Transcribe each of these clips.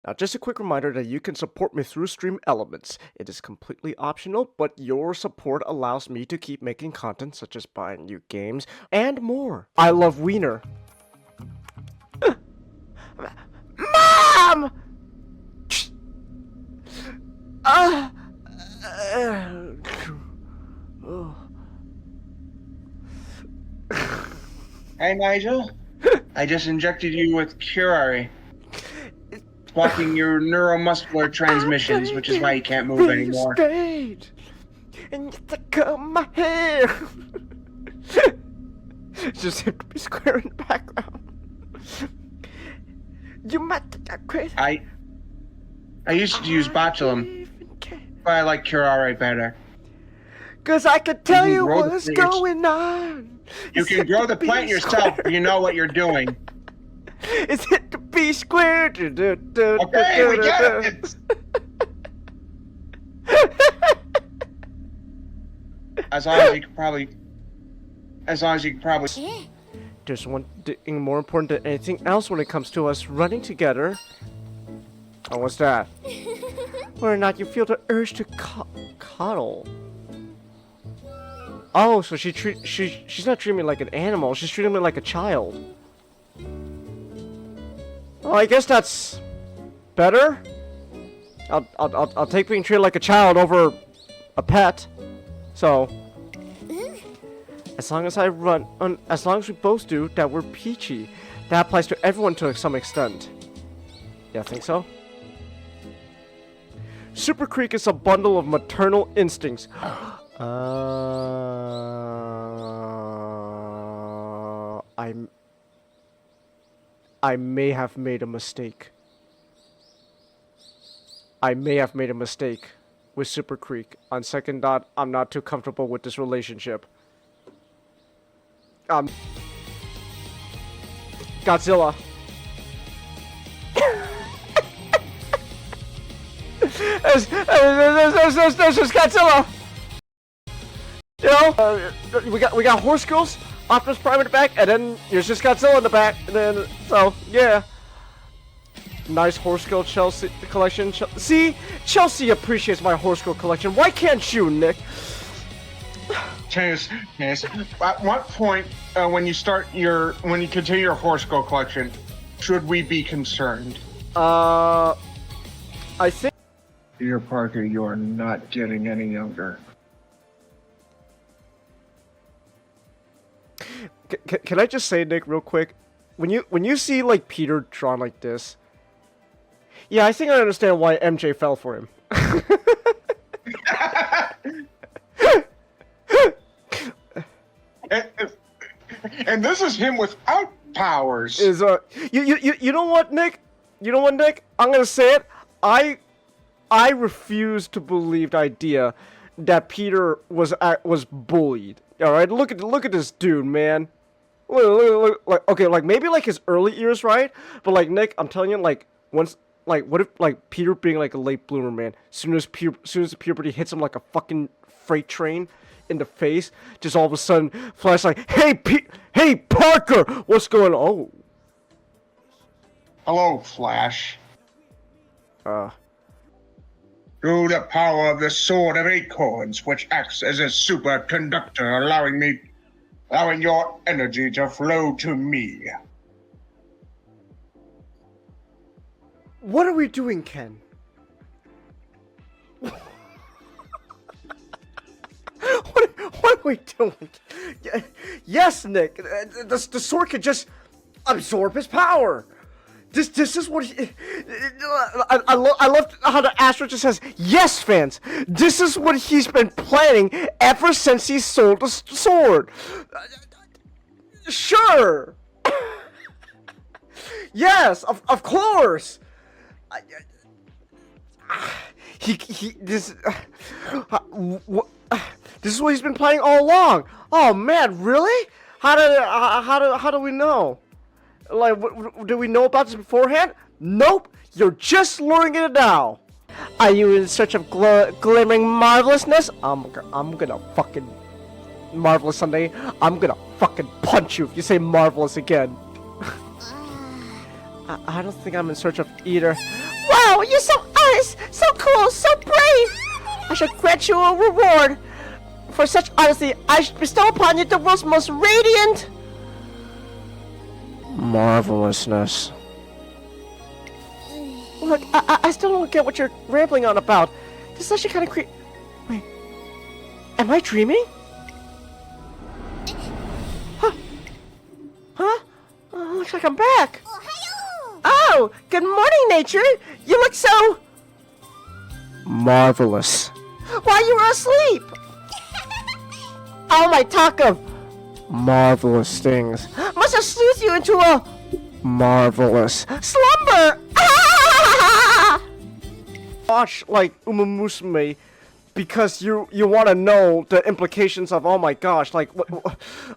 Now, just a quick reminder that you can support me through Stream Elements. It is completely optional, but your support allows me to keep making content such as buying new games and more. I love Wiener. Mom! Hey Nigel, I just injected you with curare, blocking your neuromuscular transmissions, which is why you can't move anymore. Straight. And you take out my hair. Just have to be square in the background. You might think I'm crazy. I used to use botulum, but I like curare better. Cause I can tell you grow the what's plants. going on. You can grow the plant yourself if you know what you're doing. It's hit the B squared. Okay, we get it. As long as you can probably. There's one thing more important than anything else when it comes to us running together. Oh, what's that? Whether or not you feel the urge to cuddle. Oh, so she's not treating me like an animal. She's treating me like a child. Well, I guess that's better. I'll take being treated like a child over a pet. So, as long as as long as we both do, that we're peachy. That applies to everyone to some extent. Yeah, I think so. Super Creek is a bundle of maternal instincts. I may have made a mistake. I may have made a mistake with Super Creek. On second thought, I'm not too comfortable with this relationship. Godzilla. There's just Godzilla. You know, we got Horse Girls, Optimus Prime in the back, and then there's just Godzilla in the back. And then so yeah, nice Horse Girl Chelsea collection. See, Chelsea appreciates my Horse Girl collection. Why can't you, Nick? Chance, at what point when you continue your Horse Girl collection, should we be concerned? I think. Peter Parker, you are not getting any younger. Can I just say, Nick, real quick? When you see like Peter drawn like this, yeah, I think I understand why MJ fell for him. And this is him without powers. You know what, Nick? You know what, Nick? I'm gonna say it. I refuse to believe the idea that Peter was bullied. All right, look at this dude, man. Look, like, okay, like maybe like his early years, right? But like Nick, I'm telling you, like once, like what if like Peter being like a late bloomer, man? Soon as the puberty hits him like a fucking freight train in the face, just all of a sudden, Flash like, hey Parker, what's going on? Oh. Hello, Flash. Through the power of the Sword of Acorns, which acts as a superconductor, allowing your energy to flow to me. What are we doing, Ken? What are we doing? Yes, Nick. The sword could just absorb his power. This is what he, I love how the Astro just says, yes, fans, this is what he's been planning ever since he sold the sword. Sure. Yes, of course. This is what he's been planning all along. Oh man, really? How do we know? Like, do we know about this beforehand? Nope. You're just learning it now. Are you in search of glimmering marvelousness? I'm gonna fucking marvelous someday. I'm gonna fucking punch you if you say marvelous again. I don't think I'm in search of either. Wow! Wow, you're so honest, so cool, so brave! I should grant you a reward. For such honesty, I should bestow upon you the world's most radiant... marvelousness. Look, I still don't get what you're rambling on about. This is actually kind of Wait. Am I dreaming? Huh? Huh? Looks like I'm back. Oh, good morning, nature. You look so... marvelous. While you were asleep. Oh, my talk of marvelous things must have soothed you into a marvelous slumber. Watch like Uma Musume because you want to know the implications of, oh my gosh, like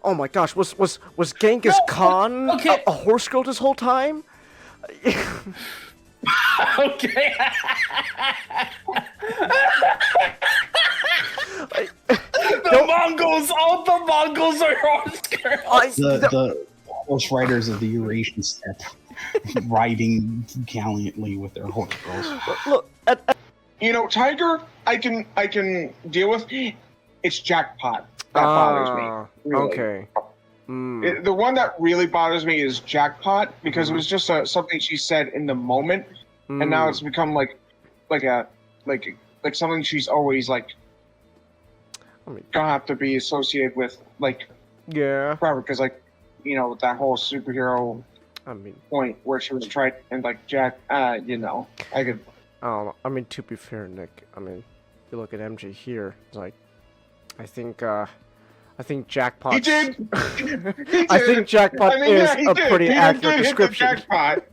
oh my gosh, was Genghis Khan a horse girl this whole time? Okay. All the Mongols are horse girls. The horse riders of the Eurasian steppe riding gallantly with their horse girls. Look, You know, Tiger, I can deal with. It's Jackpot that bothers me. Really. Okay. The one that really bothers me is Jackpot because it was just something she said in the moment, and now it's become like something she's always like gonna have to be associated with forever because that whole superhero point where she was tried and like Jack I could. Oh, I mean, to be fair, Nick, I mean, you look at MJ here, it's like, I think Jackpot. He did. I think Jackpot is a pretty accurate description. Jackpot.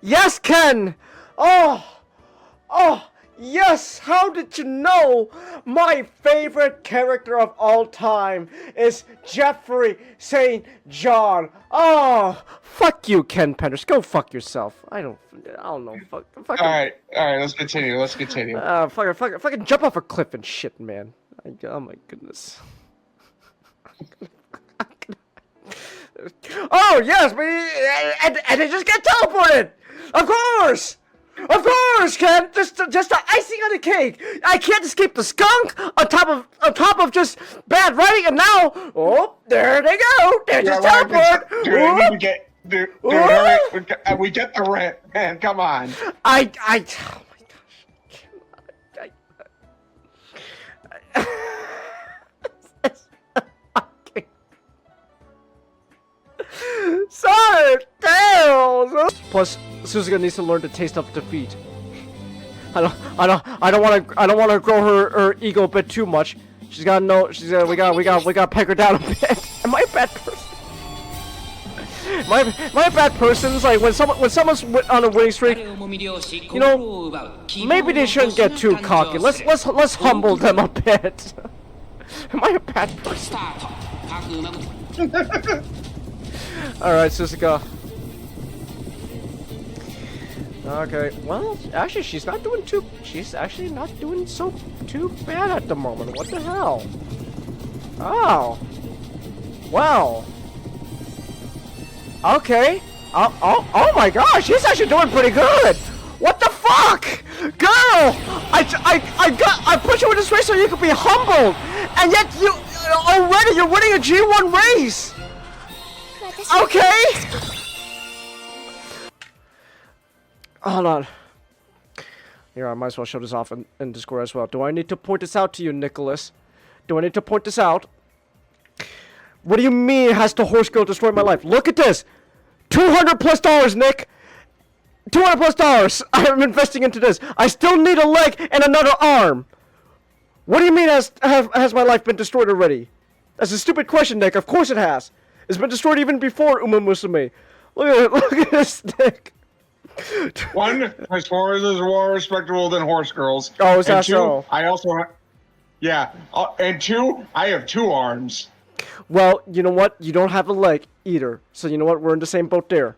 Yes, Ken. Oh, yes. How did you know? My favorite character of all time is Jeffrey St. John. Oh, fuck you, Ken Penders. Go fuck yourself. I don't know. Fuck. All right. Let's continue. Fucking jump off a cliff and shit, man. Oh my goodness. Oh yes, and they just get teleported. Of course, Ken. Just the icing on the cake. I can't escape the skunk on top of just bad writing, and now, oh, there they go. They're just teleport. Dude, we get the rent, man. Come on. Oh my gosh. Sorry, tails. Plus, Suzuka needs to learn the taste of defeat. I don't want to grow her ego a bit too much. She's gotta know. We gotta peg her down a bit. Am I a bad person? Am I a bad person? It's like when someone's on a winning streak, maybe they shouldn't get too cocky. Let's humble them a bit. Am I a bad person? Alright, Suzuka. Okay, well, actually, she's actually not doing so too bad at the moment. What the hell? Oh. Well. Okay. Oh my gosh, she's actually doing pretty good. What the fuck? Girl! I put you in this race so you could be humbled. And yet you're winning a G1 race. Okay. Hold on. Here, I might as well show this off in Discord as well. Do I need to point this out to you, Nicholas? Do I need to point this out? What do you mean has the horse girl destroyed my life? Look at this! $200+, Nick! $200+! I'm investing into this. I still need a leg and another arm. What do you mean has my life been destroyed already? That's a stupid question, Nick. Of course it has. It's been destroyed even before Uma Musume. Look at this, Nick. One, as far as is more respectable than horse girls. Oh, is that and two, so? I also and two, I have 2 arms. Well, you know what? You don't have a leg either. So you know what? We're in the same boat there.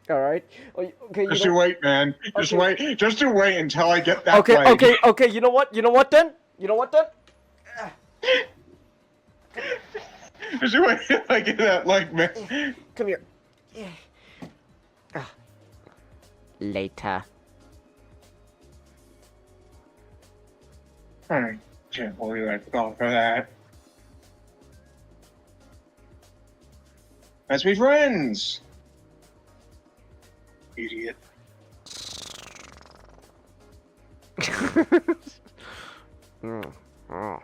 All right. Okay. Just you wait, man. Just wait. Just you wait until I get that leg. Okay. You know what? Then? Just you wait until I get that leg, man. Come here. Yeah. Later. I can't believe I fell for that. Let's be friends! Idiot. Oh.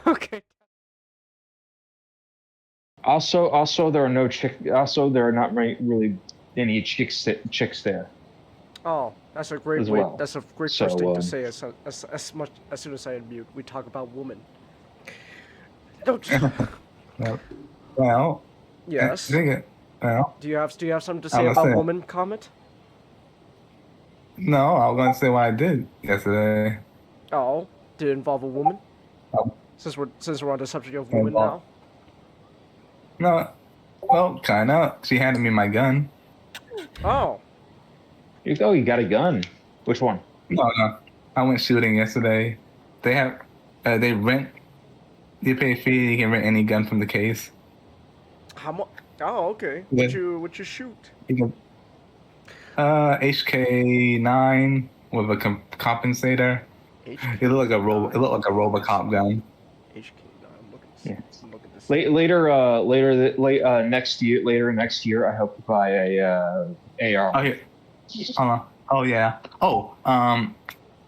Okay. Also, there are no chick. Also, there are not really any chicks there Oh, that's a great as way. well. That's a great So, first thing to say. As much as soon as I unmute, we talk about women. Don't. Well, Yes. Well, Do you have something to say I'm about saying- woman, Comet? no, I was going to say what I did yesterday. Oh, did it involve a woman? Oh. Since we're on the subject of women now. No, well, kind of. She handed me my gun. Oh. You got a gun. Which one? No. I went shooting yesterday. They have, they rent. You pay a fee. You can rent any gun from the case. How much? Oh, okay. Yeah. What you shoot? You can, HK9 with a compensator. It looked like a Robocop gun. HK9. I'm looking. Yeah. I'm looking at this. Later next year, I hope to buy a AR. Oh here. Oh yeah. Oh,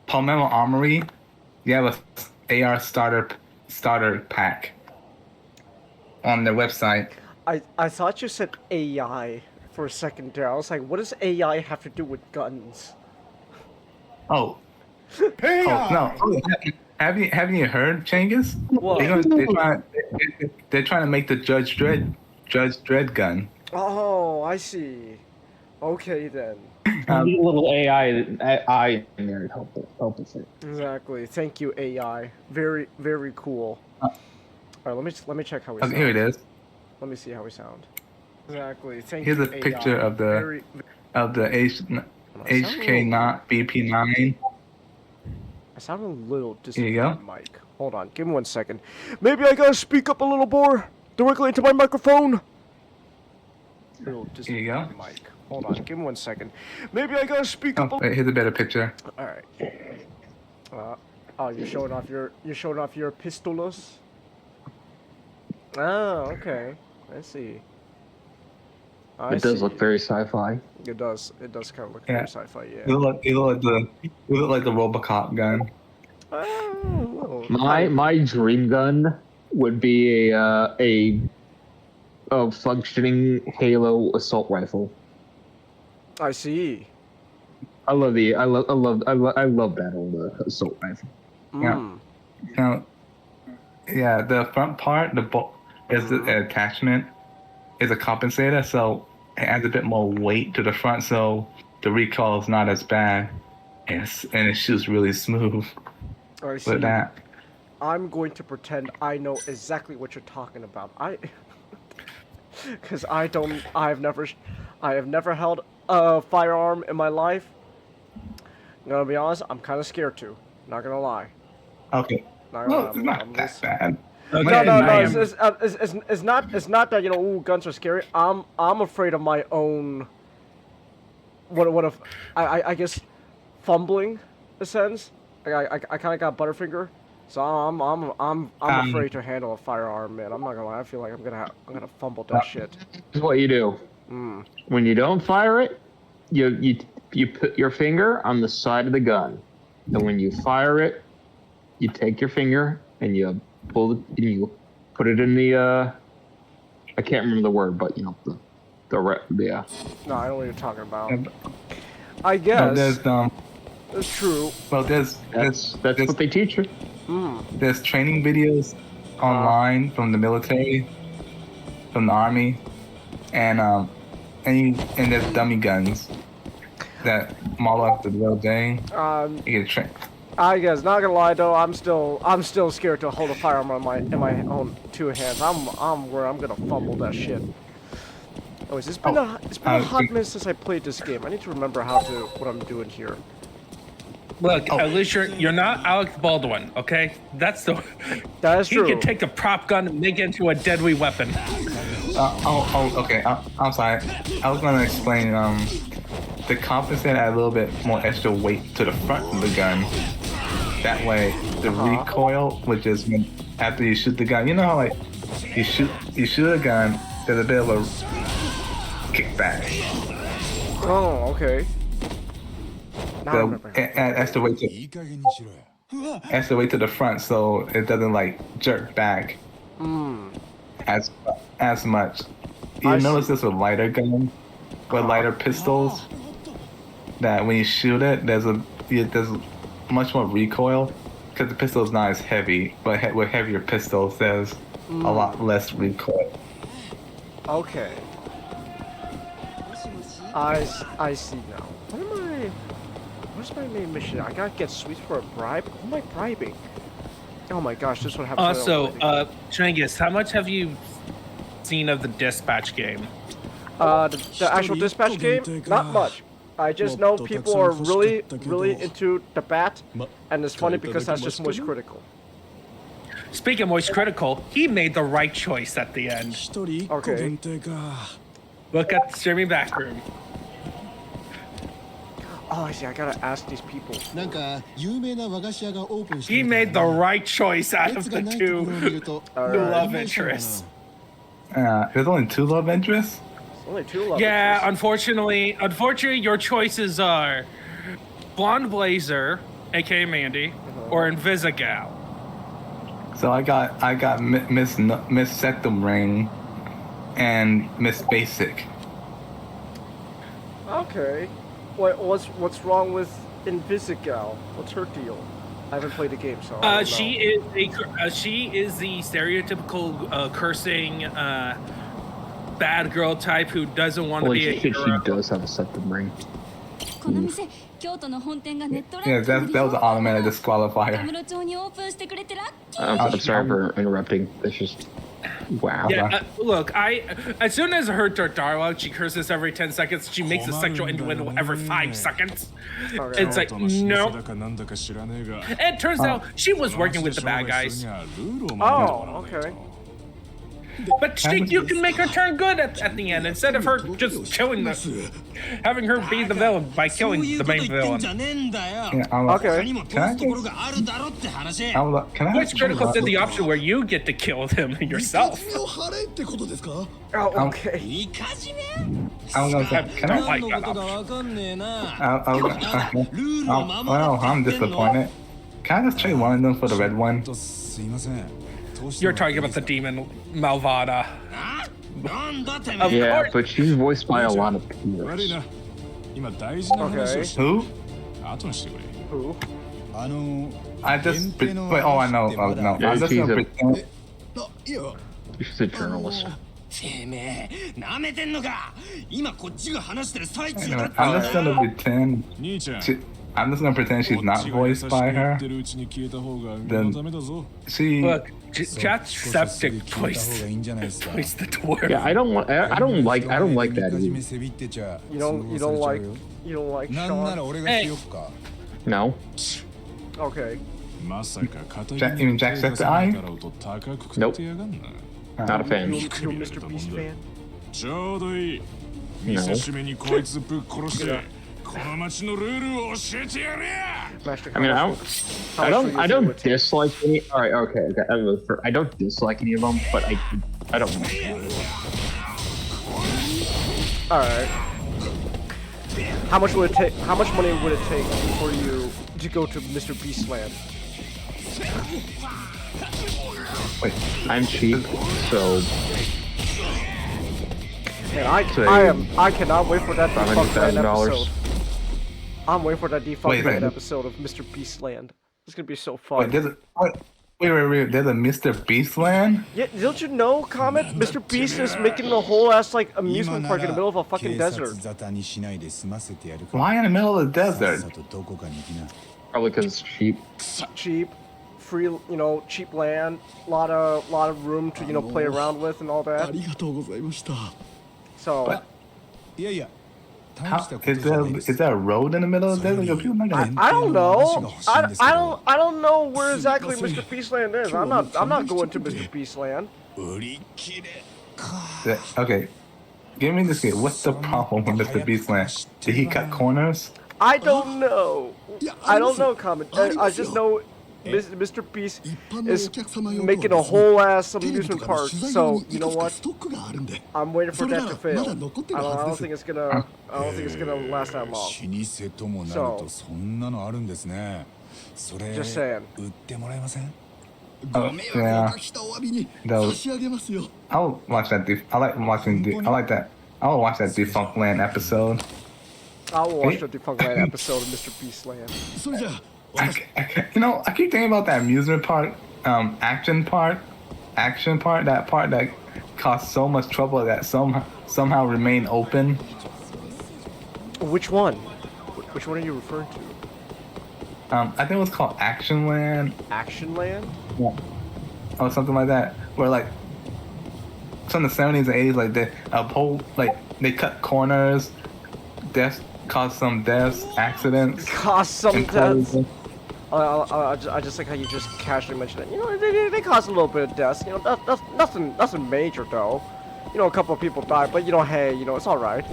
Palmetto Armory. You have a AR starter pack on their website. I thought you said AI for a second there. I was like, what does AI have to do with guns? Oh. Oh no. Oh, haven't you heard, Changus? What? They're trying to make the Judge Dredd gun. Oh, I see. Okay then. A little AI in there to help us. Exactly. Thank you, AI. Very, very cool. All right, let me check how we sound. Here it is. Let me see how we sound. Exactly. Thank Here's you, a picture AI. of the HK not BP9. I sound a little Here you go. disappointed, Mike. Hold on, give me 1 second. Maybe I gotta speak up a little more directly into my microphone. A little Here you go. disappointed, Mike. Hold on, give me 1 second. Maybe I gotta speak up. Oh, wait, here's a better picture. All right. Oh, you're showing off your pistolos. Oh, okay. I see. It does look very sci-fi. It does. It does kind of look Yeah. very sci-fi. Yeah. You look like the Robocop gun. Oh, My dream gun would be a functioning Halo assault rifle. I see. I love that old assault rifle. Mm. Now, yeah, the front part, is the attachment, is a compensator, so it adds a bit more weight to the front, so the recoil is not as bad. Yes, and it shoots really smooth I see. with that. I'm going to pretend I know exactly what you're talking about. Because I have never held a firearm in my life. I'm gonna be honest, I'm kind of scared to. Not gonna lie. Okay. Not Well, gonna it's lie. not I'm that just- bad. No, it's not that, ooh, guns are scary. I'm afraid of my own. What if I guess fumbling, in a sense. I kind of got Butterfinger, so I'm afraid to handle a firearm, man. I'm not gonna lie. I feel like I'm gonna fumble that shit. This is what you do. When you don't fire it, you put your finger on the side of the gun, and when you fire it, you take your finger and you pull it and you put it in the I can't remember the word, but No, I know what you're talking about. I No, guess it's true. well, there's that's what they teach you. there's training videos online from the military, from the army, and there's dummy guns that model after the real thing. You get trained. I guess, not gonna lie though, I'm still scared to hold a firearm in my own two hands. I'm worried I'm gonna fumble that shit. Anyways, it's been a hot minute since I played this game. I need to remember what I'm doing here. Look, at least you're not Alec Baldwin, okay? That is true. He can take a prop gun and make it into a deadly weapon. Okay. I'm sorry. I was gonna explain. The compensate add a little bit more extra weight to the front of the gun. That way, the recoil, which is when after you shoot the gun, you know how like you shoot a gun, there's a bit of a kickback. Oh, okay. That's the weight to the front, so it doesn't like jerk back as much. You notice this with lighter guns, with lighter pistols, that when you shoot it, there's much more recoil because the pistol is not as heavy. But with heavier pistols, there's a lot less recoil. Okay. I see now. What's my main mission? I gotta get sweets for a bribe? Who am I bribing? Oh my gosh, this one happens. Also, Changis, how much have you seen of the dispatch game? The actual dispatch game? Not much. I just know people are really into the bat, and it's funny because that's just Moist Critical. Speaking of Moist Critical, he made the right choice at the end. Okay. Look at the streaming back room. Oh, I see. I gotta ask these people. He made the right choice out of the two love interests. There's only 2 love interests? Only 2 love Yeah, interests. unfortunately, your choices are Blonde Blazer, aka Mandy, or Invisigal. So I got Miss Septum Ring and Miss Basic. Okay. What's wrong with Invisigal? What's her deal? I haven't played the game, so I don't know. She is the stereotypical cursing bad girl type who doesn't want to be a hero. She does have a septum ring. Yeah, that was an automatic disqualifier. I'm sorry for interrupting. It's just wow. Yeah, look, as soon as I heard her dialogue, she curses every 10 seconds. She makes a sexual innuendo every 5 seconds. Okay. It's like, no. It turns out she was working with the bad guys. Oh, okay. But you can make her turn good at the end instead of her just killing having her be the villain by killing the main villain. Okay. Moist Critical did the option where you get to kill him yourself. Oh, okay. I was gonna say, can I like that option. Well, I'm disappointed. Can I just trade one of them for the red one? You're talking about the demon Malvada. Yeah, but she's voiced by a lot of people. Okay. Who? Who? I just wait. Oh, I know. Oh, no, I'm just gonna pretend. She's a journalist. Anyway, I'm just gonna pretend. I'm just gonna pretend she's not voiced by her. Then she. Look, Jacksepticeye voiced the dwarf. Yeah, I don't like that either. You don't like Sean? Hey. No. Okay. You mean Jacksepticeye? Nope. Not a fan. You're Mr. Beast fan? No. I mean, I don't dislike any. All right, okay. I don't dislike any of them, but I don't like them. All right. How much would it take? How much money would it take for you to go to Mr. Beast Land? Wait, I'm cheap, so. Man, I cannot wait for that defunct land episode. I'm waiting for that defunct land episode of Mr. Beast Land. It's gonna be so fun. Wait, there's a Mr. Beast Land? Yeah, don't you know, Comet? Mr. Beast is making a whole ass like amusement park in the middle of a fucking desert. Why in the middle of the desert? Probably because it's cheap. Cheap, free, cheap land, lot of room to play around with and all that. So. Is there a road in the middle of the desert? People not gonna. I don't know. I don't know where exactly Mr. Beastland is. I'm not going to Mr. Beastland. Okay, give me this game. What's the problem with Mr. Beastland? Did he cut corners? I don't know. I don't know, Comet. I just know Mr. Beast is making a whole ass amusement park. So you know what? I'm waiting for that to fail. I don't think it's gonna. I don't think it's gonna last that long. So just saying. Yeah. I'll watch that. I like watching. I like that. I'll watch that Defunct Land episode. I will watch the Defunct Land episode of Mr. Beastland. I keep thinking about that amusement park, action part, that part that caused so much trouble that somehow remained open. Which one? Which one are you referring to? I think it was called Action Land. Action Land? Yeah. Or something like that. Where like, from the 70s and 80s, like they cut corners, caused some deaths, accidents. Caused some deaths. I just like how you just casually mentioned it. You know, they caused a little bit of deaths. You know, that's nothing major though. You know, a couple of people died, but you know, hey, you know, it's all right.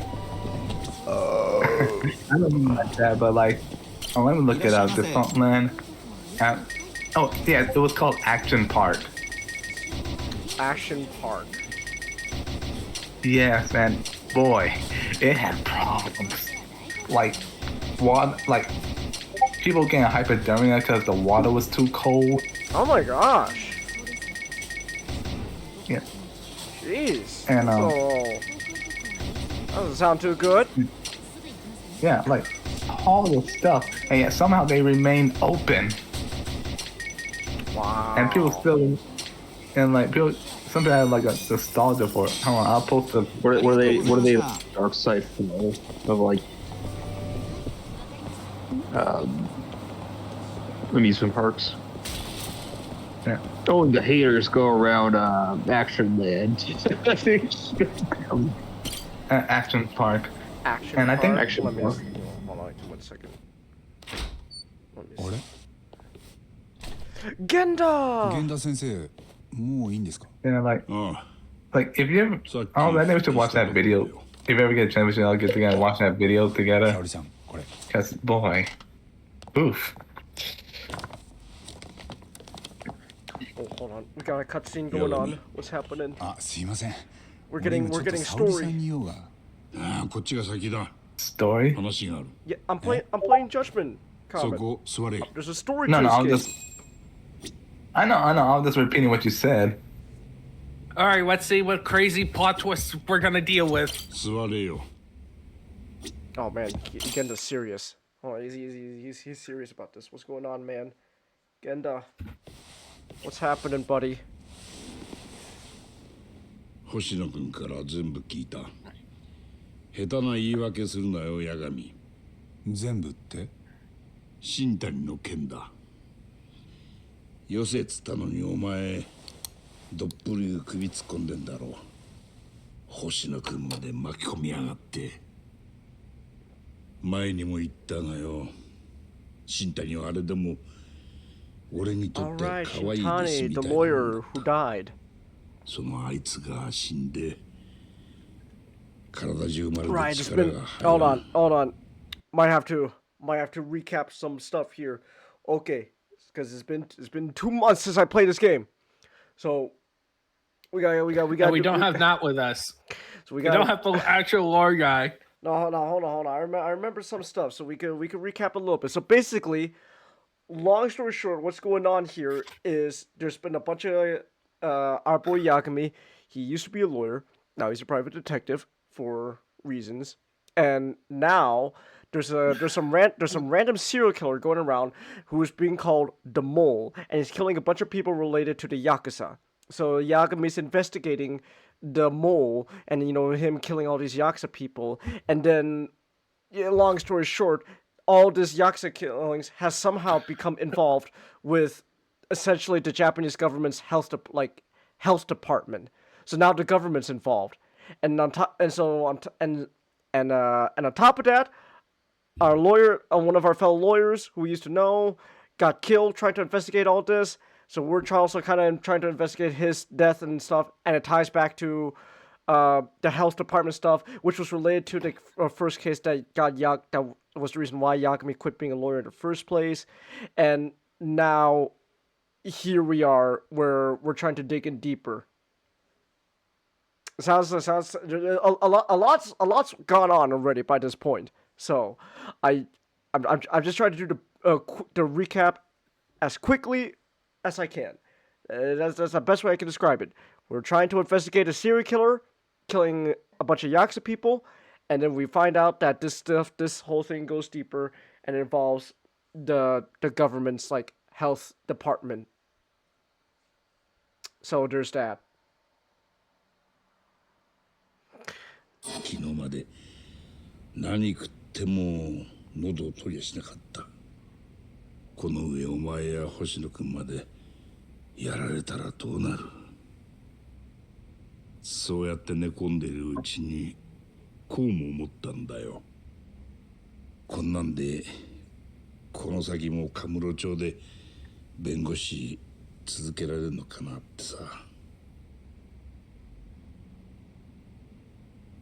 I don't mean like that, but like, let me look it up. Defunct Land. Oh yeah, it was called Action Park. Action Park. Yes, and boy, it had problems. Like, people getting hypothermia because the water was too cold. Oh my gosh. Yeah. Jeez. And that doesn't sound too good. Yeah, like all this stuff, and yet somehow they remain open. Wow. And people still, and like people, sometimes have like a nostalgia for it. Hold on, I'll post the. What are they dark side flow of like amusement parks? Yeah. Oh, the haters go around Action Land. Action Park. Action And I think Park? Action Let me Park. see. Hold on 1 second. Let me see. Genda! 源田先生もういいんですか You know, like あ if you ever, さっき I think we should watch that video. If you ever get a chance, we should all get together and watch that video 沙 together. 織さんこれ Cause boy, oof. Oh, hold on. We got a cutscene going on. What's happening? あすいません We're getting 俺今ちょっと沙織さん story. に用がああこっちが先だ Story? 話がある Yeah, I'm playing Judgment. そ Comet. こ座れ There's a story No, to no, this I'm game. just. I know. I'm just repeating what you said. All right, let's see what crazy plot twists we're gonna deal with. 座れよ Oh man, Genda's serious. Oh, he's serious about this. What's going on, man? Genda, what's happening, buddy? 星野君から全部聞いた下手な言い訳するなよ八神全部って新谷の件だよせっつったのにお前どっぷり首突っ込んでんだろ星野君まで巻き込みやがって前にも言ったがよ新谷はあれでも俺にとって Alright, 可愛い弟子 Shintani, み the たいなもん lawyer だ who died. そのあいつが死んで体中まるで Right, it's 力 been. が入 Hold らん on. Might have to recap some stuff here. Okay, because it's been 2 months since I played this game, so we got. And we don't have Not with us. So we We don't have the actual lore guy. No, hold on. I remember some stuff, so we could recap a little bit. So basically, long story short, what's going on here is there's been a bunch of our boy Yakami. He used to be a lawyer. Now he's a private detective for reasons, and now there's some random serial killer going around who is being called the Mole, and he's killing a bunch of people related to the Yakuza. So Yagami's investigating the Mole, and you know him killing all these Yakuza people, and then, yeah, long story short, all this Yakuza killings has somehow become involved with essentially the Japanese government's health department. So now the government's involved, and And on top of that, our lawyer, one of our fellow lawyers who we used to know, got killed trying to investigate all this. So we're also kind of trying to investigate his death and stuff, and it ties back to the health department stuff, which was related to the first case that that was the reason why Yagami quit being a lawyer in the first place. And now here we are, where we're trying to dig in deeper. Sounds a lot's gone on already by this point. So I'm just trying to do the recap as quickly as I can. That's the best way I can describe it. We're trying to investigate a serial killer killing a bunch of Yakuza people, and then we find out that this whole thing goes deeper and it involves the government's like health department. So there's that. 昨日まで何食っても喉を取りやしなかった。この上お前や星野君までやられたらどうなる。そうやって寝込んでいるうちにこうも思ったんだよ。こんなんでこの先もカムロ町で弁護士続けられるのかなってさ。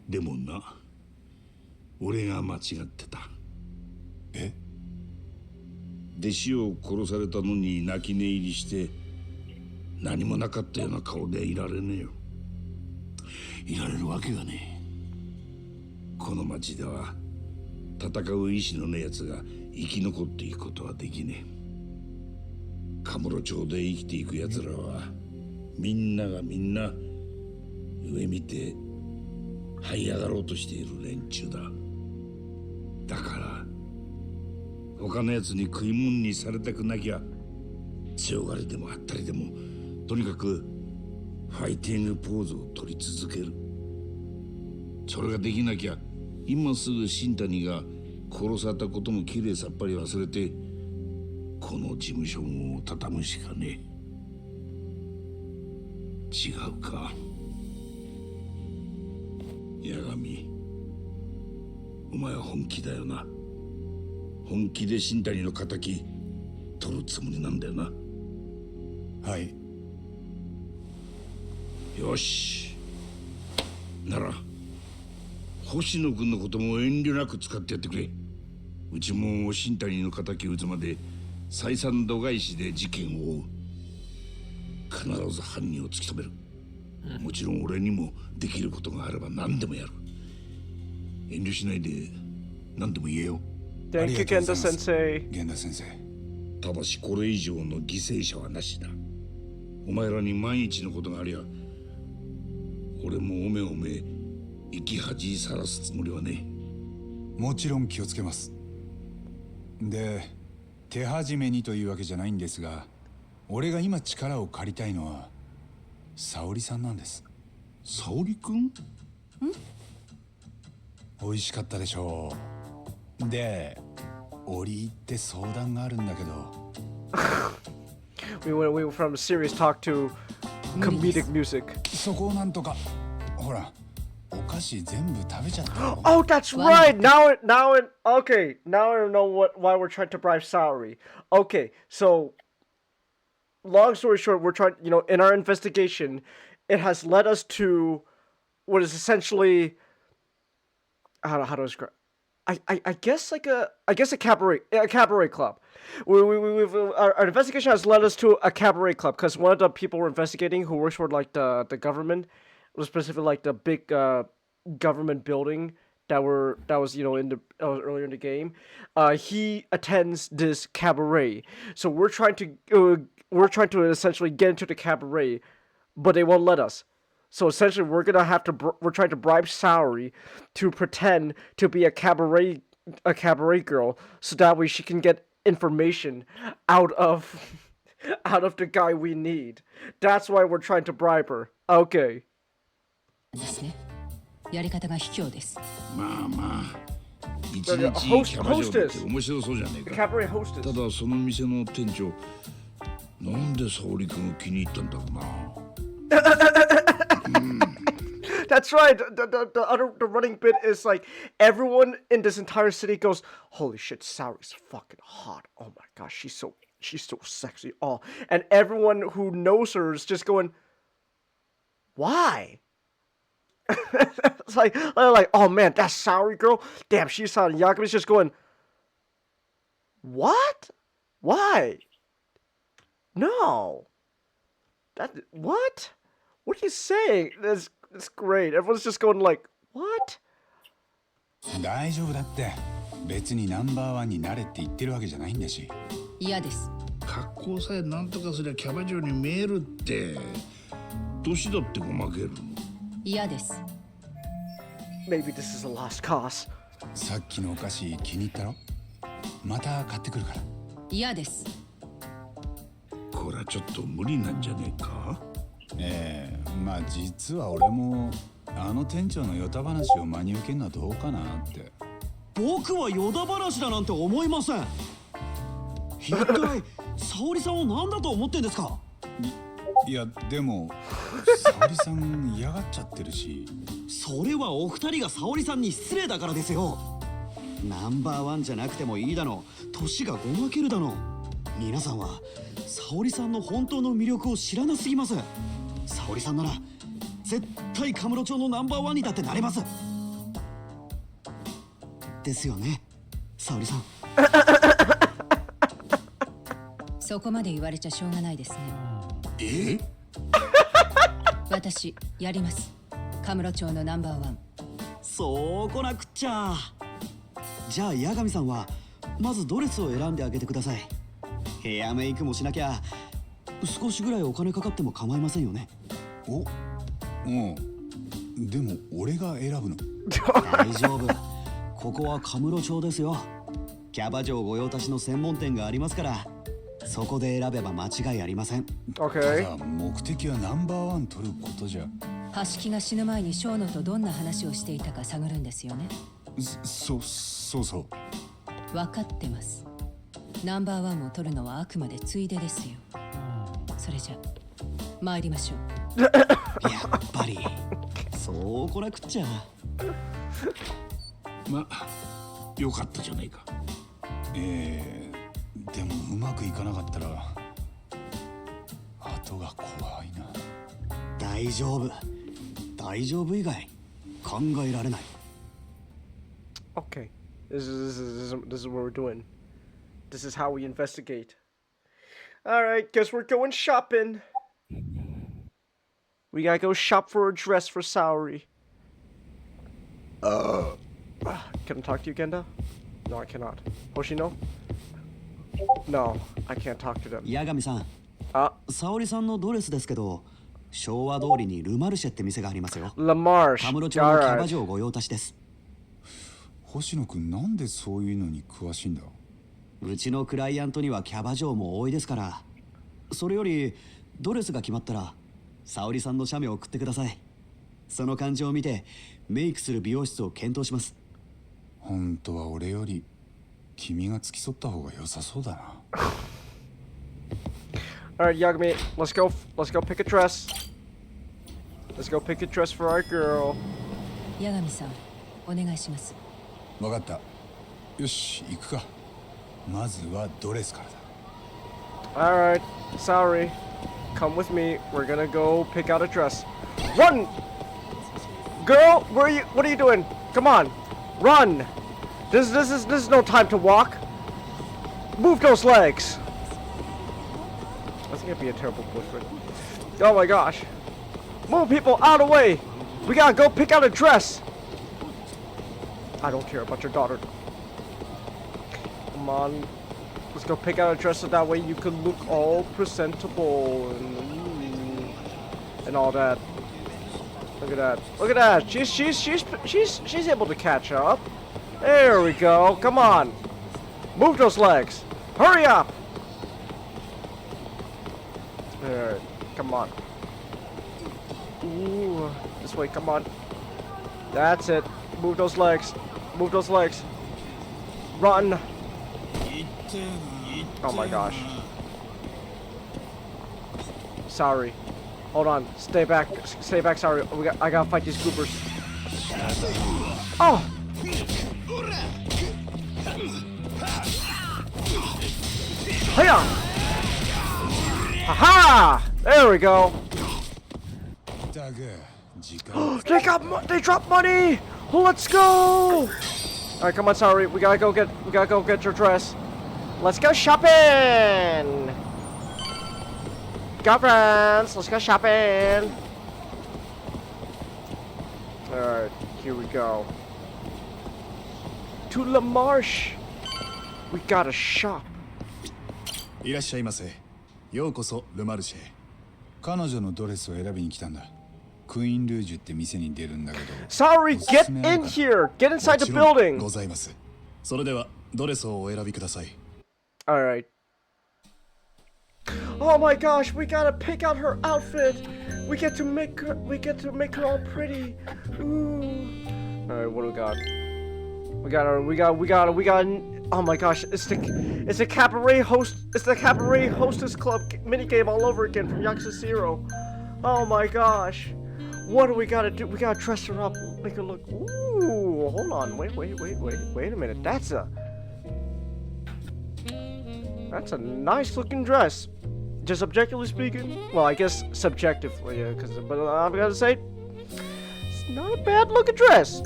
でもな、俺が間違ってた。え？弟子を殺されたのに泣き寝入りして何もなかったような顔でいられねえよ。いられるわけがねえ。この町では戦う意志のねえやつが生き残っていくことはできねえ。カムロ町で生きていくやつらはみんながみんな上見て這い上がろうとしている連中だ。だから他のやつに食い物にされたくなきゃ強がりでもあったりでもとにかくファイティングポーズを取り続ける。それができなきゃ今すぐ新谷が殺されたこともきれいさっぱり忘れてこの事務所を畳むしかねえ。違うか八神、お前は本気だよな。本気で新谷の仇取るつもりなんだよな。はい。よし。なら星野君のことも遠慮なく使ってやってくれ。うちも新谷の仇討つまで採算度外視で事件を追う。必ず犯人を突き止める。もちろん俺にもできることがあれば何でもやる。遠慮しないで何でも言えよ。Thank you, Genda Sensei. 源田先生。ただしこれ以上の犠牲者はなしだ。お前らに万一のことがありゃ俺もおめおめ生き恥さらすつもりはねえ。もちろん気をつけます。で、手始めにというわけじゃないんですが、俺が今力を借りたいのは沙織さんなんです。沙織くん？美味しかったでしょう。で、折り入って相談があるんだけど。we went from serious talk to comedic music. そこをなんとか。ほら、お菓子全部食べちゃったよ。Oh, that's right. Okay. Now I know why we're trying to bribe Saori. Okay, so long story short, we're trying, in our investigation, it has led us to what is essentially how to describe. I guess a cabaret club. Our investigation has led us to a cabaret club because one of the people we're investigating who works for like the government, was specifically like the big government building that was earlier in the game. He attends this cabaret, so we're trying to essentially get into the cabaret, but they won't let us. So essentially, we're trying to bribe Saori to pretend to be a cabaret girl, so that way she can get information out of the guy we need. That's why we're trying to bribe her. Okay. ですね。やり方が卑怯です。まあまあ、一日キャバ嬢って面白そうじゃねえか。ただその店の店長、なんで沙織君を気に入ったんだろうな。That's right. The running bit is like everyone in this entire city goes, "Holy shit, Saori's fucking hot. Oh my gosh, she's so sexy." Oh, and everyone who knows her is just going, "Why?" It's like, oh man, that Saori girl. Damn, she's hot. And Yakuza's just going, "What? Why? No. What? What are you saying?" That's great. Everyone's just going like, "What?" 大丈夫だって。別にナンバーワンになれって言ってるわけじゃないんだし。嫌です。格好さえなんとかすりゃキャバ嬢に見えるって。年だってごまける。嫌です。Maybe this is a lost cause. さっきのお菓子気に入ったろ？また買ってくるから。嫌です。これはちょっと無理なんじゃねえか？まあ実は俺もあの店長のヨタ話を真に受けるのはどうかなって。僕はヨタ話だなんて思いません。一体沙織さんを何だと思ってんですか？いやでも沙織さん嫌がっちゃってるし。それはお二人が沙織さんに失礼だからですよ。ナンバーワンじゃなくてもいいだの、年がごまけるだの。皆さんは沙織さんの本当の魅力を知らなすぎます。沙織さんなら絶対カムロ町のナンバーワンにだってなれます。ですよね、沙織さん。そこまで言われちゃしょうがないですね。私やります。カムロ町のナンバーワン。そうこなくっちゃ。じゃあ八神さんはまずドレスを選んであげてください。ヘアメイクもしなきゃ少しぐらいお金かかっても構いませんよね。お、でも俺が選ぶの？大丈夫。ここはカムロ町ですよ。キャバ嬢御用達の専門店がありますから、そこで選べば間違いありません。ただ目的はナンバーワン取ることじゃ。橋木が死ぬ前にショーノとどんな話をしていたか探るんですよね。そうそう。分かってます。ナンバーワンを取るのはあくまでついでですよ。それじゃ参りましょう。やっぱりそうこなくっちゃ。まあよかったじゃないか。でもうまくいかなかったら後が怖いな。大丈夫以外考えられない。 Okay, this is what we're doing. This is how we investigate. All right, guess we're going shopping. We gotta go shop for a dress for Saori. Can I talk to you, Genda? No, I cannot. Hoshino? No, I can't talk to them. 八神さん。沙織さんのドレスですけど、昭和通りにルマルシェって店がありますよ。ラマルシェ。カムロ町のキャバ嬢御用達です。星野くんなんでそういうのに詳しいんだ？うちのクライアントにはキャバ嬢も多いですから。それよりドレスが決まったら沙織さんの写メを送ってください。その感じを見てメイクする美容室を検討します。本当は俺より君が付き添った方が良さそうだな。Alright, Yagami, let's go pick a dress. Let's go pick a dress for our girl. 八神さん、お願いします。わかった。よし、行くか。まずはドレスからだ。Alright, sorry. Come with me. We're gonna go pick out a dress. Run! Girl, what are you doing? Come on. Run! This is no time to walk. Move those legs. I think I'd be a terrible boyfriend. Oh my gosh. Move people out of the way. We gotta go pick out a dress. I don't care about your daughter. Come on. Let's go pick out a dress so that way you can look all presentable and all that. Look at that. Look at that. She's able to catch up. There we go. Come on. Move those legs. Hurry up. Alright. Come on. Ooh. This way. Come on. That's it. Move those legs. Move those legs. Run. Oh my gosh. Sorry. Hold on. Stay back. Stay back. Sorry. I gotta fight these goobers. Oh! Hiya! Haha! There we go. They dropped money. Let's go. All right, come on, sorry. We gotta go get your dress. Let's go shopping. Girlfriends, let's go shopping. All right, here we go. To La Marche. We gotta shop. いらっしゃいませ。ようこそルマルシェ。彼女のドレスを選びに来たんだ。クイーンルージュって店に出るんだけど。Sorry, get in here. Get inside the building. ございます。それではドレスをお選びください。All right. Oh my gosh, we gotta pick out her outfit. We get to make her all pretty. Ooh. All right, what do we got? We got. Oh my gosh, it's the cabaret hostess club minigame all over again from Yakuza 0. Oh my gosh. What do we gotta do? We gotta dress her up, make her look. Ooh, hold on, wait a minute. That's a nice looking dress. Just objectively speaking. Well, I guess subjectively, yeah, but I'm gonna say it's not a bad looking dress.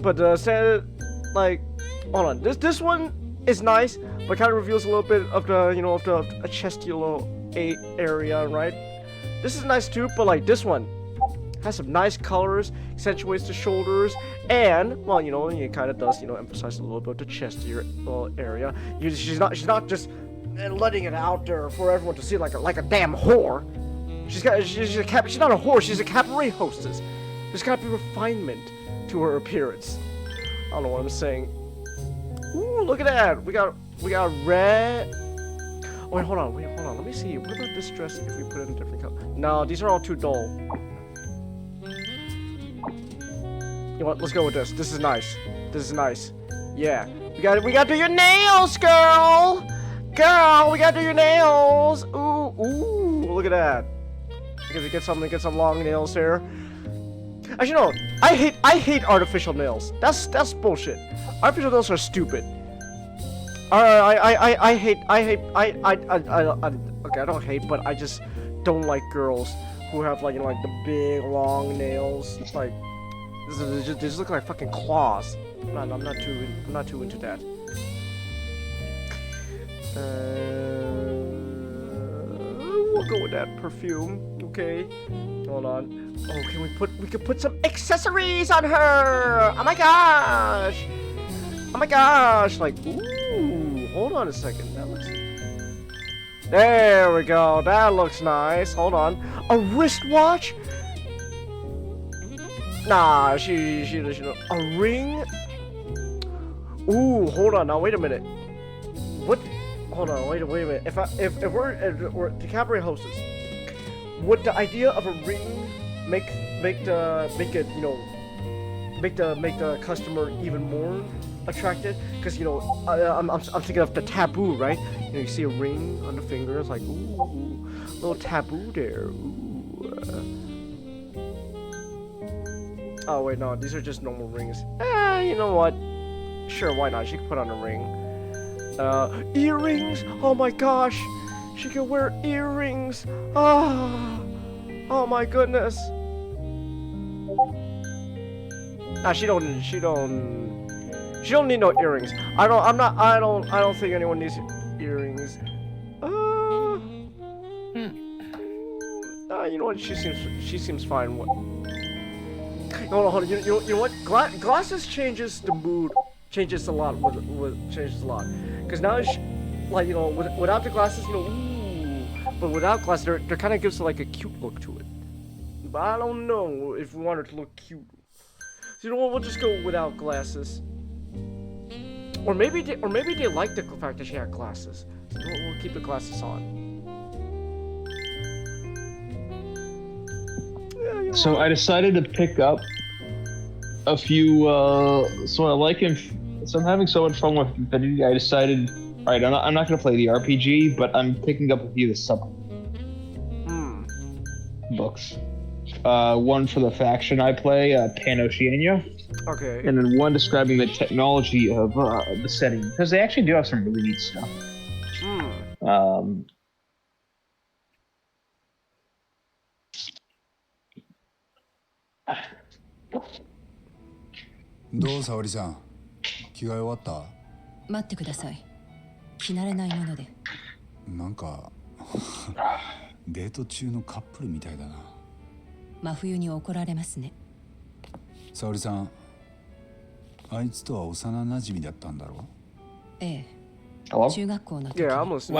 But like, hold on, this one is nice, but kind of reveals a little bit of the a chesty little area, right? This is nice too, but like this one has some nice colors, accentuates the shoulders, and well, it kind of does emphasize a little bit of the chesty little area. She's not just letting it out there for everyone to see like a damn whore. She's not a whore. She's a cabaret hostess. There's gotta be refinement to her appearance. I don't know what I'm saying. Ooh, look at that. We got red. Oh, wait, hold on. Let me see. What about this dress if we put it in a different color? No, these are all too dull. You know what? Let's go with this. This is nice. Yeah. We gotta do your nails, girl. Girl, we gotta do your nails. Ooh, look at that. Because we get some long nails here. Actually, no. I hate artificial nails. That's bullshit. Artificial nails are stupid. I hate. Okay, I don't hate, but I just don't like girls who have like the big long nails. It's like they just look like fucking claws. I'm not too into that. We'll go with that perfume. Okay. Hold on. Oh, we could put some accessories on her. Oh my gosh. Like, ooh. Hold on a second. There we go. That looks nice. Hold on. A wristwatch? Nah, she a ring? Ooh, hold on. Now wait a minute. What? Hold on. Wait a minute. If we're the cabaret hostess, would the idea of a ring make the customer even more attracted? Because I'm thinking of the taboo, right? You see a ring on the finger, it's like ooh, little taboo there. Ooh. Oh wait, no, these are just normal rings. You know what? Sure, why not? She can put on a ring. Earrings. Oh my gosh, she can wear earrings. Oh my goodness. Nah, she don't need no earrings. I don't think anyone needs earrings. You know what? She seems fine. What? Hold on. You know what? Glasses changes the mood. Changes a lot. Changes a lot. Because now, without the glasses, ooh. But without glasses, there kind of gives like a cute look to it. But I don't know if we want her to look cute. So you know what? We'll just go without glasses. Or maybe they like the fact that she had glasses. So we'll keep the glasses on. Yeah, so I decided to pick up a few. So I'm having so much fun with Infinity. I decided, all right, I'm not gonna play the RPG, but I'm picking up a few of the sub. books. One for the faction I play, Pan-Oceania. Okay. And then one describing the technology of the setting. Because they actually do have some really neat stuff.どう沙織さん、着替え終わった？待ってください。着慣れないもので。なんかデート中のカップルみたいだな。真冬に怒られますね。沙織さん、あいつとは幼馴染だったんだろう？ええ。Hello? 中学校の時 Yeah, に。 almost.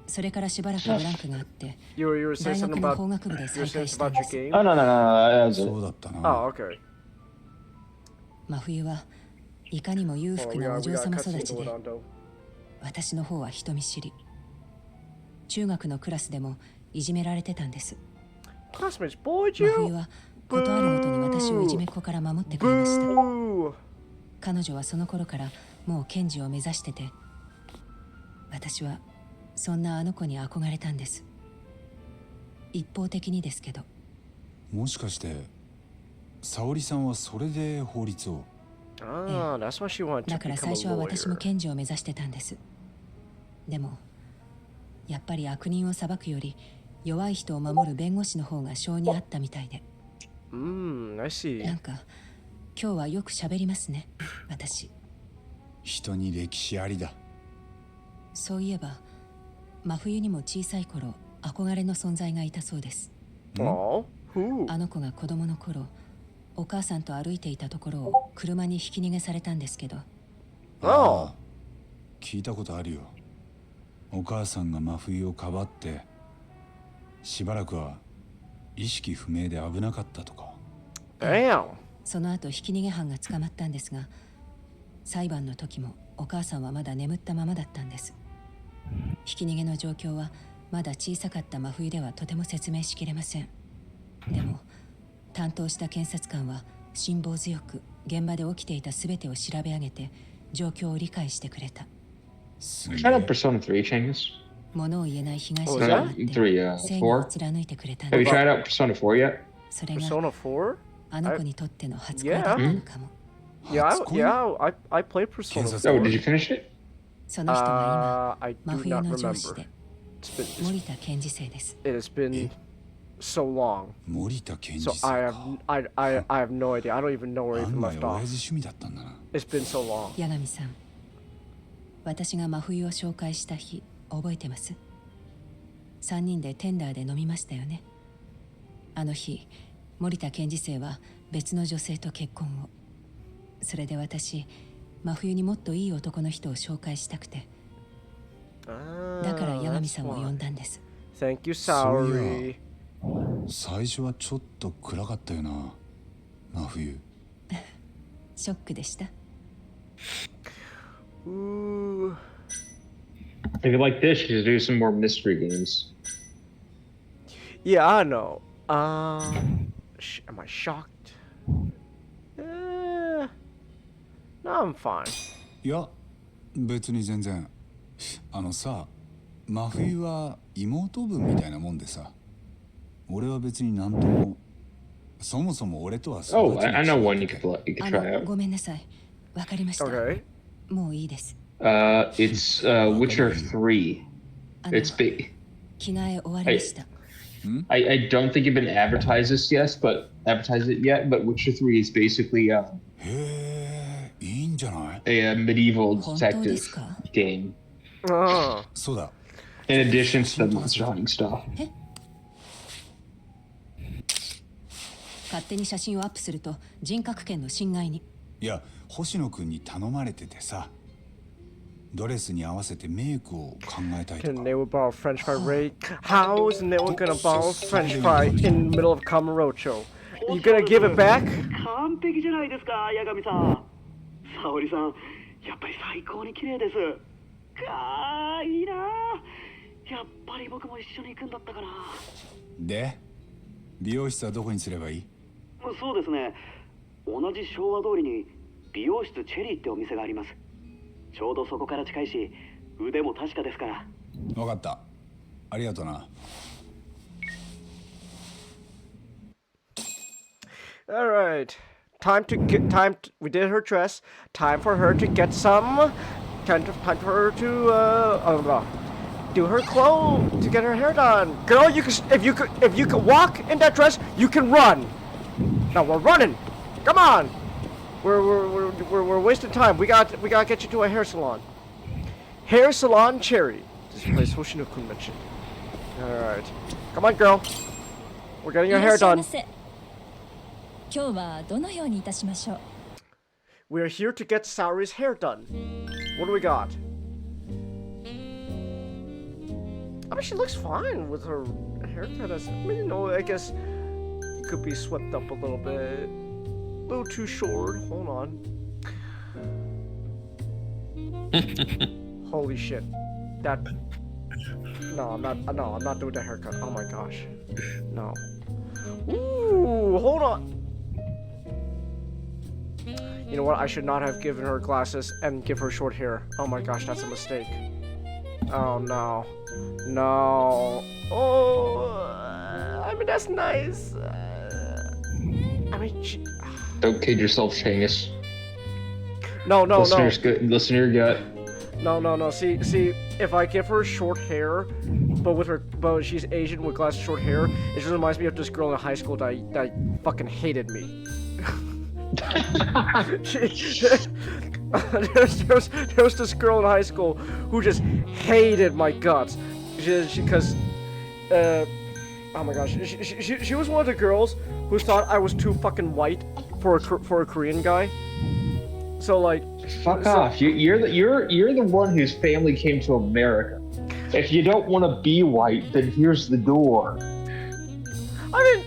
それからしばらくブランクがあって、 You were 大 saying 学 something の about 法学部で you 再 were 会 saying したん about で your す。game. Oh, no, no, no, that was そうだったな。Oh, okay. 真冬はいかにも裕 Oh, 福 we な got お we 嬢 got 様 cutscene 育ち going で、 on though. 私の方は人見知り。中学のクラスでもいじめられてたんです。 Classmates bullied 真冬 you. はことあるごとに私をいじめっ子から守ってくれました。 Boo. 彼女はその頃からもう検事を目指してて、私はそんなあの子に憧れたんです。一方的にですけど。もしかして沙織さんはそれで法律を？ Ah, that's why she wanted to だから become 最 a 初は私も lawyer. 検事を目指してたんです。でもやっぱり悪人を裁くより弱い人を守る弁護士の方が性に合ったみたいで。I see. なんか今日はよく喋りますね、私。人に歴史ありだ。そういえば真冬にも小さい頃憧れの存在がいたそうです。 Oh, who? あの子が子供の頃お母さんと歩いていたところを車にひき逃げされたんですけど。ああ、聞いたことあるよ。お母さんが真冬をかばってしばらくは意識不明で危なかったとか。 Damn. その後ひき逃げ犯が捕まったんですが、裁判の時もお母さんはまだ眠ったままだったんです。ひき逃げの状況はまだ小さかった真冬ではとても説明しきれません。でも担当した検察官は辛抱強く現場で起きていた全てを調べ上げて状況を理解してくれた。Try out Persona 3, Changus. 物を言えない被害者 Oh, が is あ that? って 3, 正義を貫いてくれたん Have you です。 tried out Persona 4 yet? それが Persona 4? あの子にとっての初恋だったのかも。 Yeah, I played Persona Oh, 4. did you finish it? その人は I 今 do 真冬 not の上司 remember. で It's 森田検事正です。 It has been so long. 森田健二 So さん I か。 have no idea. I don't even know where 案 even 外 left 親 off. 父趣味だったんだな。 It's been so long. 八神さん、私が真冬を紹介した日覚えてます？ 3人でテンダーで飲みましたよね。あの日森田検事正は別の女性と結婚を。それで私真冬にもっといい男の人を紹介したくて、だから八神さんを呼んだんです。 Thank you, そうい Saori. や最初はちょっと暗かったよな、真冬。ショックでした。 Ooh. If you like this, you should do some more mystery games. Yeah, I know. Am I shocked? No, I'm fine. いや、別に全然。あのさ、真冬は妹分みたいなもんでさ、俺は別になんとも、そもそも俺とは Oh, I know one you could try out. ごめんなさい。わかりました。 Okay. もういいです。It's Witcher 3. It's big. 着替え終わりました。I don't think you've been advertised this advertised it yet, but Witcher 3 is basically へえ、いいんじゃない？ a medieval 本当で detective すか？ game. そうだ。 In addition to the monster hunting stuff. 勝手に写真をアップすると人格権の侵害に。いや、星野くんに頼まれててさ、ドレスに合わせてメイクを考えたいと Can か。 they borrow French fry raid? How is Neo gonna borrow French fry in the middle of Kamurocho? You gonna give it back? 完璧じゃないですか、八神さん。沙織さん、やっぱり最高に綺麗です。いいな。やっぱり僕も一緒に行くんだったかな。で、美容室はどこにすればいい？そうですね。同じ昭和通りに美容室チェリーってお店があります。ちょうどそこから近いし、腕も確かですから。わかった。ありがとな。All right. We did her dress. Time for her to get some. Time for her to do her clothes, to get her hair done. Girl, if you could walk in that dress, you can run. No, we're running. Come on. We're wasting time. We got to get you to a hair salon. Hair salon Cherry. This place Hoshino-kun mentioned. All right. Come on, girl. We're getting your hair done. We're here to get Saori's hair done. What do we got? I mean, she looks fine with her haircut. I mean, you know, I guess it could be swept up a little bit. A little too short. Hold on. Holy shit. That... No, I'm not doing the haircut. Oh my gosh. No. Ooh, hold on. You know what? I should not have given her glasses and give her short hair. Oh my gosh, that's a mistake. Oh no. No. Oh, I mean, that's nice. I mean, Don't kid yourself, Shangus. No. Listen to your gut. No. See, if I give her short hair, but she's Asian with glasses, short hair, it just reminds me of this girl in high school that fucking hated me. there was this girl in high school who just hated my guts. Because, oh my gosh, she was one of the girls who thought I was too fucking white for a Korean guy. So like, fuck off. You're the one whose family came to America. If you don't want to be white, then here's the door. I mean,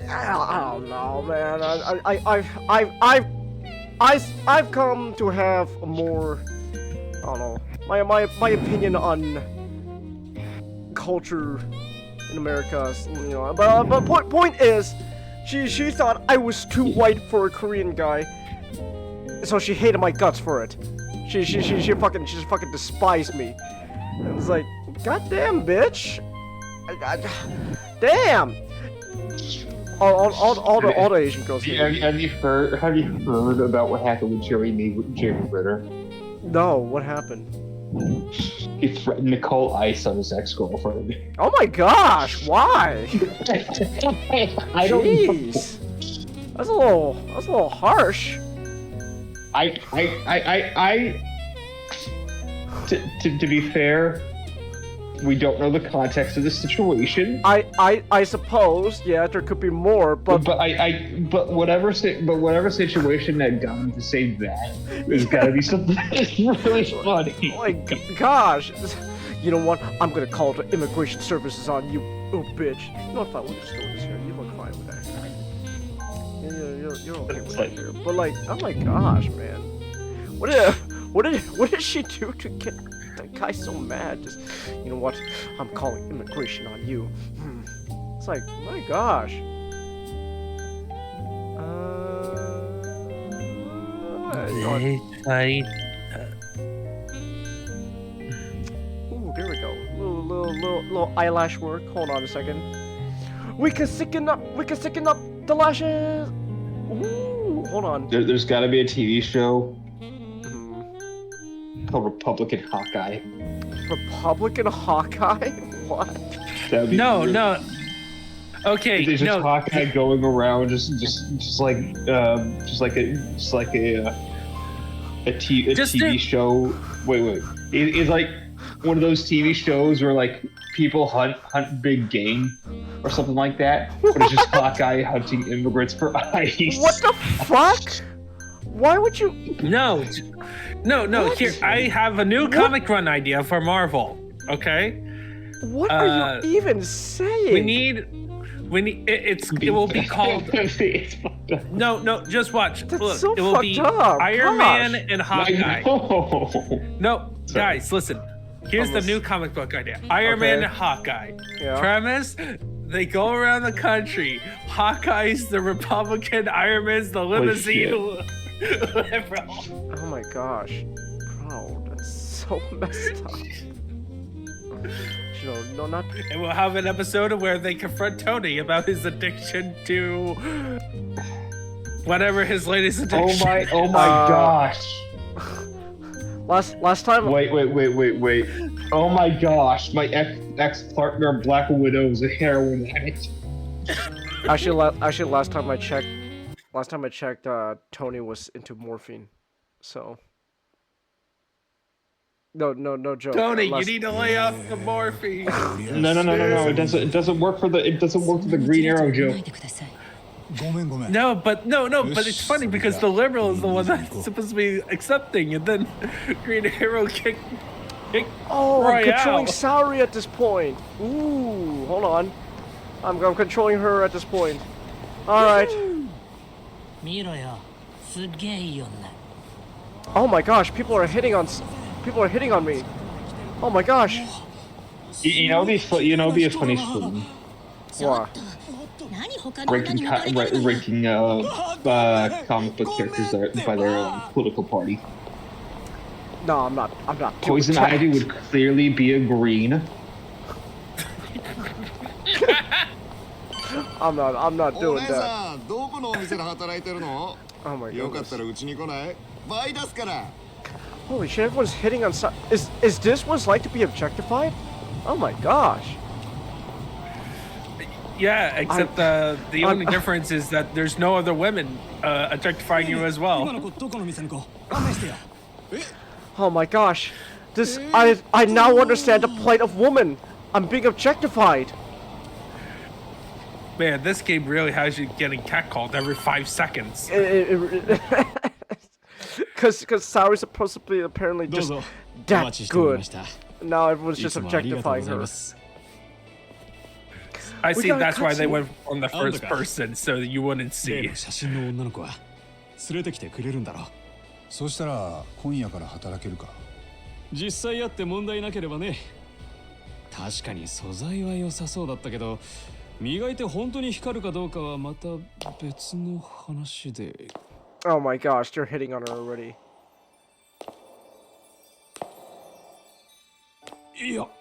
I don't know, man. I've come to have a more, I don't know, my opinion on culture in America, you know. But point is, she thought I was too white for a Korean guy, so she hated my guts for it. She fucking despised me. It was like, goddamn, bitch. Damn. All the Asian girls. Have you heard about what happened with Jeremy Ritter? No, what happened? He threatened to call ICE on his ex-girlfriend. Oh my gosh, why? I don't know. That's a little harsh. To be fair, we don't know the context of the situation. I suppose, yeah, there could be more, but whatever situation that got him to say that, there's gotta be something really funny. Oh my gosh, you know what? I'm gonna call the immigration services on you, oh bitch. You know, if I want to steal this hair, you look fine with that hair. Yeah, you're okay with that hair. But like, oh my gosh, man, what did she do to get that guy so mad? Just, you know what? I'm calling immigration on you. It's like, my gosh. Ooh, there we go. Little eyelash work. Hold on a second. We can sicken up the lashes. Ooh, hold on. There's got to be a TV show called Republican Hawkeye. Republican Hawkeye? What? No. Okay, there's just Hawkeye going around, just like a TV show. Wait. It's like one of those TV shows where like people hunt big game or something like that. But it's just Hawkeye hunting immigrants for ICE. What the fuck? Why would you? No. What? Here, I have a new comic run idea for Marvel. Okay. What are you even saying? It will be called. No, just watch. That's Look, so it will be fucked up. Iron Gosh. Man and Hawkeye. No, guys, listen. Here's the new comic book idea. Iron Man and Hawkeye. Yeah. Premise: they go around the country. Hawkeye's the Republican, Iron Man's the limousine liberal. Oh my gosh, bro, that's so messed up. You no, not. And we'll have an episode where they confront Tony about his addiction to whatever his latest addiction. Oh my gosh. Last time. Wait. Oh my gosh, my ex-partner Black Widow is a heroin addict. Actually, last time I checked, Tony was into morphine, so. No joke. Tony, you need to lay off the morphine. No. It doesn't work for the Green Arrow joke. No, but it's funny because the liberal is the one that's supposed to be accepting, and then Green Arrow kicked Oh, right I'm controlling out. Saori at this point. Ooh, hold on. I'm controlling her at this point. All right. Oh my gosh, people are hitting on me. Oh my gosh. You know the funny spoon. What? Ranking comic book characters by their political party. No, I'm not. Poison Ivy would clearly be a green. I'm not doing that. どこのお店で働いてるの? Oh my god. よかったらうちに来ない? 倍出すから. Holy shit, everyone's hitting on Is this what it's like to be objectified? Oh my gosh. Yeah, except the only difference is that there's no other women objectifying you as well. Oh my gosh. I now understand the plight of woman. I'm being objectified. Man, this game really has you getting catcalled every 5 seconds. Because Saori's supposed to be apparently just that good. Now everyone's just objectifying her. I see, that's why they went on the first person, so you wouldn't see. そしたら今夜から働けるか。実際あって問題なければね。確かに素材は良さそうだったけど、磨いて本当に光るかどうかはまた別の話で。Oh my gosh, you're hitting on her already. いや、こ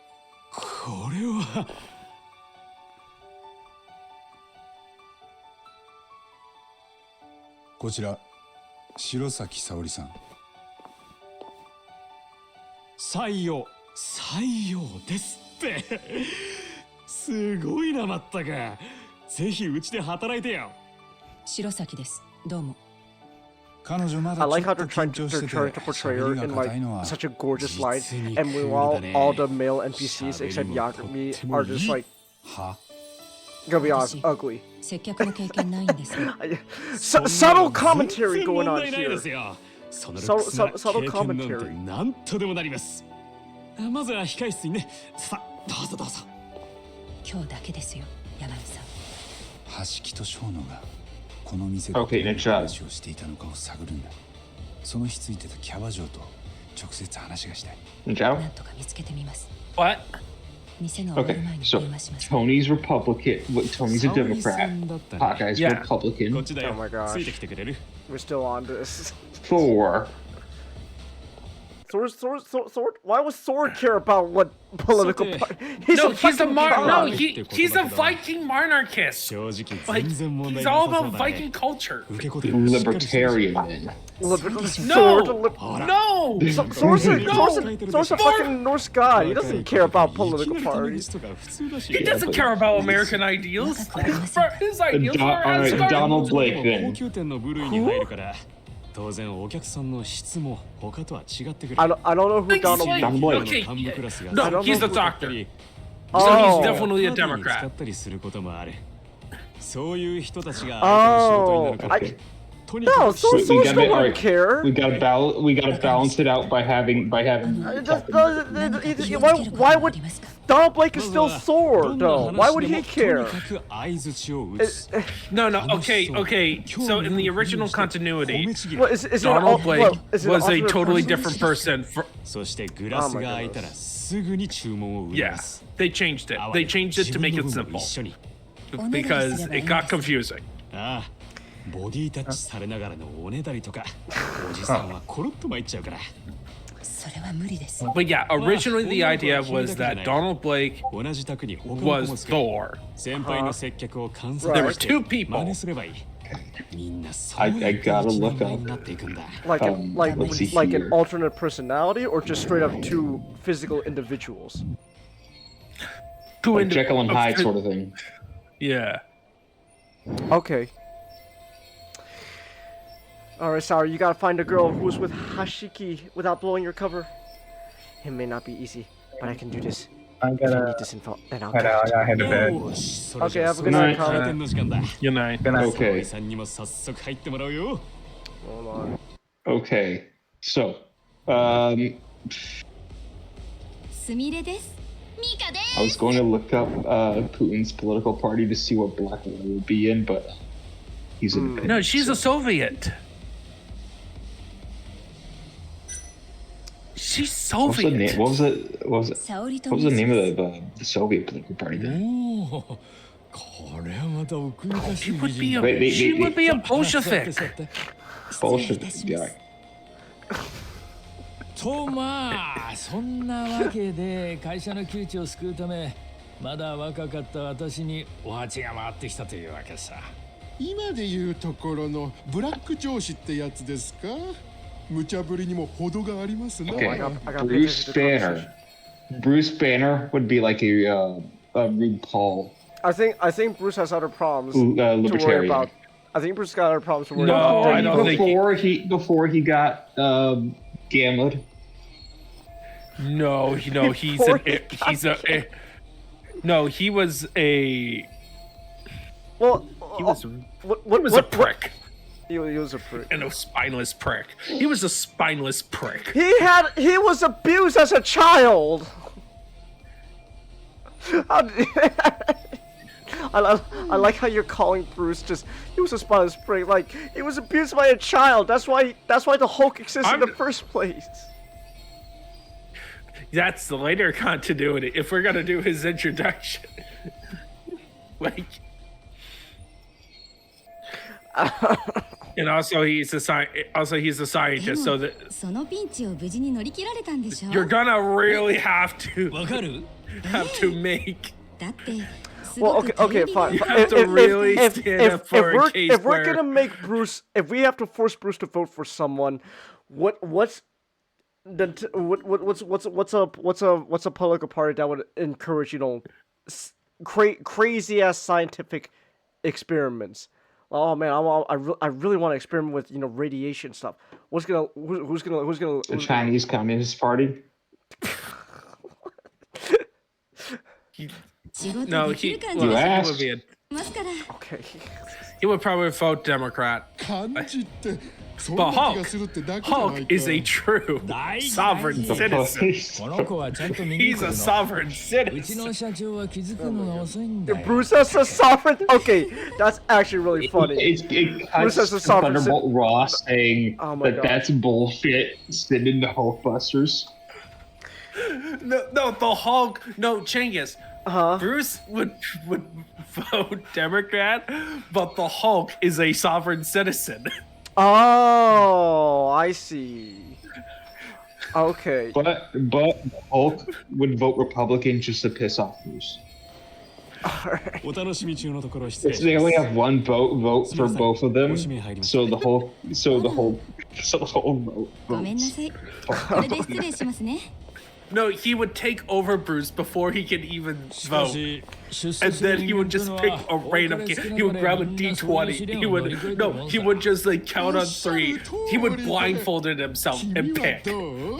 れは。こちら。白崎沙織さん。採用ですって。すごいなまったか。ぜひうちで働いてよ。白崎です。どうも。彼女まだ I like how they're trying to portray her in like such a gorgeous light, and meanwhile all the male NPCs except Yakumi are just like gonna be honest, ugly. Subtle commentary going on here. Subtle commentary. なんとでもなります。まずは控え室にね。さあ、どうぞどうぞ。今日だけですよ、山美さん。橋木と小野がこの店で話をしていたのかを探るんだ。その日ついてたキャバ嬢と直接話がしたい。なんとか見つけてみます。 What? Okay, so Tony's Republican. Tony's a Democrat. Hawkeye's Republican. Oh my gosh. We're still on this. Thor. Thor. Why would Thor care about what political party? He's a Viking monarchist. Like, he's all about Viking culture. Libertarian man. No! Thor's a fucking Norse god. He doesn't care about political parties. He doesn't care about American ideals. His ideals are Asgard. Donald Blake then. 当然お客さんの質も他とは違ってくる。I don't know who Donald Blake is. Okay, no, he's the doctor. So he's definitely a Democrat. 使ったりすることもある。そういう人たちが相手の仕事になるから。No, Thor don't care. We gotta balance it out by having. Why would Donald Blake is still Thor though? Why would he care? No. Okay. So in the original continuity, What, is Donald Blake was a totally different person. Yes, they changed it. They changed it to make it simple because it got confusing. ボディタッチされながらのおねだりとか、おじさんはコロッと参っちゃうから。But yeah, originally the idea was that Donald Blake was Thor. There were two people. I gotta look up. Like an alternate personality, or just straight up two physical individuals. Like Jekyll and Hyde sort of thing. Yeah. Okay. Alright, sorry, you gotta find a girl who's with Hashiki without blowing your cover. It may not be easy, but I can do this. I If you need this info, then I'll gotta head to bed. Okay, have a good night, Colin. Good night. Okay. Hold on. Okay. So, I was going to look up Putin's political party to see what Black Widow would be in, but he's in. No, she's a Soviet. She's Soviet. What was the name of the Soviet political party then? She would be a Bolshevik. Bolshevik, yeah. とまあそんなわけで会社の窮地を救うためまだ若かった私にお鉢が回ってきたというわけさ。今でいうところのブラック上司ってやつですか。無茶ぶりにも程がありますね。Okay. Bruce Banner. Bruce Banner would be like a RuPaul. I think Bruce has other problems to libertarian. worry about. I think Bruce got other problems to worry No, about. I don't think before he got gambled. No, he was a. Well, he was a prick. He was a prick. And a spineless prick. He was a spineless prick. He was abused as a child. I like how you're calling Bruce he was a spineless prick. Like, he was abused by a child. That's why the Hulk exists in the first place. That's the later continuity. If we're gonna do his introduction, like, and also he's a scientist. So that you're gonna really have to make. Well, okay, fine. You have to really stand up for a case if we're gonna make Bruce, if we have to force Bruce to vote for someone, what's a political party that would encourage crazy ass scientific experiments? Oh man, I really want to experiment with radiation stuff. Who's gonna? The Chinese Communist Party. No, he would be okay. He would probably vote Democrat. But Hulk is a true sovereign citizen. He's a sovereign citizen. Bruce is a sovereign. Okay, that's actually really funny. Bruce is a sovereign Thunderbolt Ross saying that's bullshit. Sending the Hulkbusters. No, the Hulk. No, Genghis. Bruce would vote Democrat, but the Hulk is a sovereign citizen. Oh, I see. Okay. But Hulk would vote Republican just to piss off Bruce. Alright. They only have one vote for both of them, so the whole vote. No, he would take over Bruce before he could even vote. And then he would just pick a random kid. He would grab a D20. He would just like count on 3. He would blindfold himself and pick. And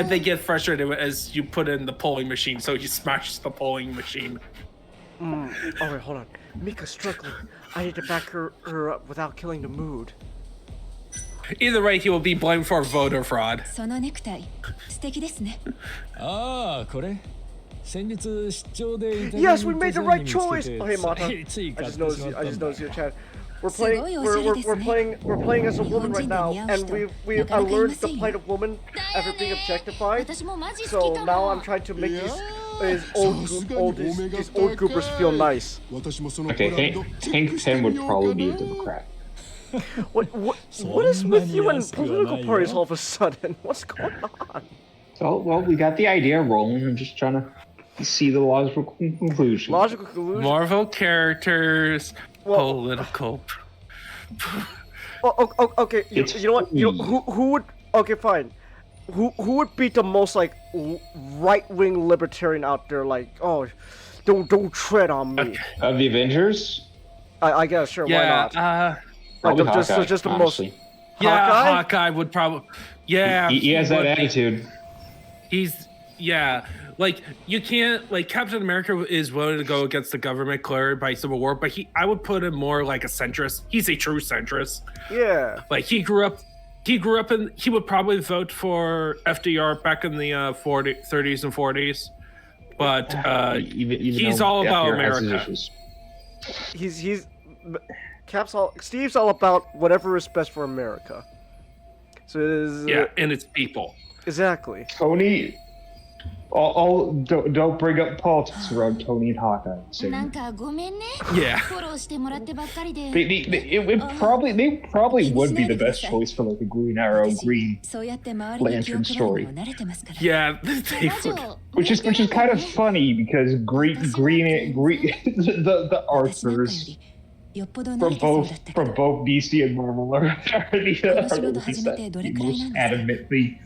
then get frustrated as you put in the polling machine, so he smashes the polling machine. Alright, hold on. Mika's struggling. I need to back her up without killing the mood. Either way, he will be blamed for voter fraud. Yes, we made the right choice. Oh, hey, Mata. I just noticed your chat. We're playing as a woman right now, and I learned the plight of woman after being objectified. So now I'm trying to make these old goobers feel nice. Okay, Hank Pym would probably be a Democrat. What is with you and political parties all of a sudden? What's going on? So, well, we got the idea rolling. I'm just trying to see the logical conclusion. Logical conclusion? Marvel characters, political. Okay, you know what? Who would? Okay, fine. Who would be the most like right-wing libertarian out there? Like, oh, don't tread on me. Of the Avengers? I guess sure. Why not? Like Hawkeye, just the honestly. most. Yeah, Hawkeye? Hawkeye would probably. Yeah, He has that attitude. Like you can't like Captain America is willing to go against the government cleared by Civil War, but I would put him more like a centrist. He's a true centrist. Yeah. Like he grew up in. He would probably vote for FDR back in the 30s and 40s, but he's all about America. He's Steve's all about whatever is best for America. So it is. And its people. Exactly. Tony, don't bring up politics around Tony and Hawkeye. Yeah. They probably would be the best choice for like a Green Arrow, Green Lantern story. Yeah, they would. Which is kind of funny because green the archers from both DC and Marvel are the ones that most adamantly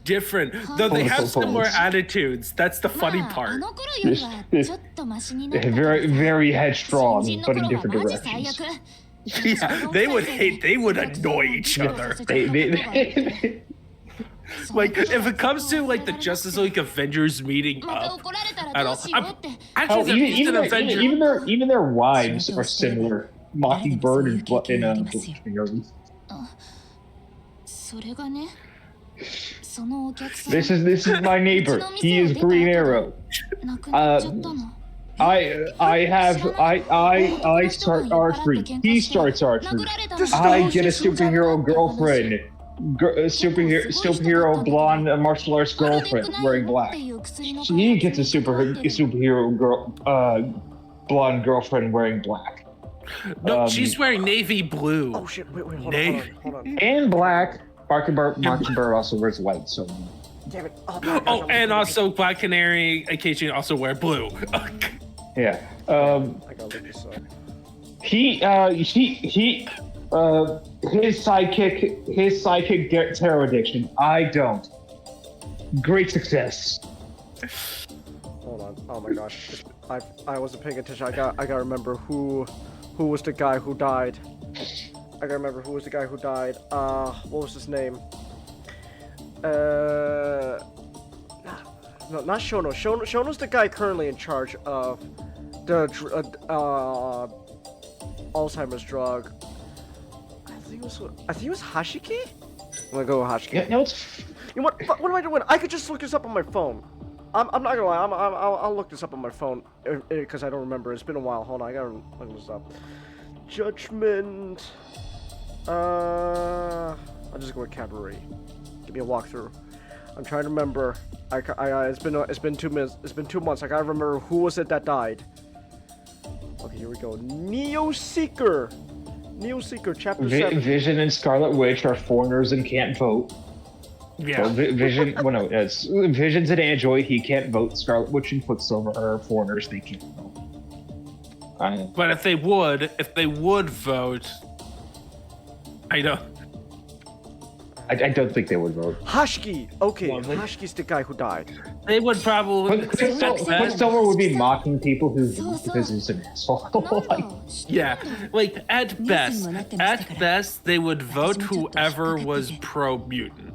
different, though they have similar attitudes. That's the funny part. Very, very headstrong, but in different directions. Yeah, they would annoy each other. Like, if it comes to like the Justice League Avengers meeting up at all, even their wives are similar. Mockingbird and This is my neighbor. He is Green Arrow. I start archery. He starts archery. I get a superhero girlfriend. Superhero blonde martial arts girlfriend wearing black. He gets a superhero girl blonde girlfriend wearing black. No, she's wearing navy blue. Oh shit! Wait, hold on. And black. Mockingbird also wears white, so. Damn it! And also Black Canary occasionally also wear blue. Yeah. I gotta look this up. His sidekick gets terror addiction. I don't. Great success. Hold on. Oh my gosh. I wasn't paying attention. I gotta remember who was the guy who died. I gotta remember who was the guy who died. What was his name? No, not Shono. Shono's the guy currently in charge of the Alzheimer's drug. I think it was Hashiki? I'm gonna go with Hashiki. Yeah, no, it's... You know what? What am I doing? I could just look this up on my phone. I'm not gonna lie. I'll look this up on my phone because I don't remember. It's been a while. Hold on. I gotta look this up. Judgment. I'll just go with Cabaret. Give me a walkthrough. I'm trying to remember. It's been 2 minutes. It's been 2 months. I gotta remember who was it that died. Okay, here we go. Neo Seeker, Chapter 7. Vision and Scarlet Witch are foreigners and can't vote. Yeah. So Vision's an android. He can't vote. Scarlet Witch and Quicksilver are foreigners. They can't vote. But if they would vote, I don't think they would vote. Hashki. Okay, Hashki's the guy who died. They would probably. Quicksilver would be mocking people because he's an asshole. Like at best, they would vote whoever was pro-mutant.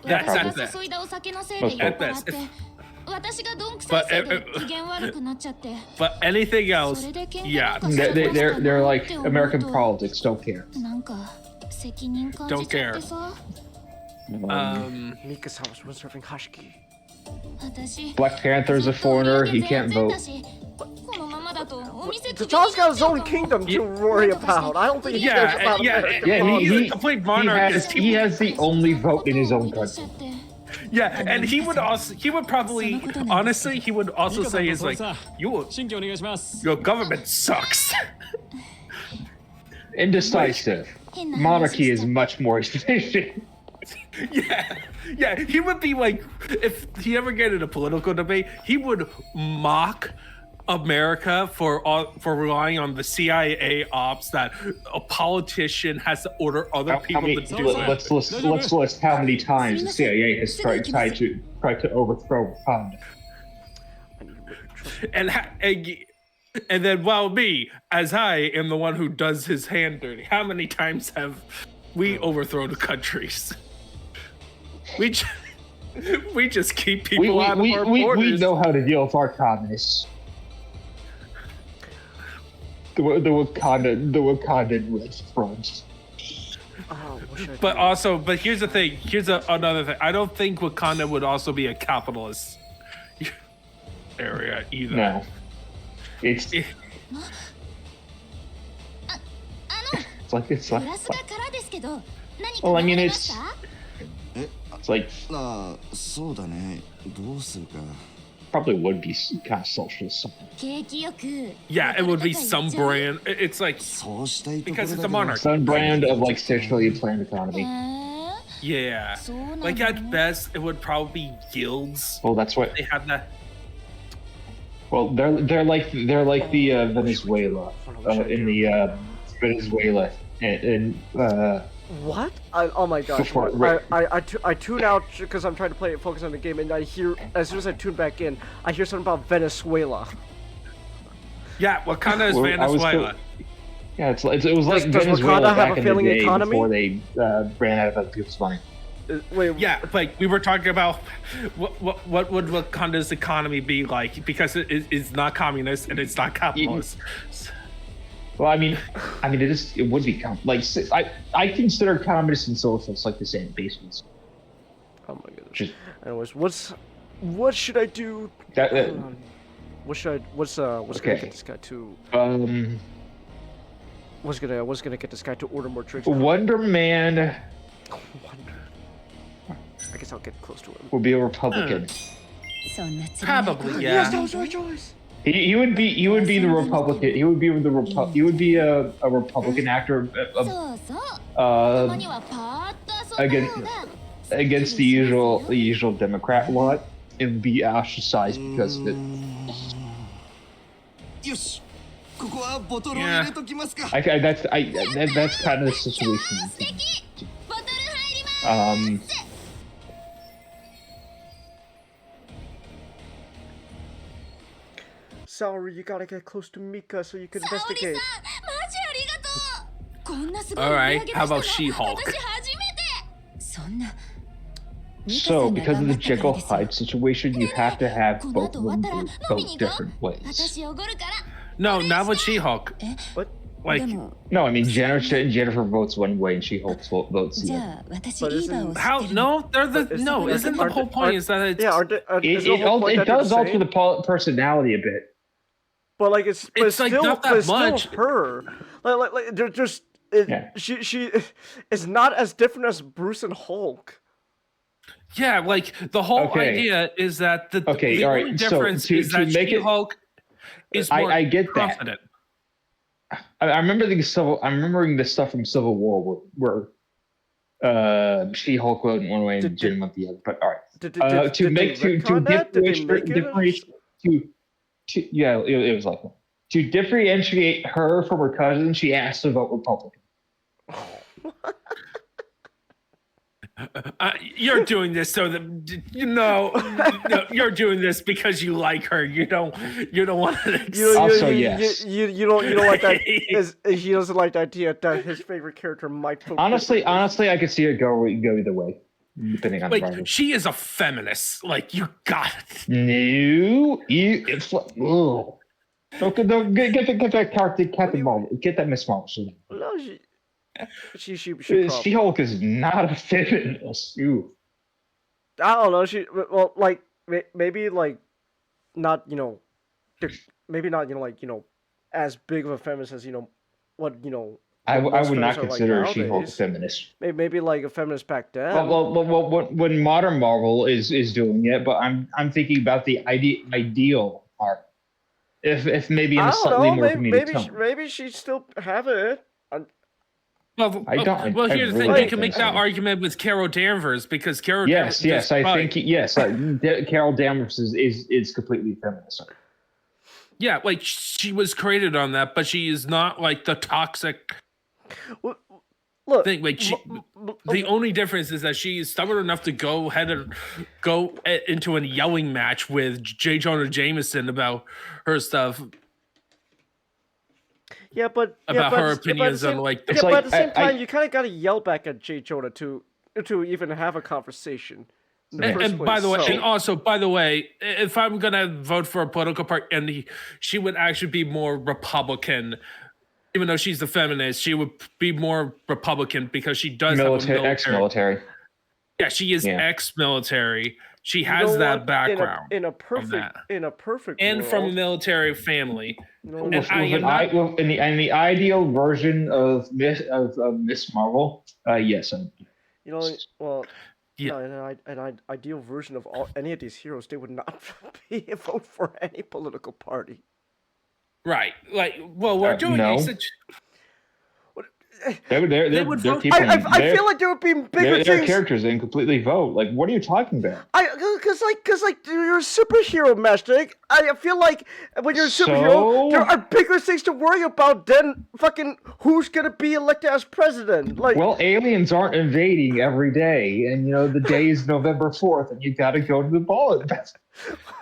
That's at best. At best. But anything else, yeah. They're like American politics. Don't care. Don't care. Mikasawa's was serving Hashki. Black Panther's a foreigner. He can't vote. T'Challa's got his own kingdom to worry about. I don't think he cares about America. Yeah, he's a complete monarch. He has the only vote in his own country. Yeah, and he would probably say is like, your government sucks. Indecisive. Monarchy is much more efficient. Yeah, he would be like, if he ever get in a political debate, he would mock America for relying on the CIA ops that a politician has to order other people to do it. Let's list how many times the CIA has tried to overthrow Wakanda. And then, while me, as I am the one who does his hand dirty, how many times have we overthrown countries? We just keep people out of our borders. We know how to deal with our communists. The Wakandan Red Front. But here's the thing. Here's another thing. I don't think Wakanda would also be a capitalist area either. No. It's like well, I mean, it's like probably would be kind of socialist. Yeah, it would be some brand. It's like because it's a monarchy. Some brand of like centrally planned economy. Yeah, like at best, it would probably be guilds. Well, that's what they have that. Well, they're like the Venezuela in the Venezuela and what? Oh my gosh! I tune out because I'm trying to focus on the game, and I hear as soon as I tune back in, I hear something about Venezuela. Yeah, Wakanda is Venezuela. Yeah, it was like Venezuela back in the day before they ran out of other people's money. Wait, yeah, like we were talking about what would Wakanda's economy be like, because it's not communist and it's not capitalist. Well, I mean, it would be like I consider communists and socialists like the same basis. Oh my goodness. Anyways, what should I do? What's gonna get this guy to? What's gonna get this guy to order more tricks? Wonder Man. I guess I'll get close to him. Will be a Republican. Probably, yeah. Yes, that was my choice. He would be the Republican. He would be a Republican actor against the usual Democrat lot and be ostracized because of it. Yeah. That's kind of the situation. Saori, you gotta get close to Mika so you can investigate. Alright, how about She-Hulk? So, because of the Jekyll Hyde situation, you have to have both of them vote different ways. No, not with She-Hulk. What? Like, no, I mean Jennifer votes one way and She-Hulk votes the other. How? No, isn't the whole point is that it's... Yeah, it does alter the personality a bit. But like it's like still, not that much. Still her. Like they're just she is not as different as Bruce and Hulk. Yeah, like the whole idea is that the only difference is that She-Hulk is more I get confident. That. I'm remembering the stuff from Civil War where She-Hulk went one way and Jim went the other. But all right, it was like that. To differentiate her from her cousin, she asked to vote Republican. You're doing this so that you're doing this because you like her. You don't want to. Also, yes. You don't like that. He doesn't like the idea that his favorite character might. Honestly, I could see it go either way, depending on the writer. She is a feminist. Like, you got it. No, it's like, ugh. Don't get that character, Captain Marvel. Get that Miss Marvel. No, she She-Hulk is not a feminist. Ew. I don't know. Like maybe like not maybe not as big of a feminist as what I would not consider She-Hulk a feminist. Maybe like a feminist back then. Well, when modern Marvel is doing it, but I'm thinking about the ideal art. If maybe in a slightly more comedic tone. Maybe she still have it. Well, I don't. Well, I here's the really thing: you don't can make think that so. argument with Carol Danvers because Carol. Yes, Danvers, yes, I think yes. Carol Danvers is completely feminist. Yeah, like she was created on that, but she is not like the toxic Look, thing. Like the only difference is that she is stubborn enough to go ahead and go into a yelling match with J. Jonah Jameson about her stuff. Yeah, but about her opinions on like. Yeah, but at the same time, you kind of gotta yell back at J. Jonah to even have a conversation. And by the way, and also by the way, if I'm gonna vote for a political party, and she would actually be more Republican, even though she's the feminist, she would be more Republican because she does have a military. Ex-military. Yeah, she is ex-military. She has that background in a perfect and world, from a military family. In the ideal version of Miss Marvel, yes. You know, well, yeah, in an ideal version of any of these heroes, they would not be a vote for any political party. Right, like, well, we're doing no. They're people. I feel like there would be bigger they're things. characters and completely vote. Like, what are you talking about? Because you're a superhero, Master. I feel like when you're a superhero, there are bigger things to worry about than fucking who's gonna be elected as president. Like, well, aliens aren't invading every day, and the day is November 4th, and you got to go to the ball.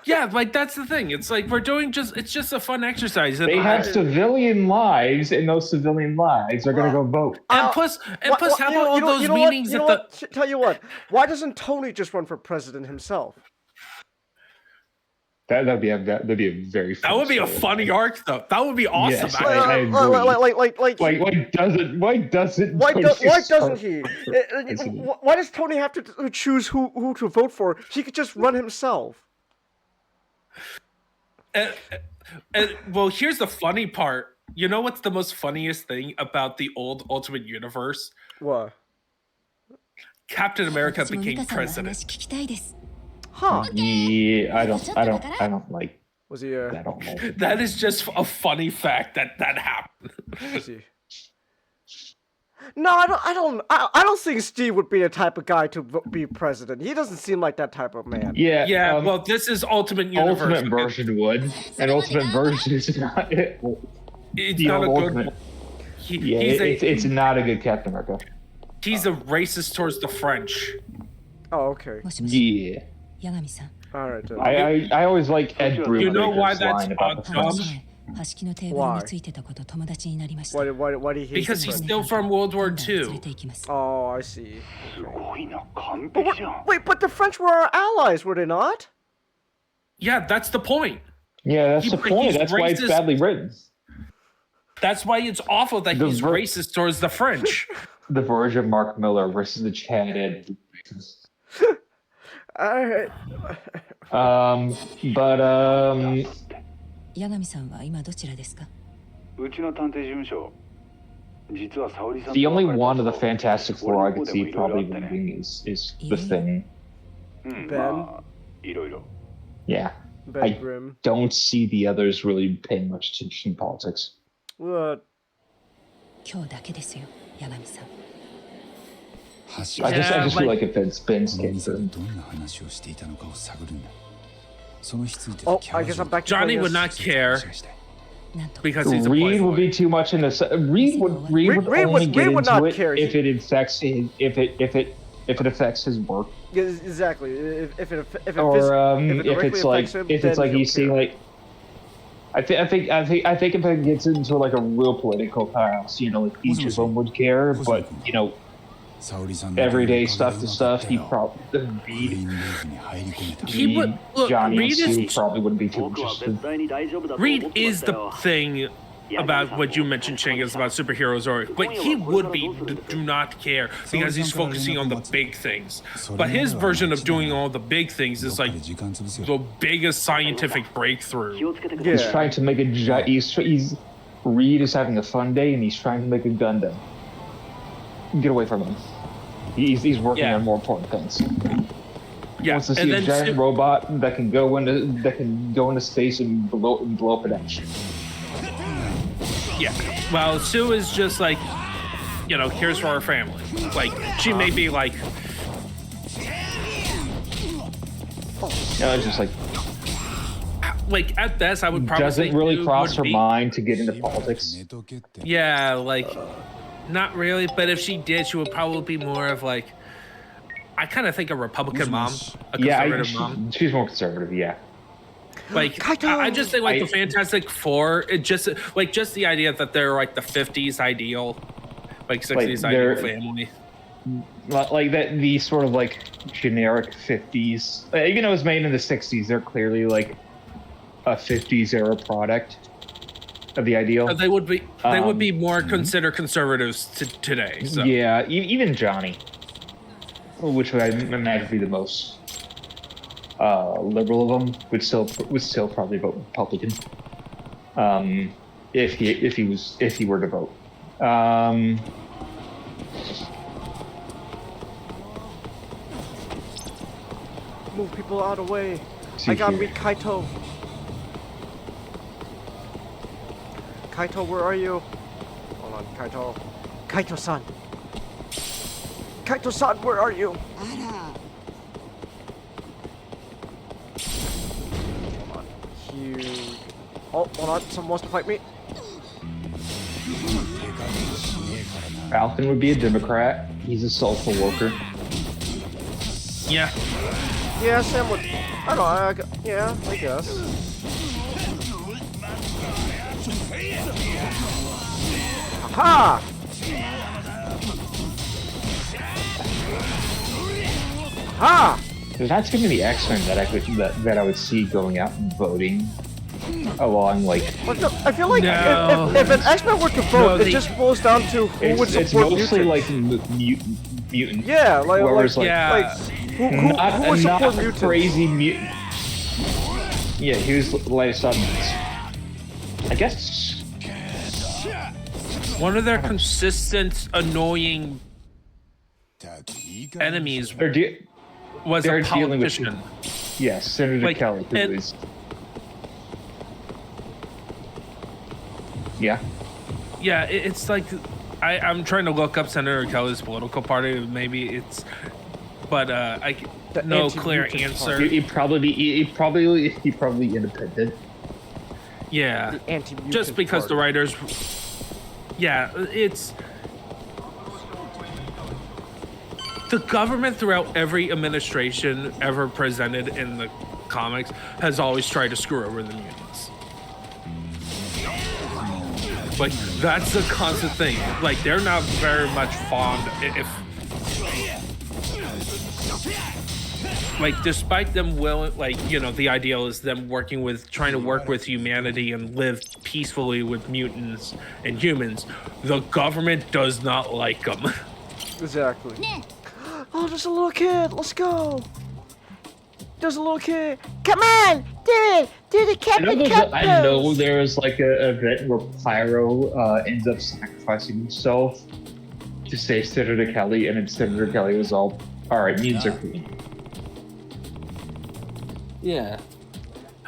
Yeah, like that's the thing. It's like we're doing it's just a fun exercise. They have civilian lives, and those civilian lives are going to go vote. And plus, how about all those meetings at the? Tell you what, why doesn't Tony just run for president himself? That'd be a very. That would be a funny arc, though. That would be awesome. Yes, I agree. Why doesn't he? Why does Tony have to choose who to vote for? He could just run himself. Well, here's the funny part. You know what's the most funniest thing about the old Ultimate Universe? What? Captain America became president. Huh? Yeah, I don't like. Was he? I don't know. That is just a funny fact that happened. Was he? No, I don't think Steve would be the type of guy to be president. He doesn't seem like that type of man. Yeah. Yeah. Well, this is Ultimate Universe. Ultimate version would, and Ultimate version is not. It's not a good. It's not a good Captain America. He's a racist towards the French. Oh, okay. Yeah. All right. I always like Ed Brubaker's You know why that's line about the French. Why? Why did he? Because he's still from World War II. Oh, I see. But the French were our allies, were they not? Yeah, that's the point. Yeah, that's the point. That's why it's badly written. That's why it's awful that he's racist towards the French. The version of Mark Miller versus the Chad Ed. Alright. 八神さんは今どちらですか？うちの探偵事務所、実は沙織さん。 The only one of the Fantastic Four I could see probably leaving is the Thing. Ben. Yeah. Ben I Grimm. don't see the others really paying much attention in politics. What? 今日だけですよ、八神さん。 I just feel like if it's Ben's case. Oh, I guess I'm back to Johnny would not care because he's a Reed would be too much in this. Reed would only get into it if it affects if it affects his work. Yeah, exactly. If it's like he's seeing like. I think if it gets into like a real political chaos, like each of them would care, but everyday stuff to stuff, he probably Johnny Reed and Sue probably wouldn't be too interested. Reed is the thing about what you mentioned, Shangus, about superheroes, but he would do not care because he's focusing on the big things. But his version of doing all the big things is like the biggest scientific breakthrough. Yeah. He's trying to make Reed is having a fun day and he's trying to make a Gundam. Get away from him. He's working on more important things. He wants to see a giant robot that can go into space and blow up an action. Yeah. Well, Sue is just like you know, here's for our family. Like, she may be like... No, it's just like, at best, I would probably doesn't say really Dude cross would her be- mind to get into politics. Yeah, like, not really, but if she did, she would probably be more of like, I kind of think a Republican mom, a conservative mom. She's more conservative, yeah. Like, I just think like the Fantastic Four, it just the idea that they're like the 50s ideal, like 60s ideal family. Like that, the sort of like generic 50s, even though it was made in the 60s, they're clearly like a 50s era product of the ideal. They would be more considered conservatives today. So. Yeah, even Johnny, which would I imagine would be the most liberal of them, would still probably vote Republican. If he were to vote. Move people out of the way. I gotta meet Kaito. Kaito, where are you? Hold on, Kaito. Kaito-san. Kaito-san, where are you? Hold on. Huge. Oh, hold on. Someone wants to fight me. Falcon would be a Democrat. He's a social worker. Yeah. Yeah, Sam would. I don't know. Yeah, I guess. Ha! Ha! There's not too many X-Men that I would see going out and voting along like. I feel like if an X-Men were to vote, it just boils down to who would support mutants. It's mostly mutants. like mutants. Yeah, like who who would support not mutants? Crazy mutant. Yeah, he was latest on mutants. I guess one of their consistent annoying enemies was a politician. Yes, Senator Kelly, who is. Yeah. Yeah, it's like I'm trying to look up Senator Kelly's political party. Maybe it's, but no clear answer. He'd probably independent. Yeah, the just because party. the writers. Yeah, it's the government throughout every administration ever presented in the comics has always tried to screw over the mutants. Like, that's the constant thing. Like, they're not very much fond like, despite them the ideal is them trying to work with humanity and live peacefully with mutants and humans, the government does not like them. Exactly. Oh, there's a little kid. Let's go. There's a little kid. Come on, do it. Do the Captain Cup I know there's like a event where Pyro ends up sacrificing himself to save Senator Kelly, and then Senator Kelly was all right, mutants are cool. Yeah.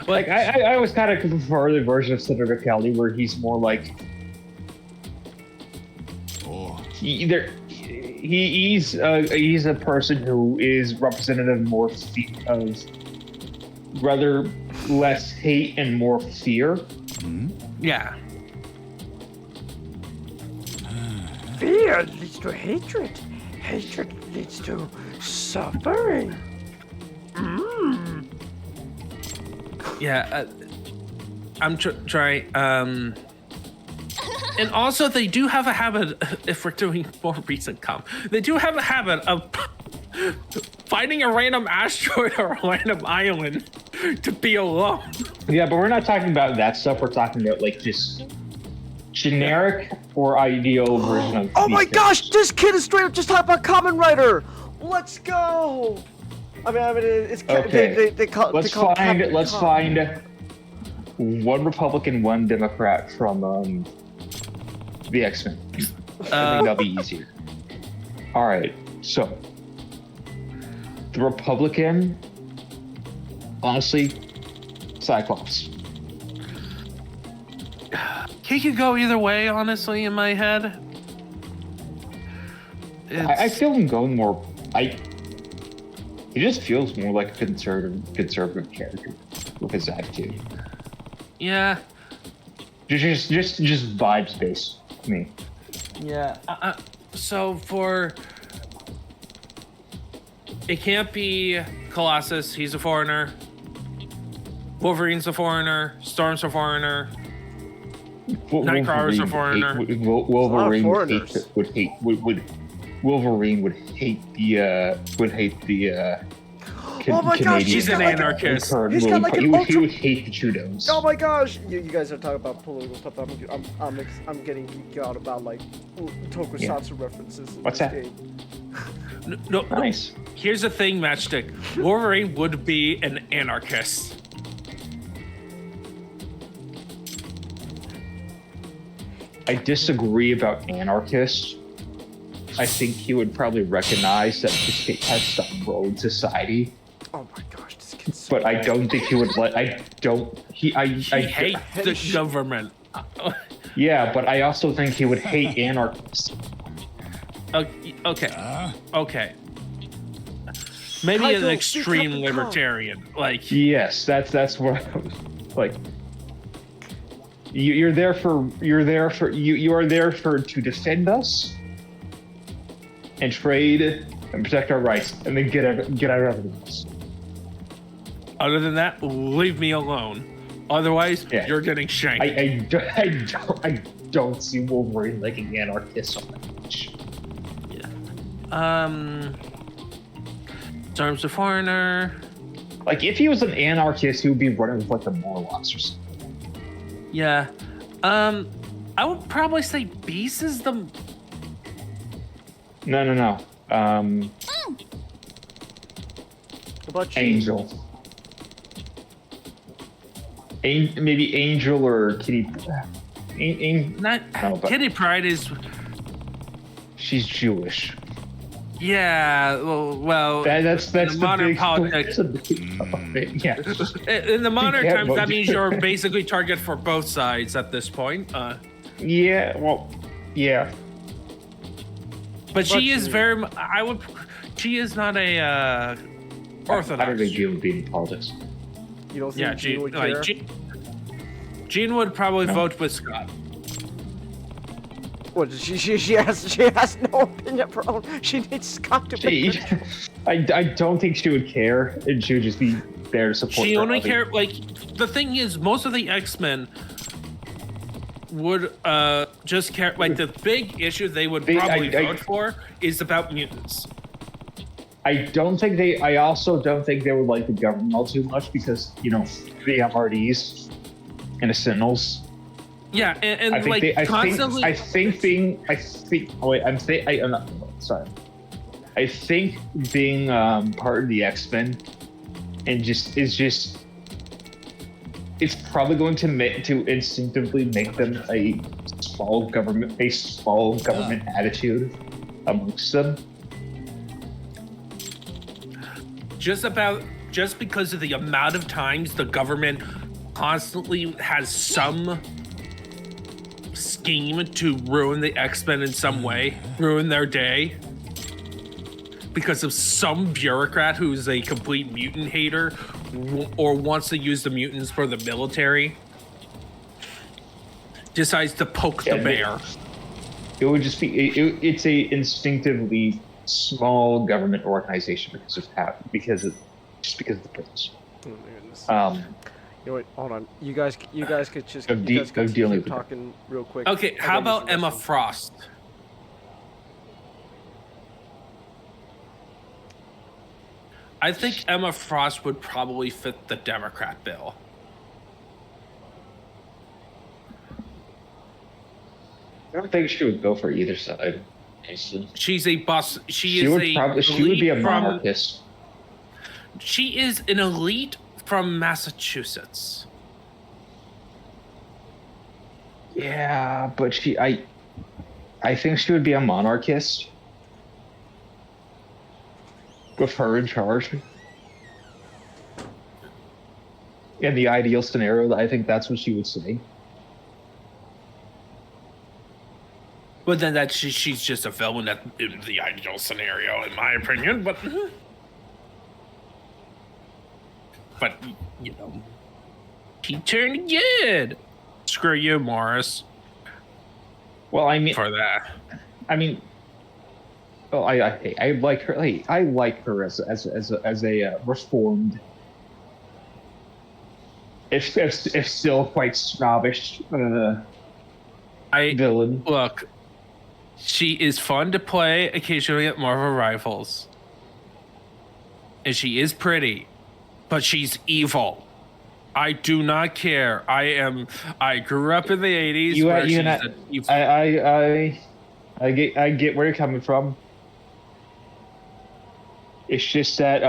Like, I always kind of prefer the version of Senator Kelly where he's more like... He's a person who is representative more of rather less hate and more fear. Yeah. Fear leads to hatred. Hatred leads to suffering. Yeah, I'm trying. And also, they do have a habit, if we're doing more recent they do have a habit of finding a random asteroid or a random island to be alone. Yeah, but we're not talking about that stuff. We're talking about, like, just generic or ideal version of Oh my gosh, this kid is straight up just talking about Kamen Rider. Let's go. I mean, it's okay. Let's find one Republican, one Democrat from the X-Men. I think that'll be easier. All right, so the Republican, honestly, Cyclops. He could go either way, honestly, in my head. I feel him going more. He just feels more like a conservative character with his attitude. Yeah. Just vibes based to me. Yeah. So for it can't be Colossus. He's a foreigner. Wolverine's a foreigner. Storm's a foreigner. Nightcrawler's a foreigner. Wolverine would hate the. Oh my gosh, he's an anarchist. He's got like an ultra... He would hate the Chudos. Oh my gosh! You guys are talking about political stuff. I'm getting geeked out about like tokusatsu references. In What's this that? Game. No, nice. Here's the thing, Matchstick. Wolverine would be an anarchist. I disagree about anarchists. I think he would probably recognize that the state has some role in society. Oh my gosh, this kid's so but I don't think he would let. He hates the government. Yeah, but I also think he would hate anarchists. Okay. Maybe an extreme libertarian, like. Yes, that's what I was like. You are there to defend us and trade and protect our rights, and then get out of everything else. Other than that, leave me alone. Otherwise, you're getting shanked. I don't see Wolverine liking anarchists so much. Yeah. Storm's a foreigner. Like, if he was an anarchist, he would be running with like the Morlocks or something. Yeah. I would probably say Beast is the... No. About Angel. Maybe Angel or Kitty. Kitty Pryde is. She's Jewish. Yeah, well. That's in the modern politics. Yeah. In the modern times, that means you're basically target for both sides at this point. Yeah. Well. Yeah. But she is very. She is not a orthodox. I don't think Jean would be in politics. You don't think Jean would care? Jean would probably vote with Scott. What? She has no opinion of her own. She needs Scott to be. I don't think she would care, and she would just be there to support. She only cared. Like, the thing is, most of the X-Men would just care. Like, the big issue they would probably vote for is about mutants. I also don't think they would like the government all too much because, they have RDs and the Sentinels. Yeah, and I'm not sorry. I think being part of the X-Men and it's probably going to instinctively make them a small government attitude amongst them. Just because of the amount of times the government constantly has some scheme to ruin the X-Men in some way, ruin their day, because of some bureaucrat who's a complete mutant hater or wants to use the mutants for the military, decides to poke the bear. It would just be it's a instinctively small government organization because of the purpose. Oh my goodness. Wait, hold on. You guys could just keep talking real quick. Okay, how about Emma Frost? I think Emma Frost would probably fit the Democrat bill. I don't think she would go for either side. She's a boss. She would be a monarchist. monarchist. She is an elite from Massachusetts. Yeah, but I think she would be a monarchist with her in charge. In the ideal scenario, I think that's what she would say. But then she's just a villain in the ideal scenario, in my opinion. But you know, he turned good. Screw you, Morris. Well, I mean, for that. I mean, well, I like her. I like her as a reformed, if still quite snobbish villain. Look, she is fun to play occasionally at Marvel Rivals, and she is pretty, but she's evil. I do not care. I grew up in the 80s. I get where you're coming from. It's just that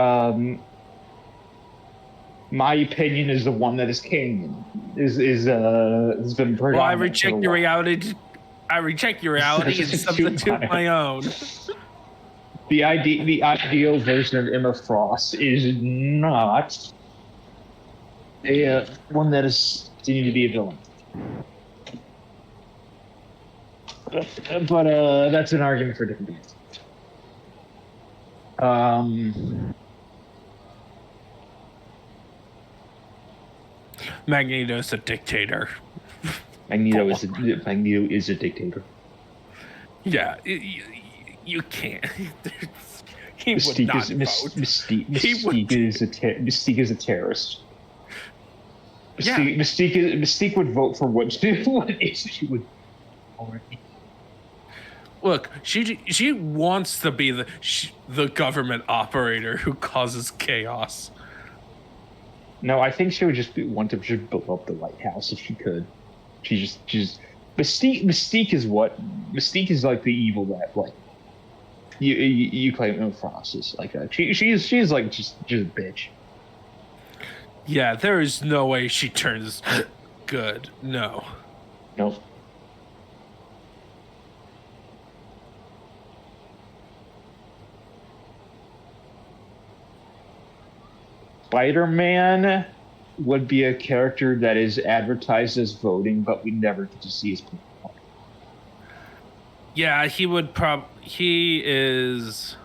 my opinion is the one that is king. Has been predominant. Well, I reject your reality. And substitute my own. The ideal version of Emma Frost is not one that is continuing to be a villain. But that's an argument for different reasons. Magneto's a dictator. Magneto is a dictator. Yeah, you can't. He would not vote. Mystique is a terrorist. Yeah. Mystique would vote for what she would already. Look, she wants to be the government operator who causes chaos. No, I think she would want to just build up the White House if she could. She's Mystique is what? Mystique is like the evil that like you claim no Frost is like that. She's like just a bitch. Yeah, there is no way she turns good. No. Nope. Spider-Man would be a character that is advertised as voting, but we never get to see his point. Yeah, he is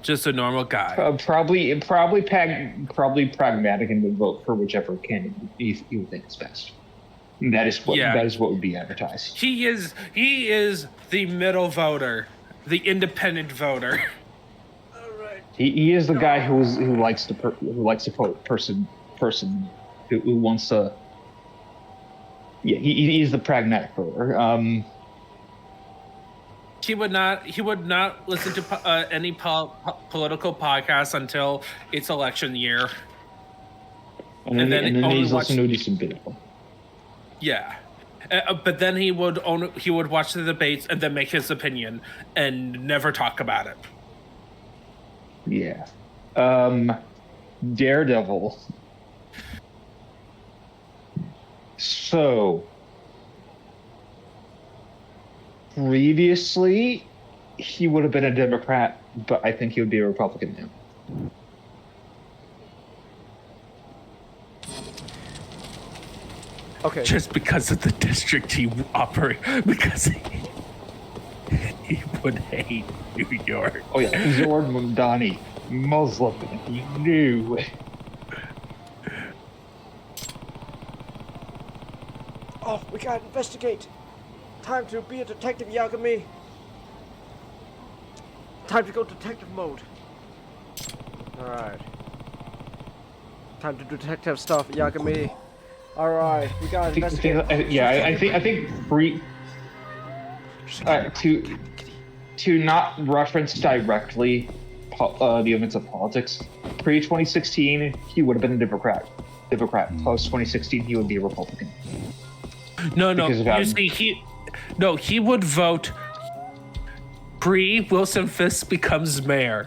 just a normal guy. Probably pragmatic and would vote for whichever candidate he would think is best. That is what would be advertised. He is the middle voter, the independent voter. He is the guy who likes to vote person who wants to. Yeah, he is the pragmatic voter. He would not listen to any political podcasts until it's election year. And then he's listening to some video. Yeah, but then he would watch the debates and then make his opinion and never talk about it. Yeah. Daredevil. So, previously, he would have been a Democrat, but I think he would be a Republican now. Okay. Just because of the district he operates, because he would hate New York. Oh yeah, Zord Mundani, Muslim, he knew. Oh, we gotta investigate. Time to be a detective, Yagami. Time to go detective mode. Alright. Time to do detective stuff, Yagami. Alright, we gotta investigate. I think free. To not reference directly the events of politics, pre-2016 he would have been a Democrat. Post 2016 he would be a Republican. No. You see, he would vote pre-Wilson Fisk becomes mayor.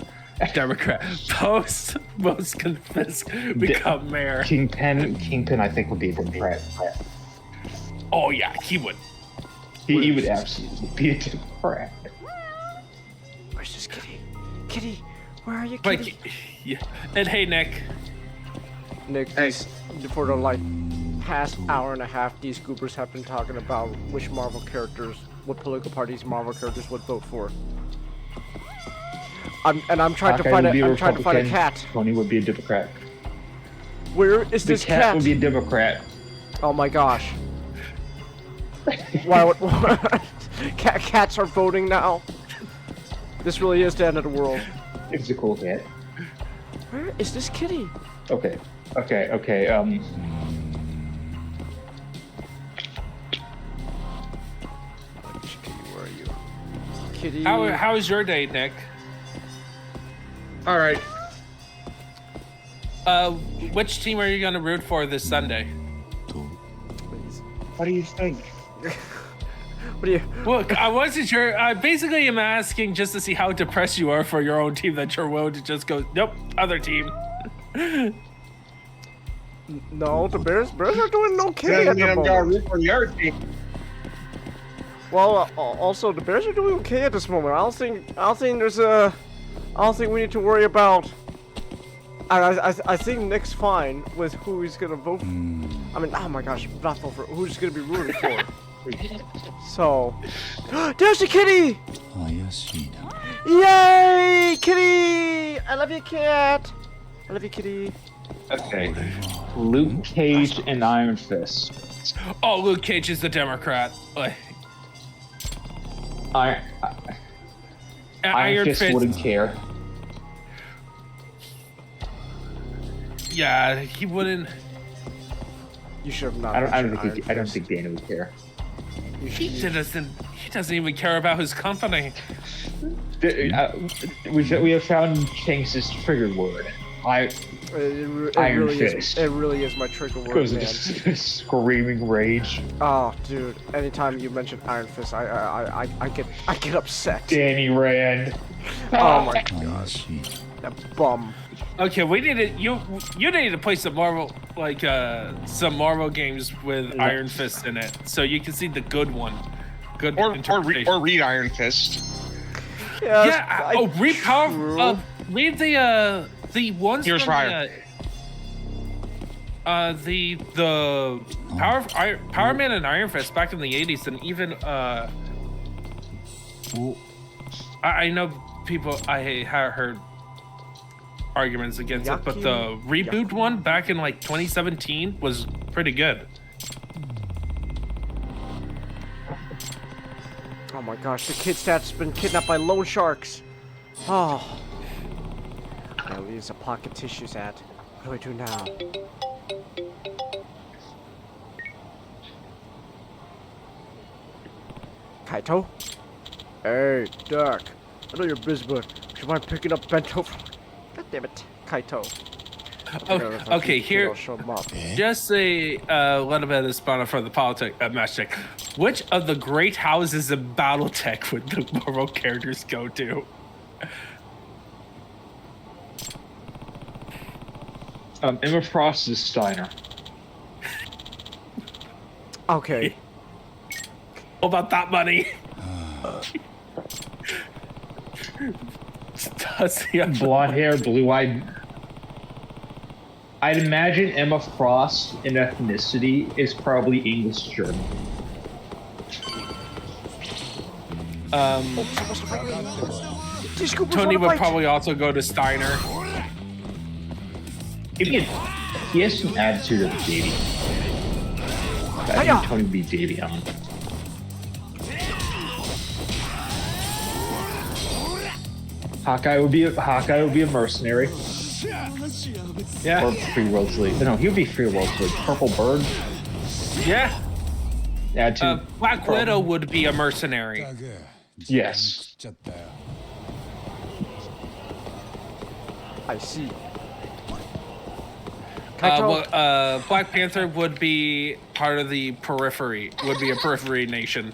Democrat. Post Wilson Fisk become mayor. Kingpin, I think, would be a Democrat. Oh yeah, he would. He would absolutely be a Democrat. Where's this kitty? Kitty, where are you, kitty? Yeah. And hey, Nick. Nick, hey. For the light. past hour and a half, these goobers have been talking about which Marvel characters, what political parties Marvel characters would vote for. I'm trying to find I'm trying to find a cat. Tony would be a Democrat. Where is this cat? The cat would be a Democrat. Oh my gosh. Why? Cats are voting now. This really is the end of the world. It's a cool cat. Where is this kitty? Okay. Where are you? Kitty. How was your day, Nick? All right. Which team are you gonna root for this Sunday? What do you think? What do you? Look, I wasn't sure. I basically am asking just to see how depressed you are for your own team that you're willing to just go, nope, other team. No, the Bears are doing okay at the moment. For your team. Well, also the Bears are doing okay at this moment. I don't think we need to worry about. I think Nick's fine with who he's gonna vote for. I mean, oh my gosh, not vote for, who's gonna be rooting for. So, there's the kitty! Yay, kitty! I love you, cat. I love you, kitty. Okay. Luke Cage and Iron Fist. Oh, Luke Cage is the Democrat. Iron Fist wouldn't care. Yeah, he wouldn't. You should have not. I don't think Dana would care. He doesn't even care about his company. We have found Shanks' trigger word. Iron Fist. It really is my trigger word, Goes man. into screaming rage. Oh, dude! Anytime you mention Iron Fist, I get upset. Danny Rand. Oh my gosh, that bum. Okay, we need to you need to play some Marvel games with Iron Fist in it, so you can see the good one. Good interpretation. Or read Iron Fist. Yeah. Read Power. Read the ones. Here's from Fire. The Power Man and Iron Fist back in the 80s, and even I know people. I have heard arguments against it, but the reboot one back in like 2017 was pretty good. Oh my gosh, the kid stat's been kidnapped by loan sharks. Oh. Now leaves a pocket tissues at. What do I do now? Kaito? Hey, Doc. I know you're busy, but would you mind picking up bento? God damn it, Kaito. Okay, here, just a little bit of spawner for the match check. Which of the great houses in Battletech would the Marvel characters go to? Emma Frost is Steiner. Okay. What about that money? Blonde hair, blue-eyed. I'd imagine Emma Frost in ethnicity is probably English German. Tony would probably also go to Steiner. He has some attitude of a Davey. I think Tony would be Davey on. Hawkeye would be a mercenary. Yeah. Or Free World League. No, he would be Free World League. Purple Bird. Yeah. Yeah. Black Widow would be a mercenary. Yes. I see. Black Panther would be part of the periphery. Would be a periphery nation.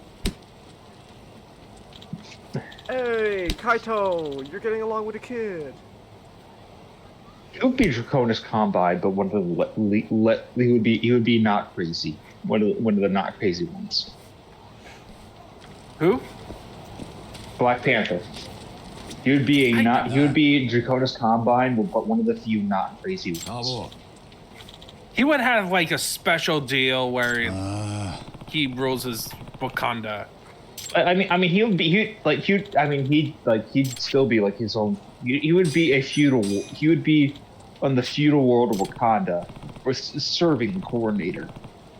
Hey, Kaito, you're getting along with the kid. It would be Draconis Combine, but one of the he would be not crazy. One of the not crazy ones. Who? Black Panther. He would be Draconis Combine, but one of the few not crazy ones. He would have like a special deal where he rules as Wakanda. He'd still be like his own. He would be a feudal. He would be on the feudal world of Wakanda, or serving coordinator,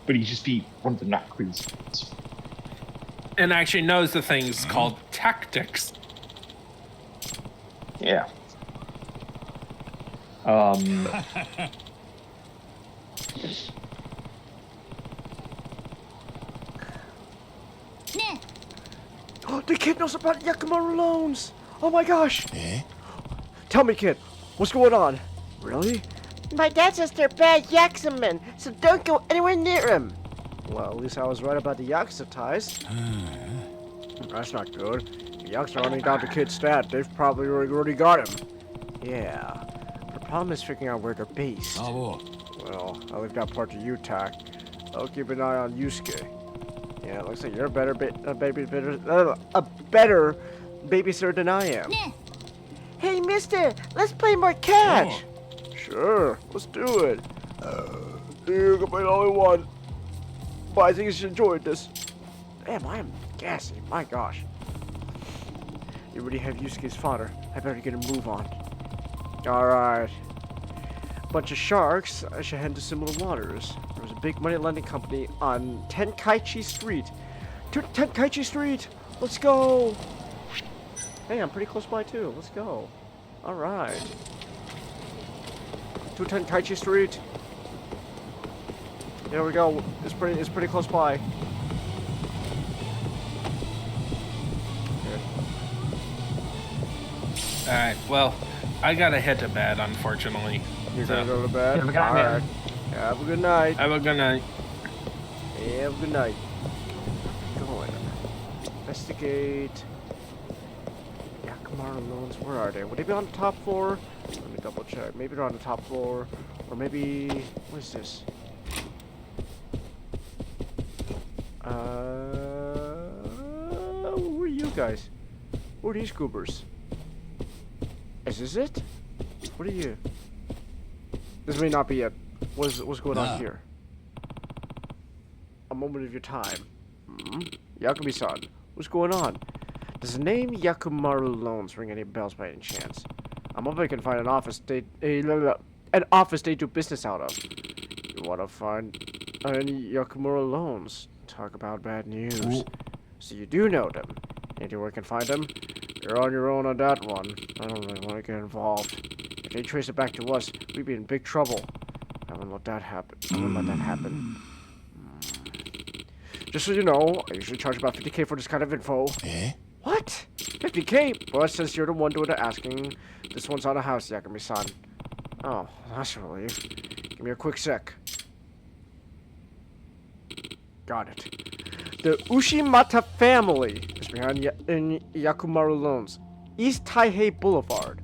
but he'd just be one of the not crazy. And actually knows the things called tactics. Yeah. The kid knows about Yakumaru loans! Oh my gosh! Tell me, kid, what's going on? Really? My dad says they're bad Yakuza men, so don't go anywhere near him. Well, at least I was right about the Yakuza ties. That's not good. The Yakuza are running down the kid's stat. They've probably already got him. Yeah. The problem is figuring out where they're based. Well, I'll leave that part to you, Tak. I'll keep an eye on Yusuke. Yeah, it looks like you're a better babysitter than I am. Hey, mister, let's play more catch. Sure, let's do it. You can play the only one. But I think you should enjoy this. Damn, I am gassy. My gosh. You already have Yusuke's fodder. I better get a move on. Alright. Bunch of sharks. I should head to similar waters. There was a big money lending company on Tenkaichi Street. To Tenkaichi Street! Let's go! Hey, I'm pretty close by too. Let's go. Alright. To Tenkaichi Street. There we go. It's pretty close by. Alright, well, I gotta head to bed, unfortunately. You're gonna go to bed? Alright. Have a good night. Have a good night. Have a good night. Go in. Investigate. Yakumaru loans. Where are they? Would they be on the top floor? Let me double check. Maybe they're on the top floor. Or maybe... What is this? Who are you guys? Who are these goobers? Is this it? What are you? This may not be it. What's going on here? A moment of your time. Yakumi-san, what's going on? Does the name Yakumaru Loans ring any bells by any chance? I'm hoping I can find an office they do business out of. You wanna find any Yakumaru Loans? Talk about bad news. So you do know them. Anywhere I can find them? You're on your own on that one. I don't really want to get involved. If they trace it back to us, we'd be in big trouble. I wouldn't let that happen. Just so you know, I usually charge about 50k for this kind of info. What? 50k? But since you're the one doing the asking, this one's on the house, Yakumi-san. Oh, that's a relief. Give me a quick sec. Got it. The Ushimata family is behind in Yakumaru Loans. East Taihei Boulevard.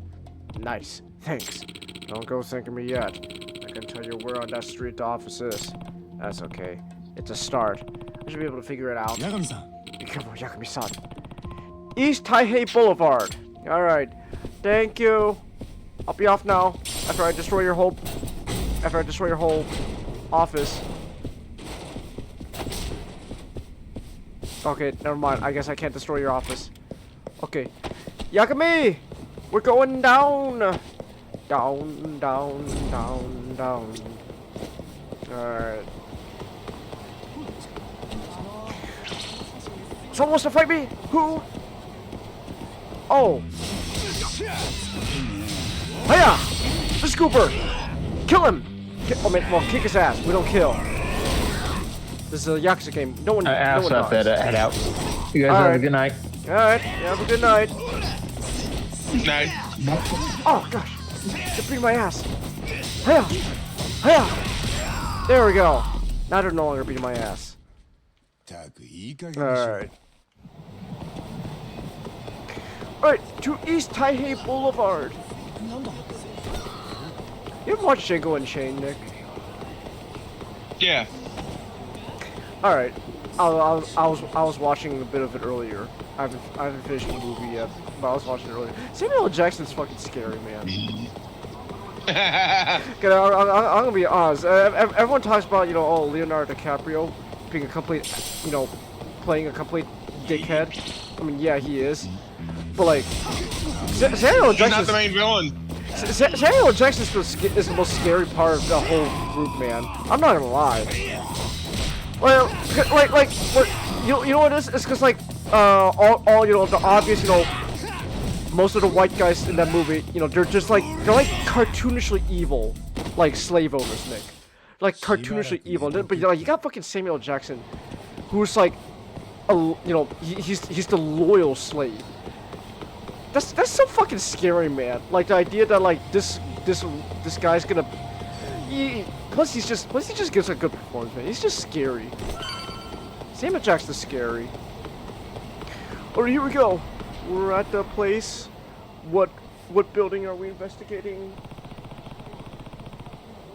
Nice. Thanks. Don't go thanking me yet. I can tell you where on that street the office is. That's okay. It's a start. I should be able to figure it out. Yakumi-san. Yakumi-san. East Taihei Boulevard. Alright. Thank you. I'll be off now. After I destroy your whole office. Okay, never mind. I guess I can't destroy your office. Okay. Yakumi! We're going down! Down, down, down, down. Alright. Someone wants to fight me? Who? Oh. Hiya! The scooper! Kill him! Well, kick his ass. We don't kill. This is a Yakuza game. No one head out. You guys have a good night. Alright, have a good night. Night. Oh, gosh. They're beating my ass. Hiya! Hiya! There we go. Now they're no longer beating my ass. Alright. Alright, to East Taihei Boulevard. You ever watch Django Unchained, Nick? Yeah. All right, I was watching a bit of it earlier. I haven't finished the movie yet, but I was watching it earlier. Samuel L. Jackson's fucking scary, man. I'm gonna be honest. Everyone talks about, you know, oh, Leonardo DiCaprio being a complete, you know, playing a complete dickhead. I mean, yeah, he is. But like, Samuel He's Jackson. not the main villain. Samuel Jackson is the most scary part of the whole group, man. I'm not gonna lie. Well, like, what, you know what it is? It's because like, all you know, the obvious, you know, most of the white guys in that movie, you know, they're like cartoonishly evil, like slave owners, Nick. Like cartoonishly evil. But like, you got fucking Samuel Jackson, who's like, you know, he's the loyal slave. That's so fucking scary, man. Like the idea that like this guy's gonna. Plus he just gives a good performance, man. He's just scary. Samuel Jackson's scary. Alright, here we go. We're at the place. What building are we investigating?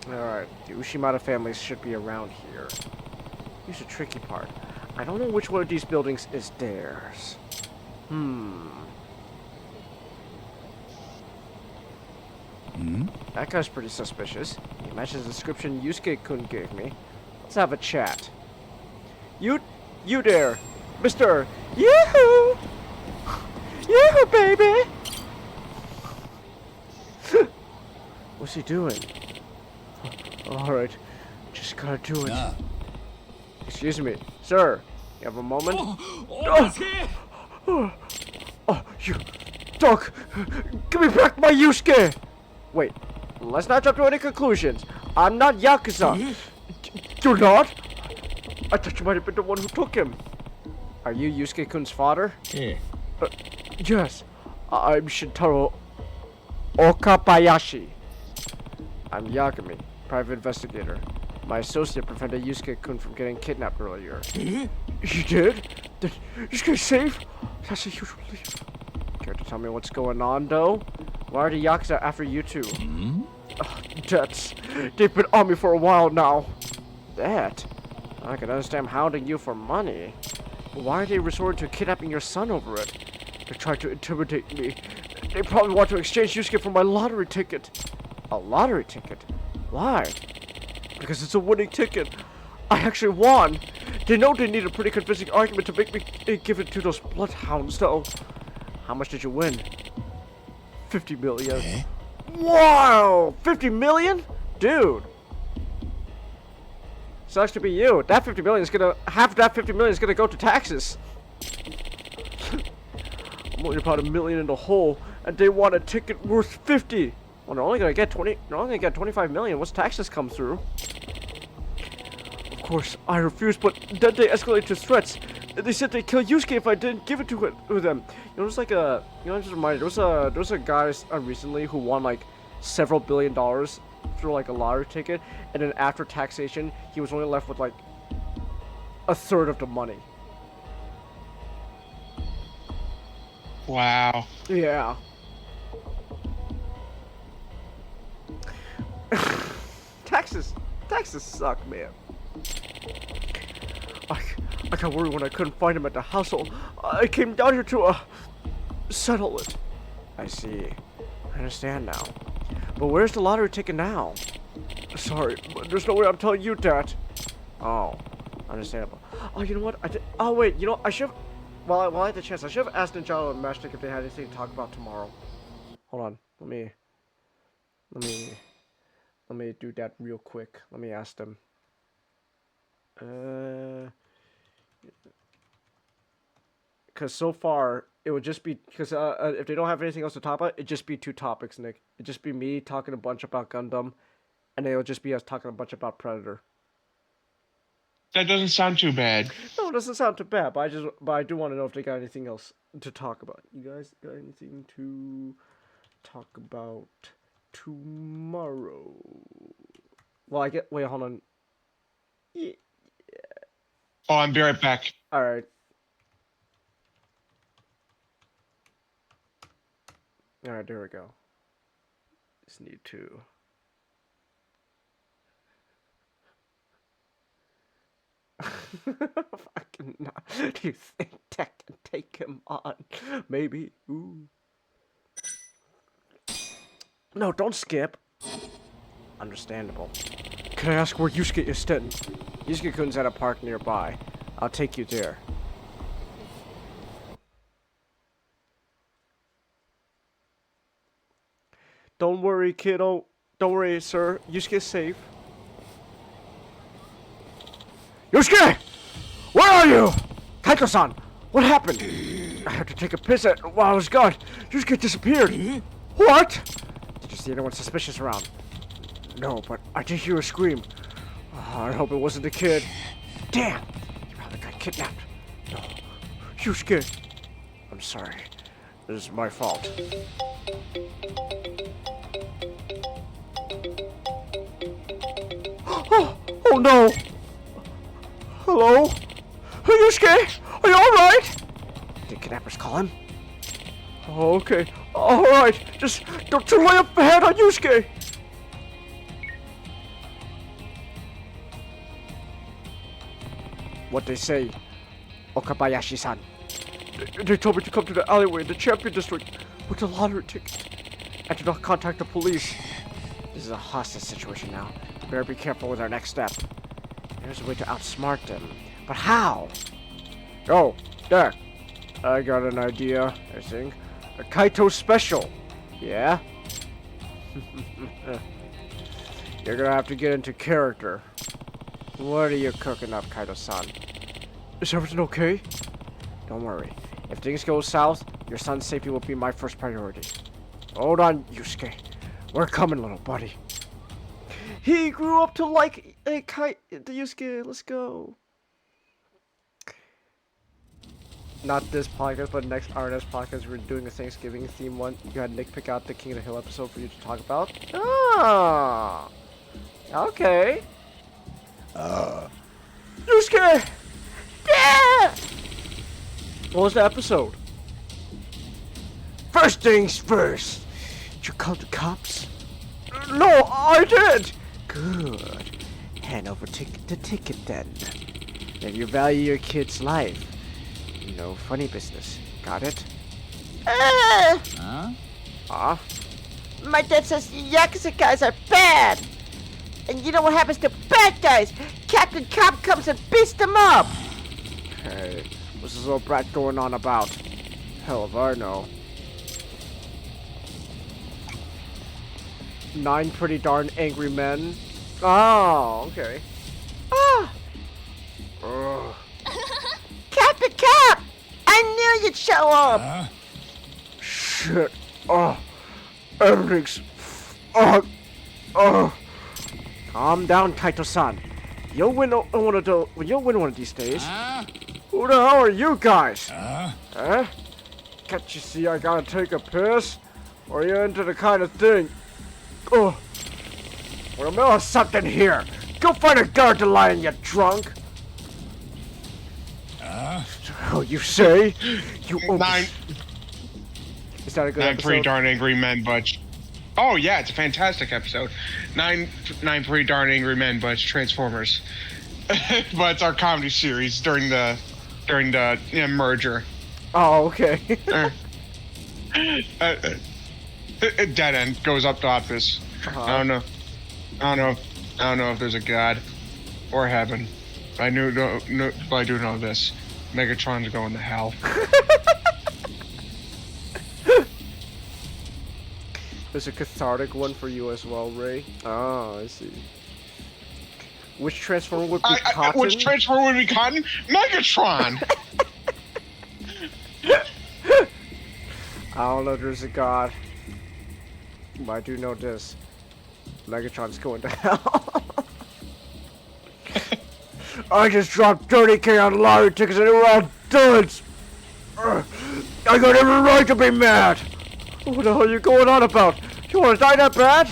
Alright, the Ushimata families should be around here. Here's the tricky part. I don't know which one of these buildings is theirs. That guy's pretty suspicious. He matches the description Yusuke-kun gave me. Let's have a chat. You there, Mr. Yoo-hoo! Yoo-hoo, baby! What's he doing? Alright, just gotta do it. Excuse me, sir. You have a moment? Oh, you dog! Give me back my Yusuke! Wait, let's not jump to any conclusions. I'm not Yakuza. You're not? I thought you might have been the one who took him. Are you Yusuke-kun's father? Yes. I'm Shintaro Okabayashi. I'm Yagami, private investigator. My associate prevented Yusuke-kun from getting kidnapped earlier. You did? Did Yusuke safe? That's a huge relief. Care to tell me what's going on, though? Why are the Yakuza after you two? Debts. They've been on me for a while now. That? I can understand hounding you for money. But why are they resorting to kidnapping your son over it? They tried to intimidate me. They probably want to exchange Yusuke for my lottery ticket. A lottery ticket? Why? Because it's a winning ticket. I actually won. They know they need a pretty convincing argument to make me give it to those bloodhounds, though. How much did you win? 50 million. Wow! 50 million? Dude. Sucks to be you. That 50 million is gonna... Half of that 50 million is gonna go to taxes. I'm only about $1 million in the hole, and they want a ticket worth 50. Well, they're only gonna get 20... They're only gonna get 25 million once taxes come through. Of course, I refused, but then they escalated to threats. They said they'd kill Yusuke if I didn't give it to them. You know, there's like a... You know, I'm just reminded, there was a guy recently who won like several $1 billion through like a lottery ticket, and then after taxation, he was only left with like a third of the money. Wow. Yeah. Taxes suck, man. I got worried when I couldn't find him at the household. I came down here to settle it. I see. I understand now. But where's the lottery ticket now? Sorry, but there's no way I'm telling you that. Oh, understandable. Oh, you know what? Oh wait, you know, I should. While I had the chance, I should have asked Ninjalo and Matchstick if they had anything to talk about tomorrow. Hold on, let me do that real quick. Let me ask them. Because so far it would just be because if they don't have anything else to talk about, it'd just be 2 topics, Nick. It'd just be me talking a bunch about Gundam, and then it would just be us talking a bunch about Predator. That doesn't sound too bad. No, it doesn't sound too bad, but I do want to know if they got anything else to talk about. You guys got anything to talk about tomorrow? Well, wait, hold on. Yeah. Oh, I'll be right back. All right. All right, there we go. Just need to. Fucking not. Do you think that can take him on? Maybe. Ooh. No, don't skip. Understandable. Can I ask where Yusuke is staying? Yusuke-kun's at a park nearby. I'll take you there. Don't worry, kiddo. Don't worry, sir. Yusuke's safe. Yusuke! Where are you? Kaito-san, what happened? I had to take a piss while I was gone. Yusuke disappeared. What? Did you see anyone suspicious around? No, but I did hear a scream. Oh, I hope it wasn't the kid. Damn! You probably got kidnapped. No. Yusuke! I'm sorry. This is my fault. Oh no! Hello? Yusuke? Are you alright? Did kidnappers call him? Oh, okay. Alright. Just don't lay up ahead on Yusuke! What they say, Okabayashi-san. They told me to come to the alleyway in the Champion District with the lottery ticket. And to not contact the police. This is a hostage situation now. Better be careful with our next step. There's a way to outsmart them. But how? Oh, there. I got an idea, I think. A Kaito special. Yeah? You're gonna have to get into character. What are you cooking up, Kaito-san? Is everything okay? Don't worry. If things go south, your son's safety will be my first priority. Hold on, Yusuke. We're coming, little buddy. He grew up to like a Yusuke. Let's go. Not this podcast, but our next podcast, we're doing a Thanksgiving theme one. You had Nick pick out the King of the Hill episode for you to talk about. Ah, okay. Yusuke! Yeah! What was the episode? First things first. Did you call the cops? No, I did! Good. Hand over the ticket then. If you value your kid's life, no funny business. Got it? Huh? My dad says Yakuza guys are bad! And you know what happens to bad guys? Captain Cop comes and beats them up! Hey, what's this little brat going on about? Hell if I know. 9 pretty darn angry men. Oh, okay. Ah! Captain Cap! I knew you'd show up! Shit. Oh. Everything's... Calm down, Kaito-san. You'll win one of these days. Who the hell are you guys? Huh? Can't you see I gotta take a piss? Or are you into the kind of thing? Oh. We're in the middle of something here. Go find a guard to lie in, you drunk. Oh, you say? You Nine. Is that a good 9 episode? pretty darn angry men, Butch. Oh yeah, it's a fantastic episode. 9 pretty darn angry men, Butch. Transformers. But it's our comedy series during the merger. Oh, okay. Dead end goes up to office. I don't know if there's a god or heaven. But I do know this. Megatron's going to hell. There's a cathartic one for you as well, Ray. Oh, I see. Which Transformer would be Cotton? Which Transformer would be Cotton? Megatron! I don't know if there's a god. But I do know this. Megatron's going to hell. I just dropped 30K on lottery tickets and they were all duds! I got every right to be mad! What the hell are you going on about? You want to die that bad?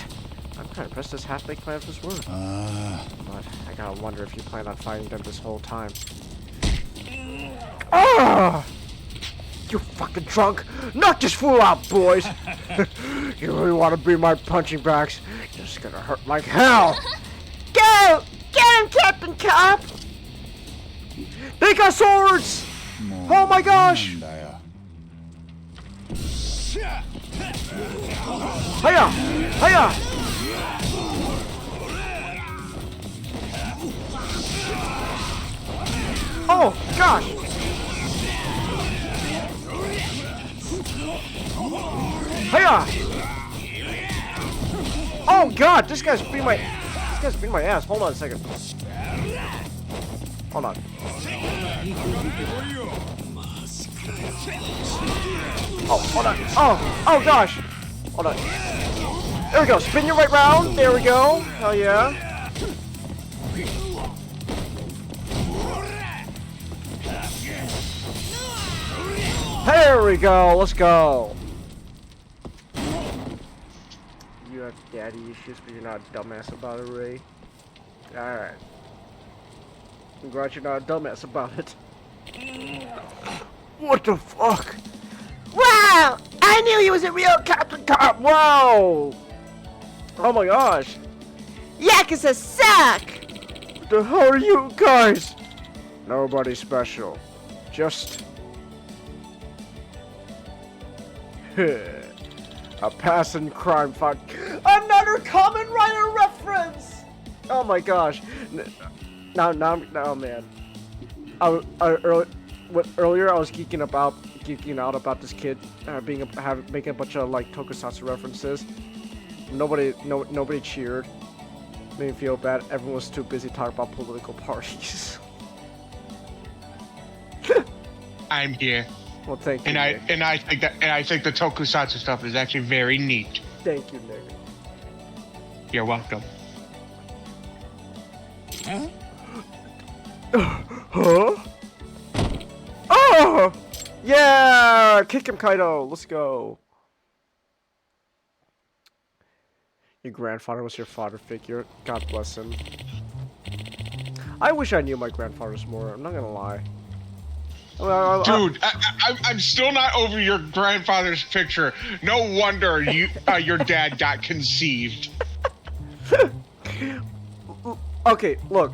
I'm kind of impressed this half-baked plan was work. But I gotta wonder if you plan on fighting them this whole time. Ah! You fucking drunk! Knock this fool out, boys! You really want to be my punching bags? It's gonna hurt like hell! Go! Get him, Captain Cop! They got swords! Oh my gosh! Hiya! Hiya! Oh, gosh! Hiya! Oh god, this guy's beating my ass. Hold on a second. Hold on. Oh, hold on. Oh gosh. Hold on. There we go. Spin your right round. There we go. Hell yeah. There we go. Let's go. You have daddy issues, but you're not a dumbass about it, Ray. Alright. I'm glad you're not a dumbass about it. What the fuck? Wow! I knew he was a real Captain Carp. Whoa! Oh my gosh. Yakuza suck! What the hell are you guys? Nobody special. Just... a passing crime fight. Another Kamen Rider reference! Oh my gosh. Now, man. Earlier I was geeking out about this kid making a bunch of like tokusatsu references. Nobody cheered. Made me feel bad. Everyone was too busy talking about political parties. I'm here. Well, thank you. And I think the tokusatsu stuff is actually very neat. Thank you, Nick. You're welcome. Huh? Huh? Oh! Yeah! Kick him, Kaido! Let's go. Your grandfather was your father figure. God bless him. I wish I knew my grandfathers more. I'm not gonna lie. Dude, I'm still not over your grandfather's picture. No wonder your dad got conceived. Okay, look.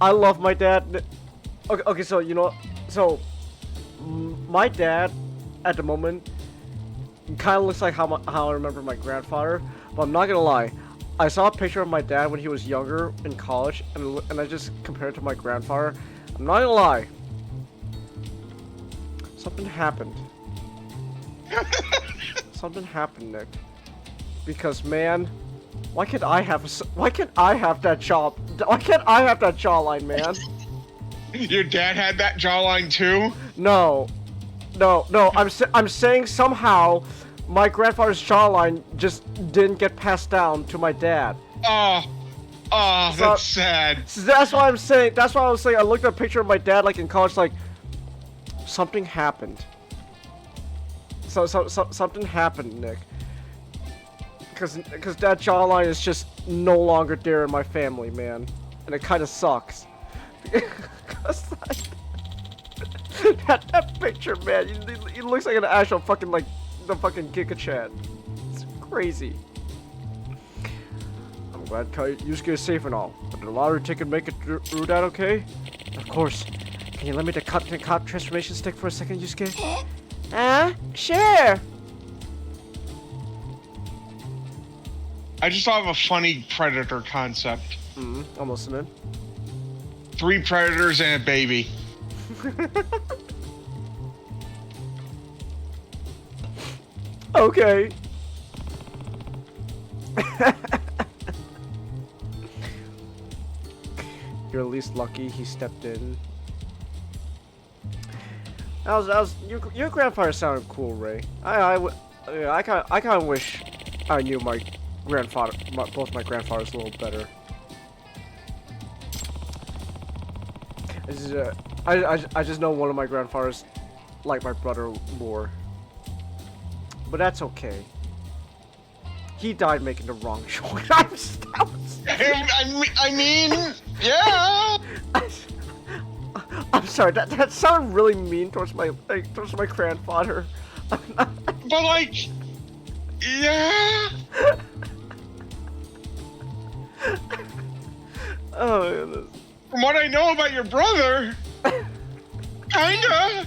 I love my dad. Okay, so you know, my dad at the moment kind of looks like how I remember my grandfather. But I'm not gonna lie. I saw a picture of my dad when he was younger in college, and I just compared it to my grandfather. I'm not gonna lie. Something happened. Something happened, Nick. Because man, why can't I have that jaw? Why can't I have that jawline, man? Your dad had that jawline too? No. I'm saying somehow my grandfather's jawline just didn't get passed down to my dad. Oh, that's sad. So that's why I'm saying. That's why I was saying. I looked at a picture of my dad like in college, like. Something happened. So something happened, Nick. Because that jawline is just no longer there in my family, man, and it kind of sucks. Because that picture, man, he looks like an actual fucking like the fucking Giga Chat. It's crazy. I'm glad Yusuke is safe and all, but the lottery ticket make it through that okay? Of course. Can you lend me the cut transformation stick for a second, Yusuke? Sure. I just thought of a funny predator concept. I'm listening. 3 predators and a baby. Okay. You're at least lucky he stepped in. Your grandfather sounded cool, Ray. I kind of wish I knew my grandfather, both my grandfathers a little better. I just know one of my grandfathers like my brother more, but that's okay. He died making the wrong choice. I mean, yeah. I'm sorry. That sounded really mean towards my grandfather. But like, yeah. Oh. From what I know about your brother, kinda.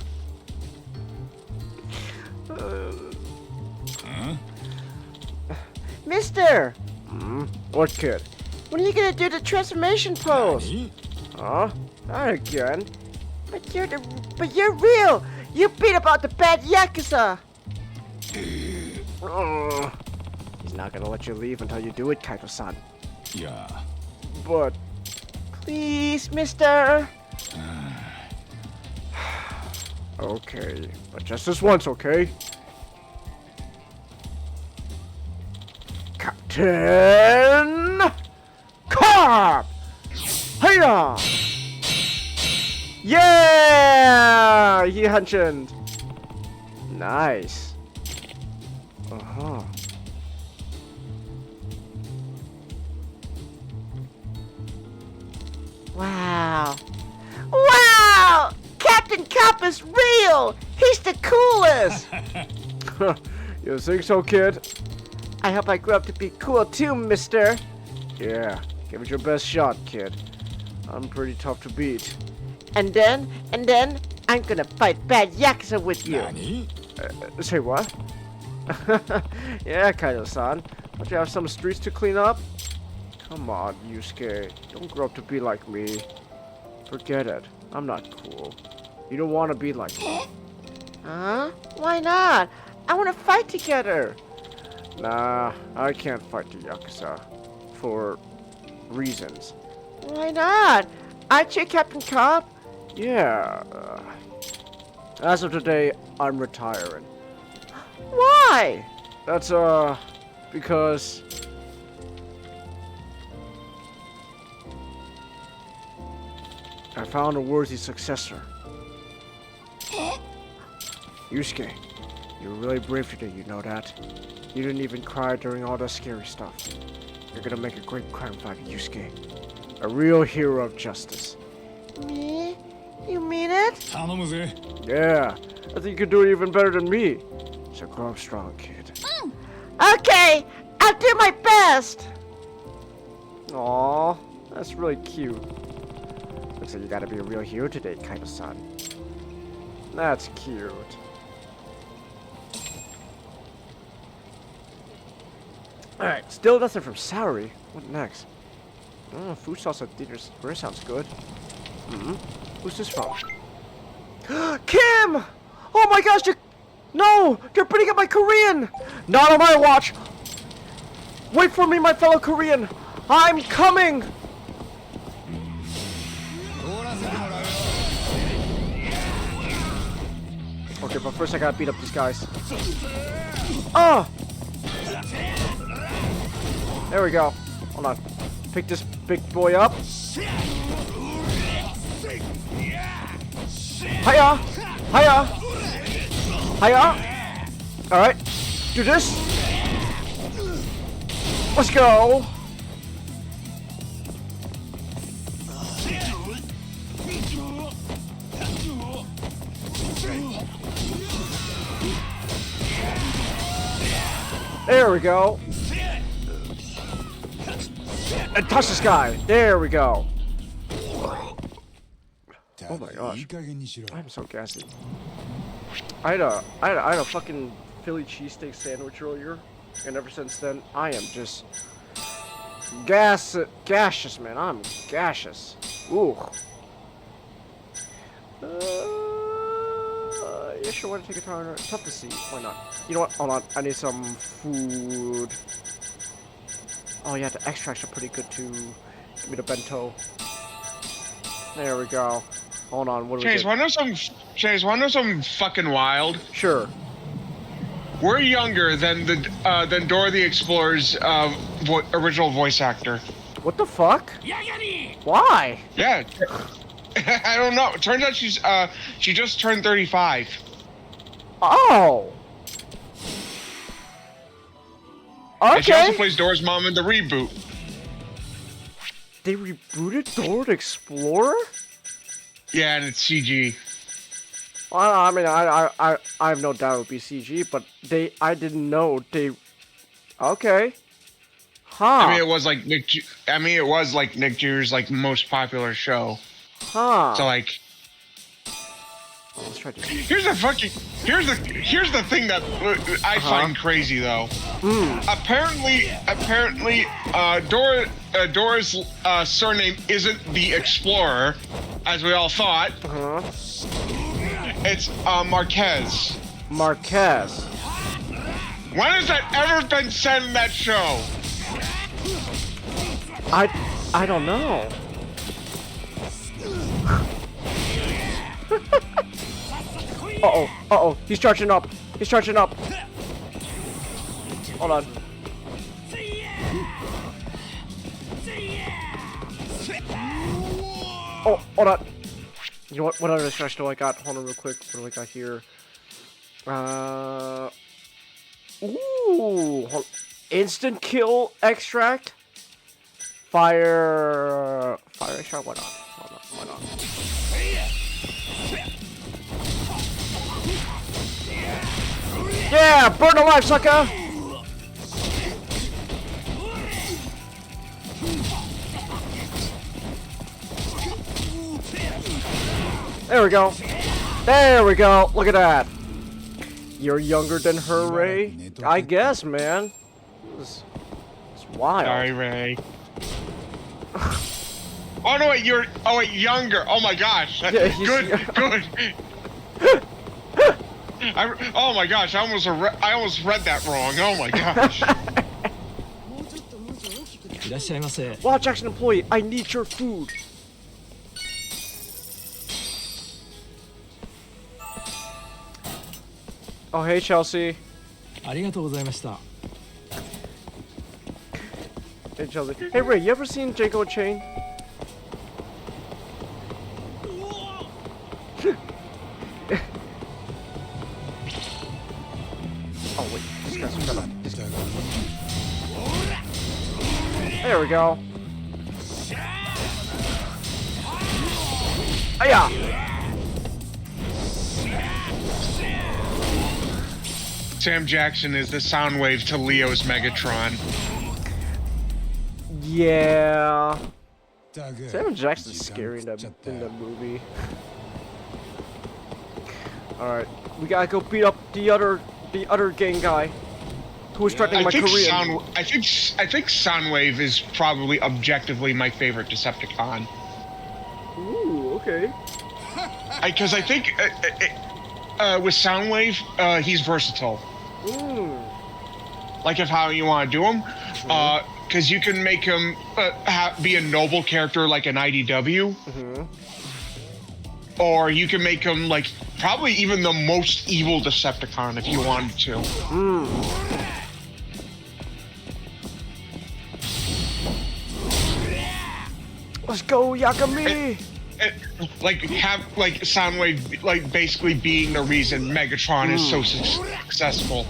Mister! What kid? When are you gonna do the transformation pose? Huh? Not again. But you're real. You beat up all the bad Yakuza. He's not gonna let you leave until you do it, Kaito-san. Yeah. But please, mister. Okay, but just this once, okay? Captain Carp! Hiya! Yeah! He mentioned. Nice. Uh-huh. Wow. Wow! Captain Cop is real! He's the coolest! You think so, kid? I hope I grow up to be cool too, mister. Yeah, give it your best shot, kid. I'm pretty tough to beat. And then, I'm gonna fight bad Yakuza with you. Say what? Yeah, Kaito-san. Don't you have some streets to clean up? Come on, Yusuke. Don't grow up to be like me. Forget it. I'm not cool. You don't want to be like me. Huh? Why not? I want to fight together. Nah, I can't fight the Yakuza. For reasons. Why not? Aren't you Captain Cop? Yeah. As of today, I'm retiring. Why? That's, because... I found a worthy successor. Yusuke, you were really brave today, you know that? You didn't even cry during all that scary stuff. You're gonna make a great crime fighter, Yusuke. A real hero of justice. Me? You mean it? Yeah, I think you could do it even better than me. So grow up strong, kid. Okay, I'll do my best. Aw, that's really cute. Looks like you gotta be a real hero today, Kaito-san. That's cute. Alright, still nothing from Saori. What next? Oh, food sauce at Theater's Square sounds good. Who's this from? Kim! Oh my gosh, no! You're putting up my Korean! Not on my watch! Wait for me, my fellow Korean! I'm coming! Okay, but first I gotta beat up these guys. Oh! There we go. Hold on. Pick this big boy up. Hiya! Hiya! Hiya! Alright. Do this. Let's go! There we go. And touch this guy. There we go. Oh my gosh. I'm so gassy. I had a fucking Philly cheesesteak sandwich earlier, and ever since then I am just gaseous, man. I'm gaseous. Ooh. Yeah, sure. Want to take a turn? Tough to see. Why not? You know what? Hold on. I need some food. Oh yeah, the extracts are pretty good too. Give me the bento. There we go. Hold on. What do we Chase, wanna know something fucking wild? Sure. We're younger than Dora the Explorer's original voice actor. What the fuck? Why? Yeah. I don't know. It turns out she just turned 35. Oh. Okay. And she also plays Dora's mom in the reboot. They rebooted Dora the Explorer? Yeah, and it's CG. Well, I mean, I have no doubt it would be CG, but I didn't know they. Okay. Huh. I mean, it was like Nick Jr.'s like most popular show. Huh. So like. Let's try to. Here's the thing that I find crazy though. Apparently, Dora's surname isn't the Explorer. as we all thought. It's Marquez. Marquez. When has that ever been said in that show? I don't know. Uh-oh. He's charging up. Hold on. Oh, hold on. You know what other distraction do I got? Hold on real quick. What do I got here? Ooh. Instant kill extract. Fire extract? Why not? Yeah! Burn alive, sucker! There we go. Look at that. You're younger than her, Ray? I guess, man. It's wild. Sorry, Ray. Oh no, wait, younger. Oh my gosh. Yeah, good. Oh my gosh, I almost read that wrong. Oh my gosh. Watch action employee, I need your food. Oh, hey, Chelsea. Hey, Chelsea. Hey, Ray, you ever seen Django Chain? Oh, wait. This guy's gonna... There we go. Hiya! Sam Jackson is the Soundwave to Leo's Megatron. Yeah. Sam Jackson's scary in the movie. Alright, we gotta go beat up the other gang guy who was threatening my career. I think Soundwave is probably objectively my favorite Decepticon. Ooh, okay. Because I think with Soundwave, he's versatile. Like how you want to do him, because you can make him be a noble character like an IDW, or you can make him like probably even the most evil Decepticon if you wanted to. Let's go, Yakami! Have Soundwave basically being the reason Megatron is so successful.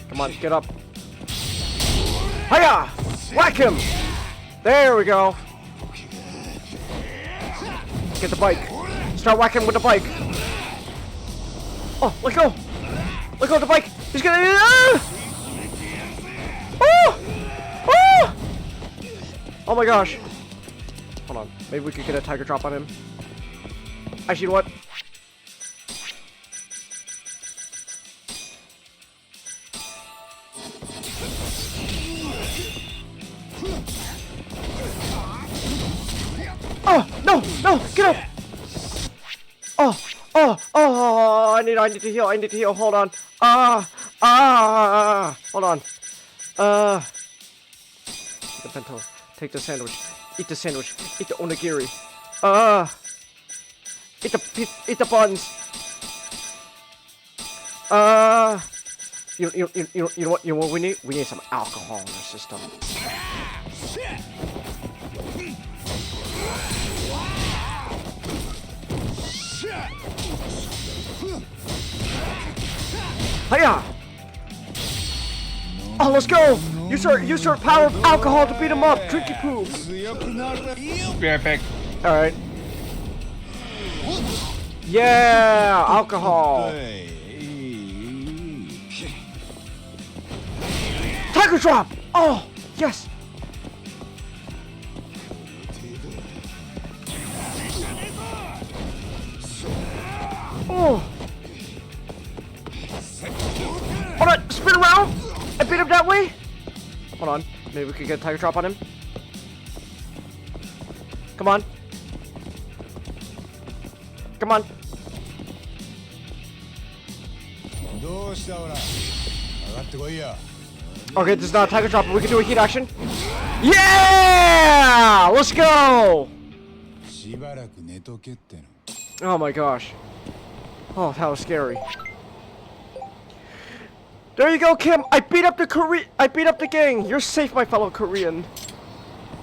Come on, get up. Hiya! Whack him! There we go. Get the bike. Start whacking with the bike. Oh, let go! Let go of the bike! He's gonna... Oh my gosh. Hold on. Maybe we could get a tiger drop on him. Actually, you know what? Oh, no, get up! Oh, I need to heal, hold on. Hold on. The bento. Take the sandwich. Eat the sandwich. Eat the onigiri. Eat the buns. You know what we need? We need some alcohol in our system. Hiya! Oh, let's go! Use our power of alcohol to beat him up! Drink your poop! Be right back. Alright. Yeah! Alcohol! Tiger drop! Oh! Yes! Oh! Hold on! Spin around! I beat him that way? Hold on. Maybe we could get a tiger drop on him. Come on. Come on. Okay, this is not a tiger drop, but we can do a heat action. Yeah! Let's go! Oh my gosh. Oh, that was scary. There you go, Kim. I beat up the gang. You're safe, my fellow Korean.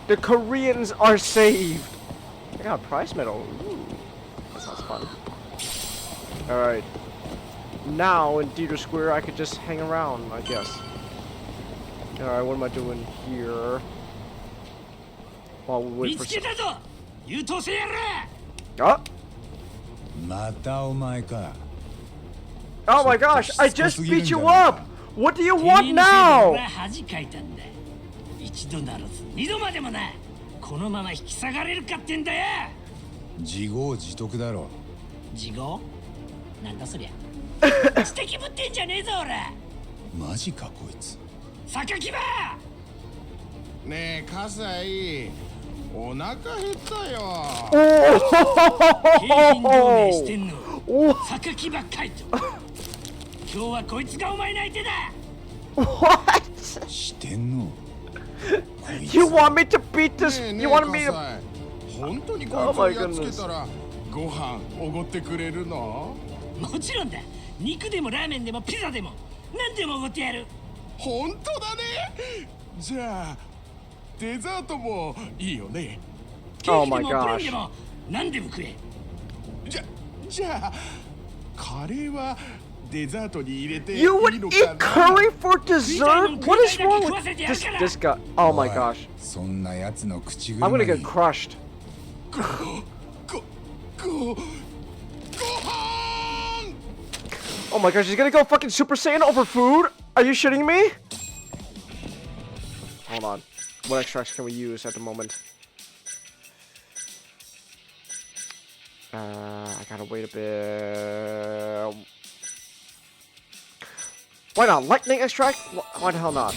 The Koreans are saved. I got a prize medal. Ooh, that sounds fun. Alright. Now, in Theater Square, I could just hang around, I guess. Alright, what am I doing here? While we wait for some... Oh my gosh, I just beat you up! What do you want now? What? You want me to beat this? You want me to... Oh my goodness. もちろんだ。肉でもラーメンでもピザでも何でもおごってやる。本当だね。じゃあデザートもいいよね。ケーキでもプリンでも何でも食え。じゃあカレーはデザートに入れていいのかな。You would eat curry for dessert? What is wrong with this guy? Oh my gosh. I'm gonna get crushed. Oh my gosh, he's gonna go fucking Super Saiyan over food? Are you shitting me? Hold on. What extracts can we use at the moment? I gotta wait a bit. Why not? Lightning extract? Why the hell not?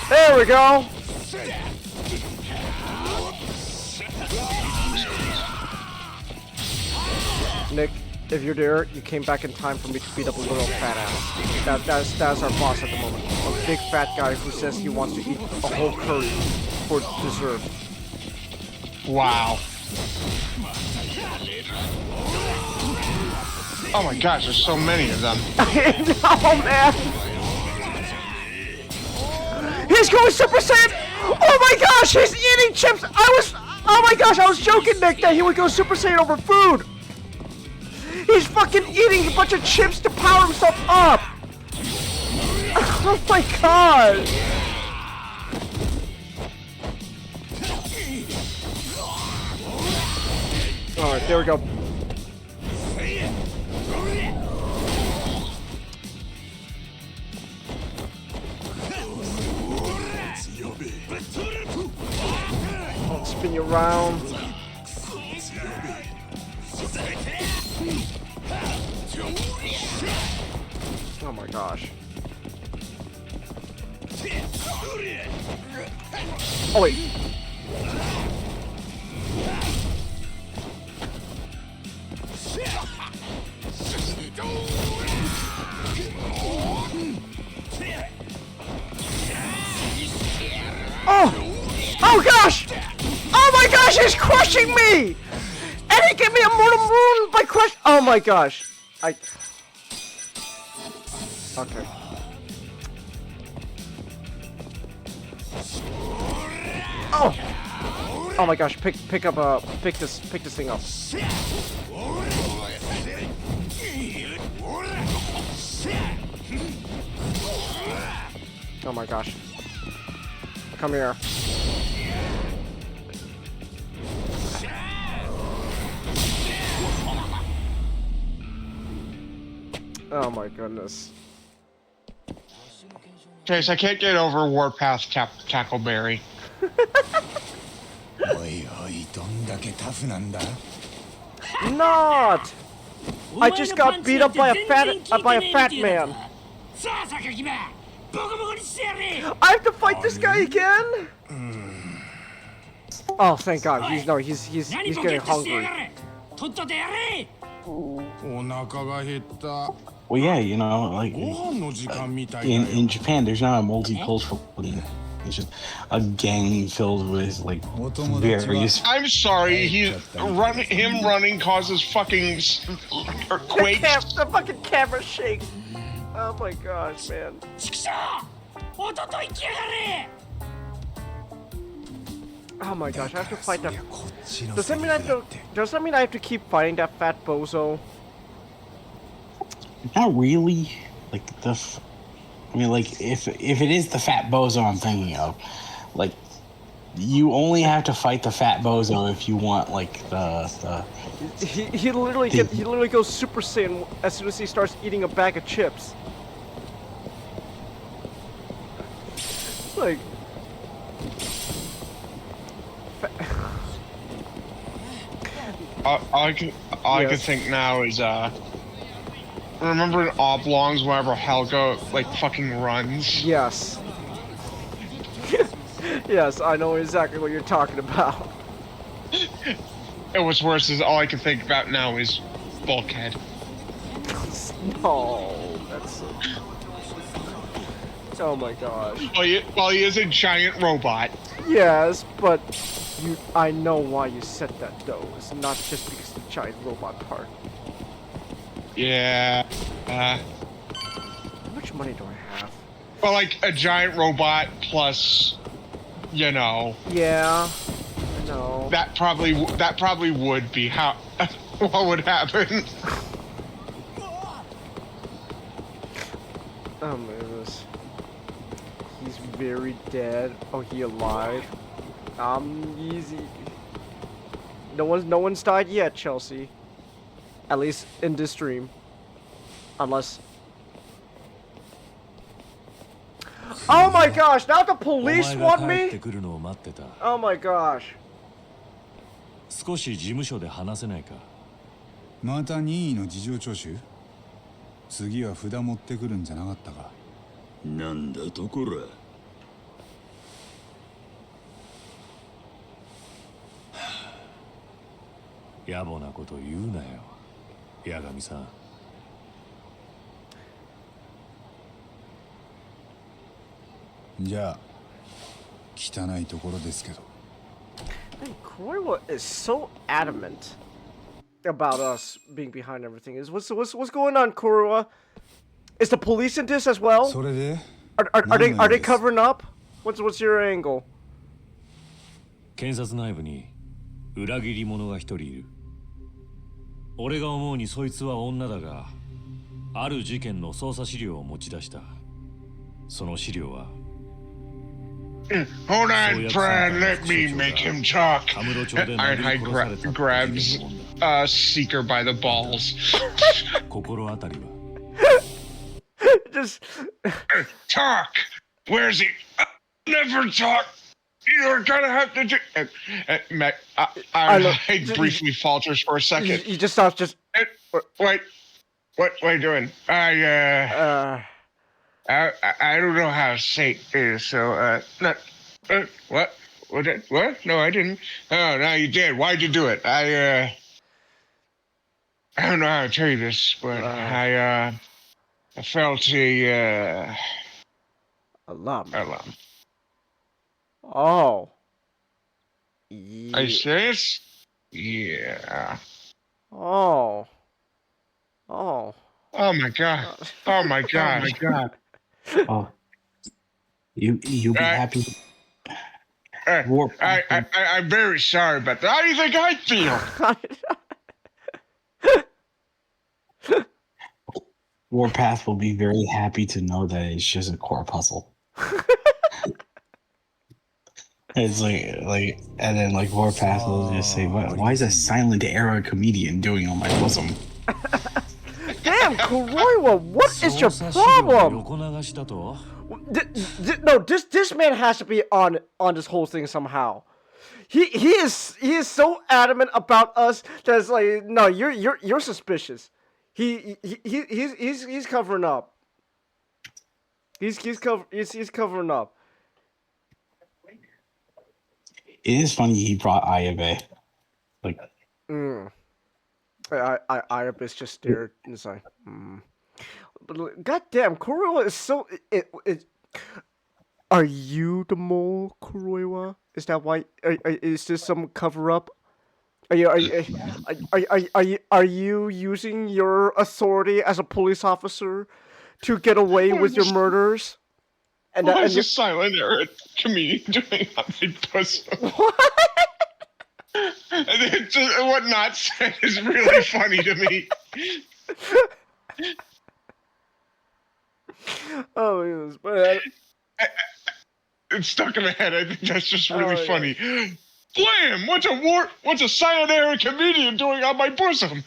There we go! Nick, if you're there, you came back in time for me to beat up a little fat ass. That's our boss at the moment. A big fat guy who says he wants to eat a whole curry for dessert. Wow. Oh my gosh, there's so many of them. No, man! He's going Super Saiyan! Oh my gosh, he's eating chips! Oh my gosh, I was joking, Nick, that he would go Super Saiyan over food! He's fucking eating a bunch of chips to power himself up! Oh my god! Alright, there we go. I'll spin you around. Oh my gosh. Oh wait. Oh gosh! Oh my gosh, he's crushing me! And he gave me a moon by crush. Oh my gosh. Okay. Oh! Oh my gosh, pick this thing up. Oh my gosh. Come here. Oh my goodness. Chase, I can't get over Warpath Tackleberry. Not! I just got beat up by a fat man. I have to fight this guy again? Oh, thank God. He's getting hungry. Well, yeah, you know, like in Japan, there's not a multicultural thing. It's just a gang filled with like various. I'm sorry, him running causes fucking quakes. The fucking camera shakes. Oh my gosh, man. Oh my gosh, I have to fight that. Does that mean I have to keep fighting that fat bozo? Not really. Like I mean, like if it is the fat bozo I'm thinking of, like you only have to fight the fat bozo if you want like the. He literally goes Super Saiyan as soon as he starts eating a bag of chips. Like. All I can think now is remember in Oblongs whenever Helga like fucking runs? Yes. Yes, I know exactly what you're talking about. And what's worse is all I can think about now is Bulkhead. No, that's so... Oh my gosh. Well, he is a giant robot. Yes, but I know why you said that though. It's not just because of the giant robot part. Yeah. How much money do I have? Well, like a giant robot plus, you know. Yeah. I know. That probably would be how what would happen. Oh my goodness. He's very dead. Oh, he alive? Easy. No one's died yet, Chelsea. At least in this stream. Unless... Oh my gosh, now the police want me? Oh my gosh. 少し事務所で話せないか。また任意の事情聴取？次は札持ってくるんじゃなかったか。なんだとこら。野暮なこと言うなよ、八神さん。じゃあ汚いところですけど。Kuroiwa is so adamant about us being behind everything. What's going on, Kuroiwa? Is the police in this as well? Are they covering up? What's your angle? 検察内部に裏切り者が一人いる。俺が思うにそいつは女だが、ある事件の捜査資料を持ち出した。その資料は。Hold on, friend. Let me make him talk. Ironhide grabs Seeker by the balls. Just talk. Where's he? Never talk. You're gonna have to do. Ironhide briefly falters for a second. He just starts just. Wait. What are you doing? I don't know how Sate is, so, not, what? What? No, I didn't. Oh, no, you did. Why'd you do it? I don't know how to tell you this, but I felt a alarm. Alarm. Oh. Are you serious? Yeah. Oh. Oh. Oh my god. Oh my god. Oh my god. Oh, you'll be happy. I'm very sorry about that. How do you think I feel? Warpath will be very happy to know that it's just a corpuscle. It's like, and then like Warpath will just say, "Why is a silent era comedian doing on my bosom?" Damn, Kuroiwa, what is your problem? No, this man has to be on this whole thing somehow. he is so adamant about us that it's like, no, you're suspicious. He's covering up. He's covering up. It is funny he brought Ayabe. Like, Ayabe's just stared inside. But goddamn, Kuroiwa is so. Are you the mole, Kuroiwa? Is that why? Is this some cover up? Are you using your authority as a police officer to get away with your murders? And why is a silent era comedian doing on my bosom? What? What not said is really funny to me. Oh my goodness, but it's stuck in my head. I think that's just really funny. Blam! What's a silent era comedian doing on my bosom?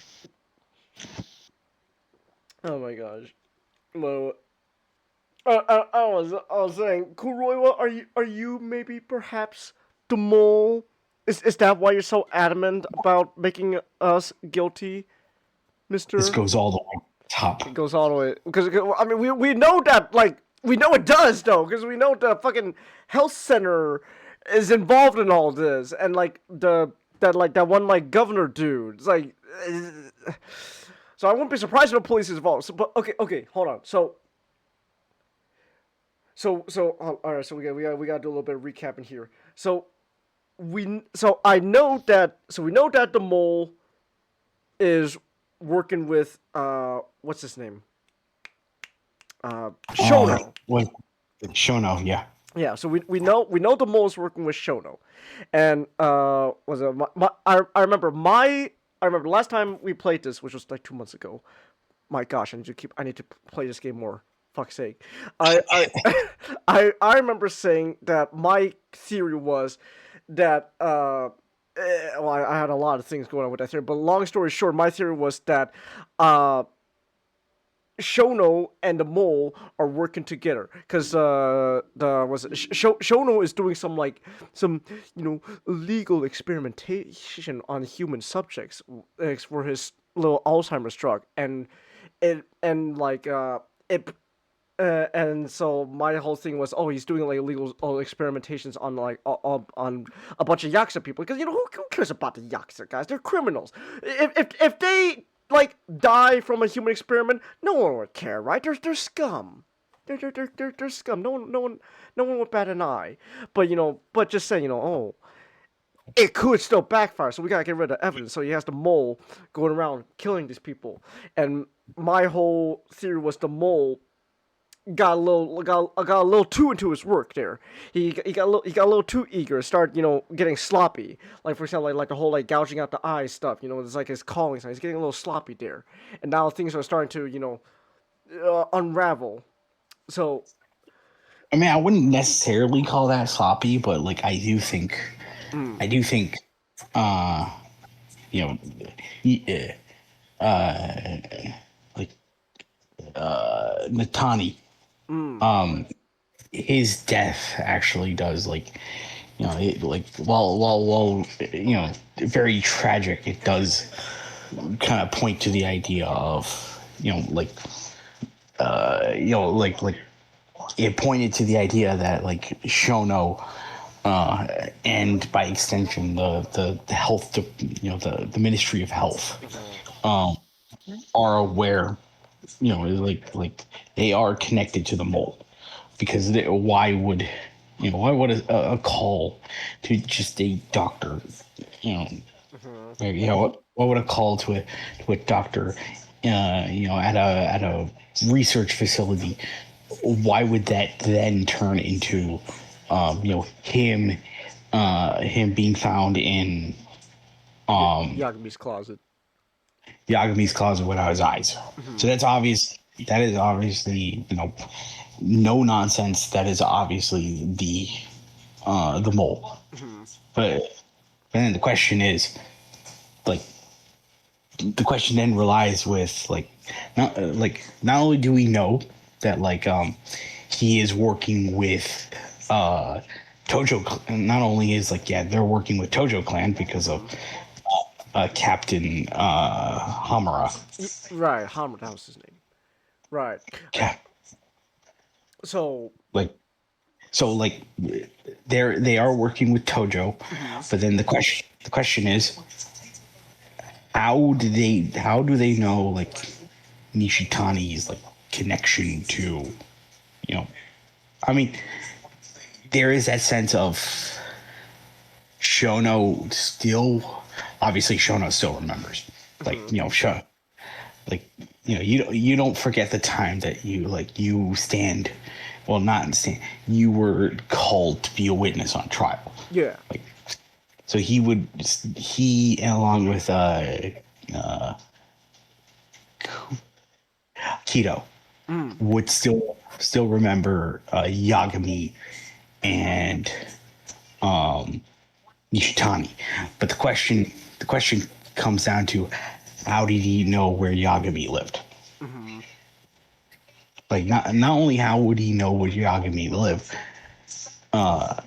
Oh my gosh. Well, I was saying, Kuroiwa, are you maybe perhaps the mole? Is that why you're so adamant about making us guilty, Mister? This goes all the way top. It goes all the way because I mean we know that, like, we know it does though, because we know the fucking health center is involved in all this, and like that one governor dude. It's like, so I wouldn't be surprised if the police is involved. So, but okay, hold on. So all right. So we gotta do a little bit of recapping here. We know that the mole is working with what's his name? Shono. Shono, yeah. Yeah, so we know the mole's working with Shono, and was it I remember the last time we played this, which was like 2 months ago. My gosh, I need to play this game more. Fuck's sake. I remember saying that my theory was that well, I had a lot of things going on with that theory, but long story short, my theory was that Shono and the mole are working together because Shono is doing some illegal experimentation on human subjects for his little Alzheimer's drug, and so my whole thing was, he's doing like illegal experimentations on on a bunch of Yakuza people, because who cares about the Yakuza guys? They're criminals. If they die from a human experiment, no one would care, right? They're scum. They're scum. No one would bat an eye. But just saying, it could still backfire. So we gotta get rid of evidence. So he has the mole going around killing these people. And my whole theory was the mole got a little too into his work there. He got a little too eager, start getting sloppy. Like, for example, like the whole gouging out the eyes stuff. It's like his calling sign. He's getting a little sloppy there, and now things are starting to unravel. So, I mean, I wouldn't necessarily call that sloppy, but I do think Natani. His death actually does while very tragic, it does kind of point to the idea of it pointed to the idea that Shono and by extension the health, the Ministry of Health are aware, they are connected to the mole, because why would a call to just a doctor, what would a call to a doctor, at a research facility, why would that then turn into, him being found in Yagami's closet without his eyes? So that's obvious. That is obviously, no nonsense. That is obviously the mole. But then the question is, the question then relies with not only do we know that he is working with Tojo, not only is like, yeah, they're working with Tojo clan because of Captain Hamura. Right, Hamura, that was his name. Right. Yeah. So they are working with Tojo, but then the question is, how do they know like Nishitani's like connection to, I mean, there is that sense of Shono still, obviously Shono still remembers, like, you don't forget the time that you stand, well, not stand, you were called to be a witness on trial. Yeah. So he along with Kido would still remember Yagami and Nishitani, but the question comes down to, how did he know where Yagami lived? Like, not only how would he know where Yagami lived, how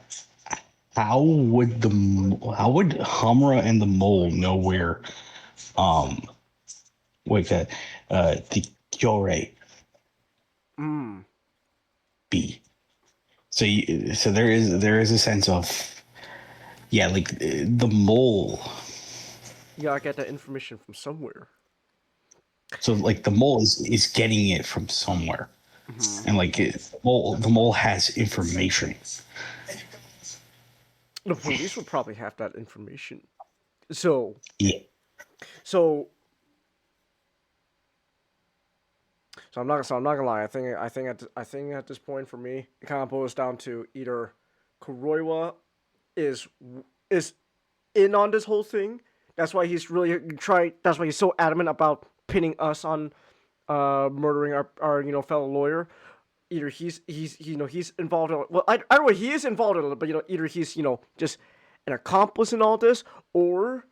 would Hamura and the mole know where the Kyorei be? So there is a sense of, yeah, like the mole. Yeah, I get that information from somewhere. So like the mole is getting it from somewhere, and like the mole has information. The police would probably have that information. So yeah. So I'm not gonna lie. I think at this point for me, it kind of boils down to either Kuroiwa is in on this whole thing. That's why he's really trying. That's why he's so adamant about pinning us on murdering our fellow lawyer. Either he's involved in, well, either way he is involved in it, but either he's just an accomplice in all this, or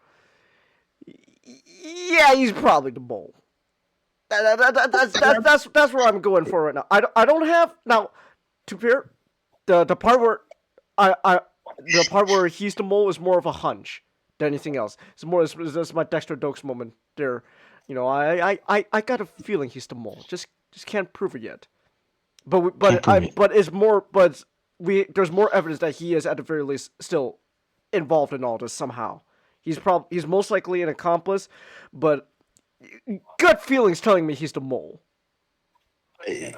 yeah, he's probably the mole. That's where I'm going for right now. I don't have now, to be fair, the part where the part where he's the mole is more of a hunch than anything else. It's my Dexter Dokes moment there. I got a feeling he's the mole. Just can't prove it yet. There's more evidence that he is at the very least still involved in all this somehow. He's most likely an accomplice, but gut feelings telling me he's the mole. But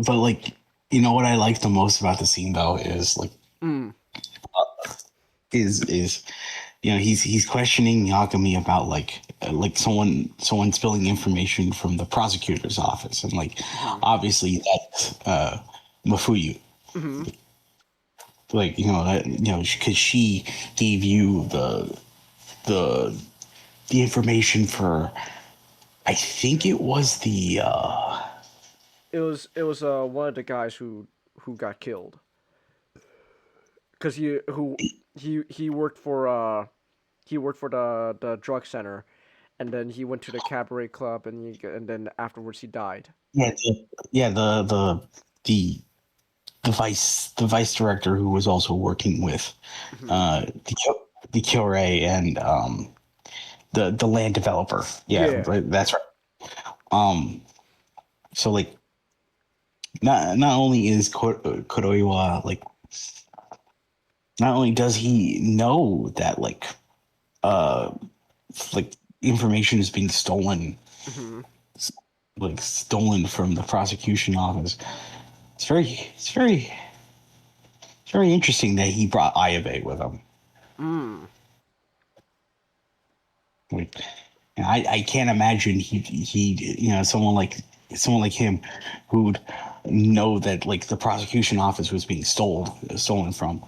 like, what I like the most about the scene though is like, he's questioning Yagami about like someone spilling information from the prosecutor's office, and like obviously that's Mafuyu. Like, because she gave you the information for, I think it was the it was one of the guys who got killed, because he worked for the drug center, and then he went to the cabaret club, and then afterwards he died. The vice director who was also working with the Kyorei and the land developer. Yeah. That's right. So like, not only is Kuroiwa like, not only does he know that like information is being stolen, like stolen from the prosecution office. It's very interesting that he brought Ayabe with him. I can't imagine he someone like him who'd know that like the prosecution office was being stolen from,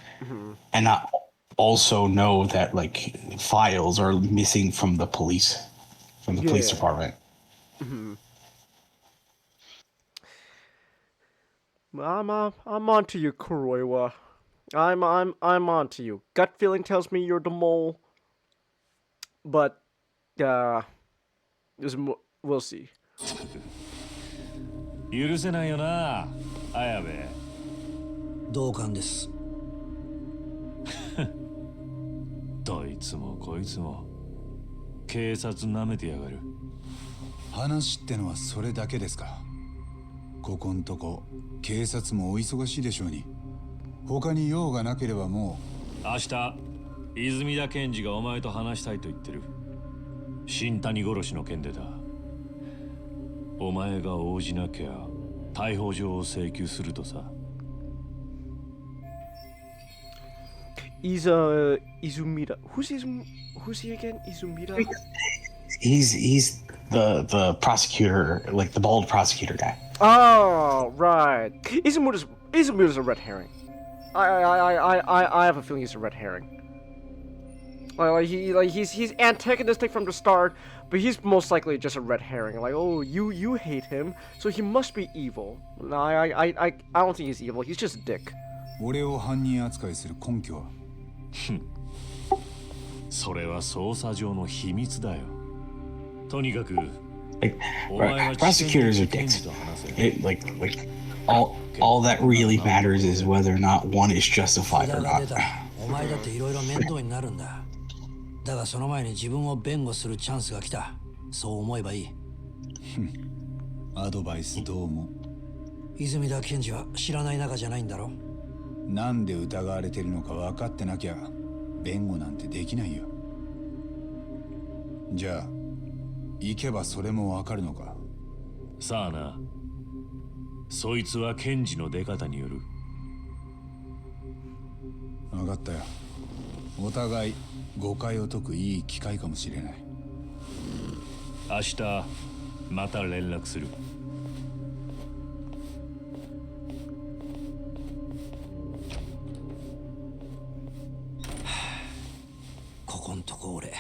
and not also know that like files are missing from the police department. I'm on to you, Kuroiwa. I'm on to you. Gut feeling tells me you're the mole, but we'll see. 許せないよな、綾部。同感です。どいつもこいつも警察なめてやがる。話ってのはそれだけですか。ここんとこ警察もお忙しいでしょうに。他に用がなければもう。明日泉田検事がお前と話したいと言ってる。新谷殺しの件でだ。お前が応じなきゃ逮捕状を請求するとさ。Izumida. Who's he again? Izumida? He's the prosecutor, like the bald prosecutor guy. Oh, right. Izumida's a red herring. I have a feeling he's a red herring. He's antagonistic from the start, but he's most likely just a red herring. Like, oh, you hate him, so he must be evil. No, I don't think he's evil. He's just a dick. 俺を犯人扱いする根拠は？それは捜査上の秘密だよ。とにかく、prosecutors are dicks. Like all that really matters is whether or not one is justified or not. お前だっていろいろ面倒になるんだ。だがその前に自分を弁護するチャンスが来た。そう思えばいい。アドバイスどうも。泉田検事は知らない仲じゃないんだろ。なんで疑われてるのか分かってなきゃ弁護なんてできないよ。じゃあ行けばそれも分かるのか。さあな。そいつは検事の出方による。分かったよ。お互い誤解を解くいい機会かもしれない。明日また連絡する。ここんとこ俺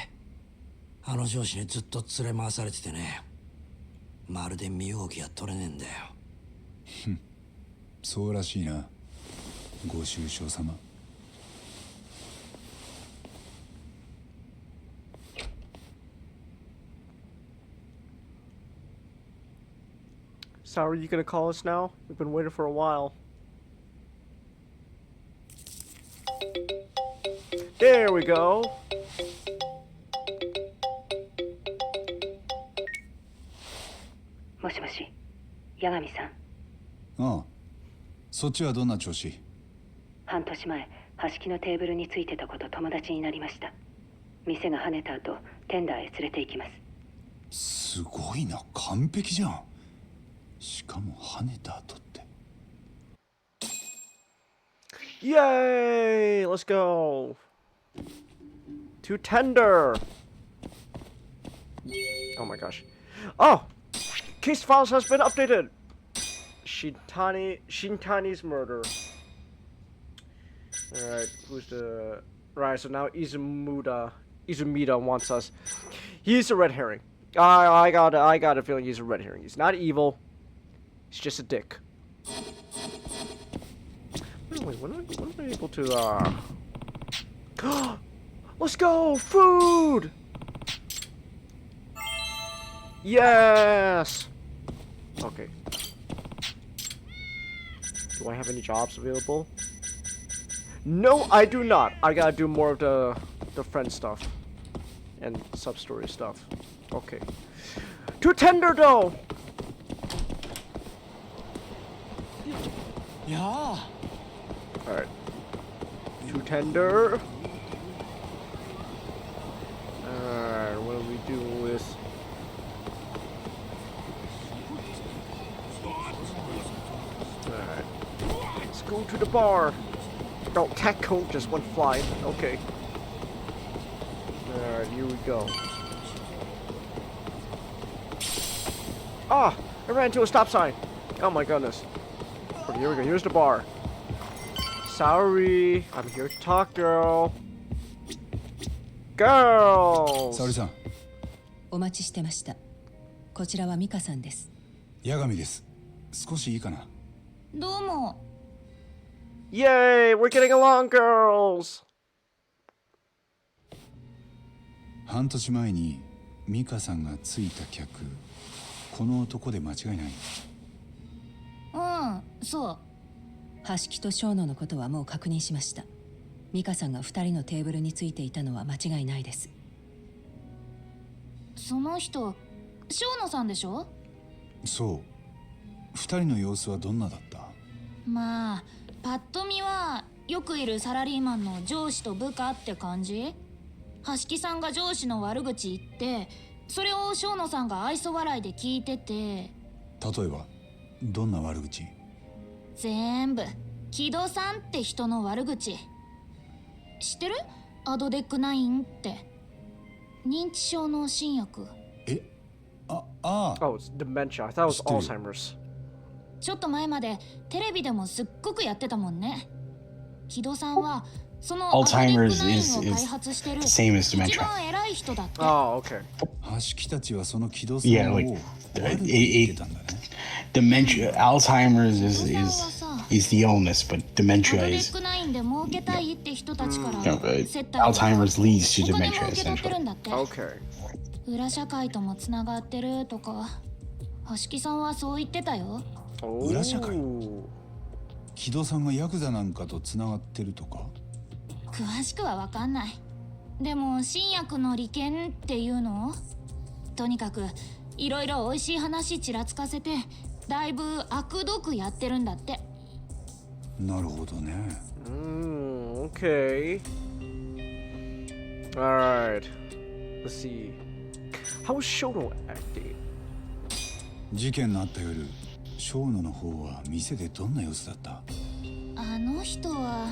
あの上司にずっと連れ回されててね。まるで身動きが取れねえんだよ。そうらしいな。ご愁傷様。Sorry, you gonna call us now? We've been waiting for a while. There we go. もしもし、八神さん。ああ、そっちはどんな調子？半年前、端木のテーブルについてた子と友達になりました。店が跳ねた後、テンダーへ連れて行きます。すごいな、完璧じゃん。しかも跳ねた後って。Yay! Let's go! To tender! Oh my gosh. Oh! Case files has been updated! Shintani's murder. Alright, who's the... Right, so now Izumida wants us. He's a red herring. I got a feeling he's a red herring. He's not evil. He's just a dick. Wait, when am I able to, Let's go! Food! Yes! Okay. Do I have any jobs available? No, I do not. I gotta do more of the friend stuff. And sub-story stuff. Okay. Too tender, though! Yeah. Alright. Too tender. Alright, what do we do with... Alright. Let's go to the bar. Oh, cat coat just went flying. Okay. Alright, here we go. Ah! I ran into a stop sign. Oh my goodness. Okay, here we go. Here's the bar. Sorry. I'm here to talk, girl. Girls! 沙織さん。お待ちしてました。こちらはミカさんです。八神です。少しいいかな。どうも。Yay! We're getting along, girls! 半年前にミカさんがついた客、この男で間違いない。うん、そう。橋木と小野のことはもう確認しました。美香さんが2人のテーブルについていたのは間違いないです。その人、生野さんでしょ？そう。2人の様子はどんなだった？まあ、パッと見はよくいるサラリーマンの上司と部下って感じ？橋木さんが上司の悪口言って、それを生野さんが愛想笑いで聞いてて。例えばどんな悪口？全部木戸さんって人の悪口。知ってる？アドデック9って認知症の新薬。Oh, it's dementia. I thought it was Alzheimer's. ちょっと前までテレビでもすっごくやってたもんね。木戸さんはその Alzheimer's アドデック is 9を開発してる the same as 一 dementia. 番偉い人だって。okay. 橋木たちはその木戸さんを Yeah, like 悪く言ってたんだね。dementia, Alzheimer's is the illness, but ア dementia ドデッ is ク9で儲けたいって人たちから Alzheimer's leads to お金 dementia も受け取ってる essentially. んだって。 Okay. 裏社会ともつながってるとか、橋木さんはそう言ってたよ。裏社会？木戸さんがヤクザなんかとつながってるとか？詳しくは分かんない。でも新薬の利権っていうの？とにかくいろいろ美味しい話ちらつかせて、だいぶ悪どくやってるんだって。なるほどね。Okay. Alright. Let's see. How was Shoto acting? 事件のあった夜、生野の方は店でどんな様子だった？あの人は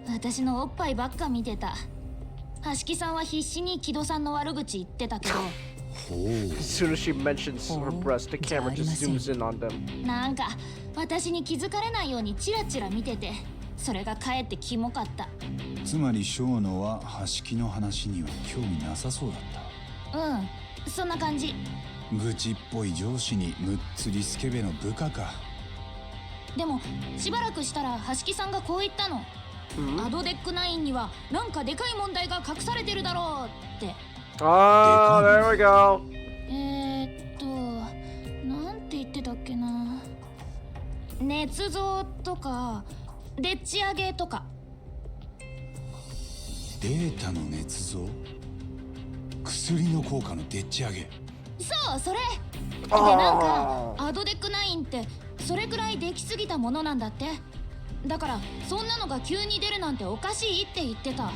私のおっぱいばっか見てた。橋木さんは必死に木戸さんの悪口言ってたけど。As soon as she mentions her breast, the camera just zooms in on them. なんか私に気づかれないようにチラチラ見てて、それがかえってキモかった。つまり生野は橋木の話には興味なさそうだった。うん、そんな感じ。愚痴っぽい上司にむっつりスケベの部下か。でもしばらくしたら橋木さんがこう言ったの。アドデック9にはなんかでかい問題が隠されてるだろうって。Oh, there we go. なんて言ってたっけな。捏造とかでっち上げとか。データの捏造？薬の効果のでっち上げ？そう、それで、なんかアドデック9ってそれくらいできすぎたものなんだって。だからそんなのが急に出るなんておかしいって言ってた。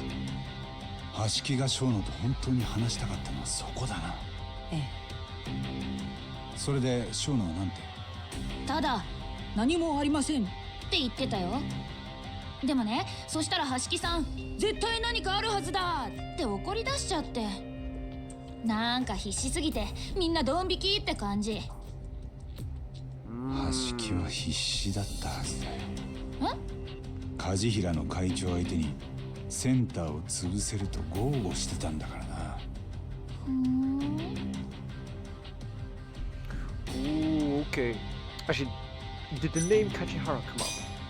橋木が生野と本当に話したかったのはそこだな。ええ。それで生野はなんて？ただ何もありませんって言ってたよ。でもね、そしたら橋木さん絶対何かあるはずだって怒り出しちゃって、なんか必死すぎてみんなドン引きって感じ。橋木は必死だったはずだよ。梶平の会長相手にセンターを潰せると豪語してたんだからな。Ooh, okay. Actually, did the name Kachihara come up?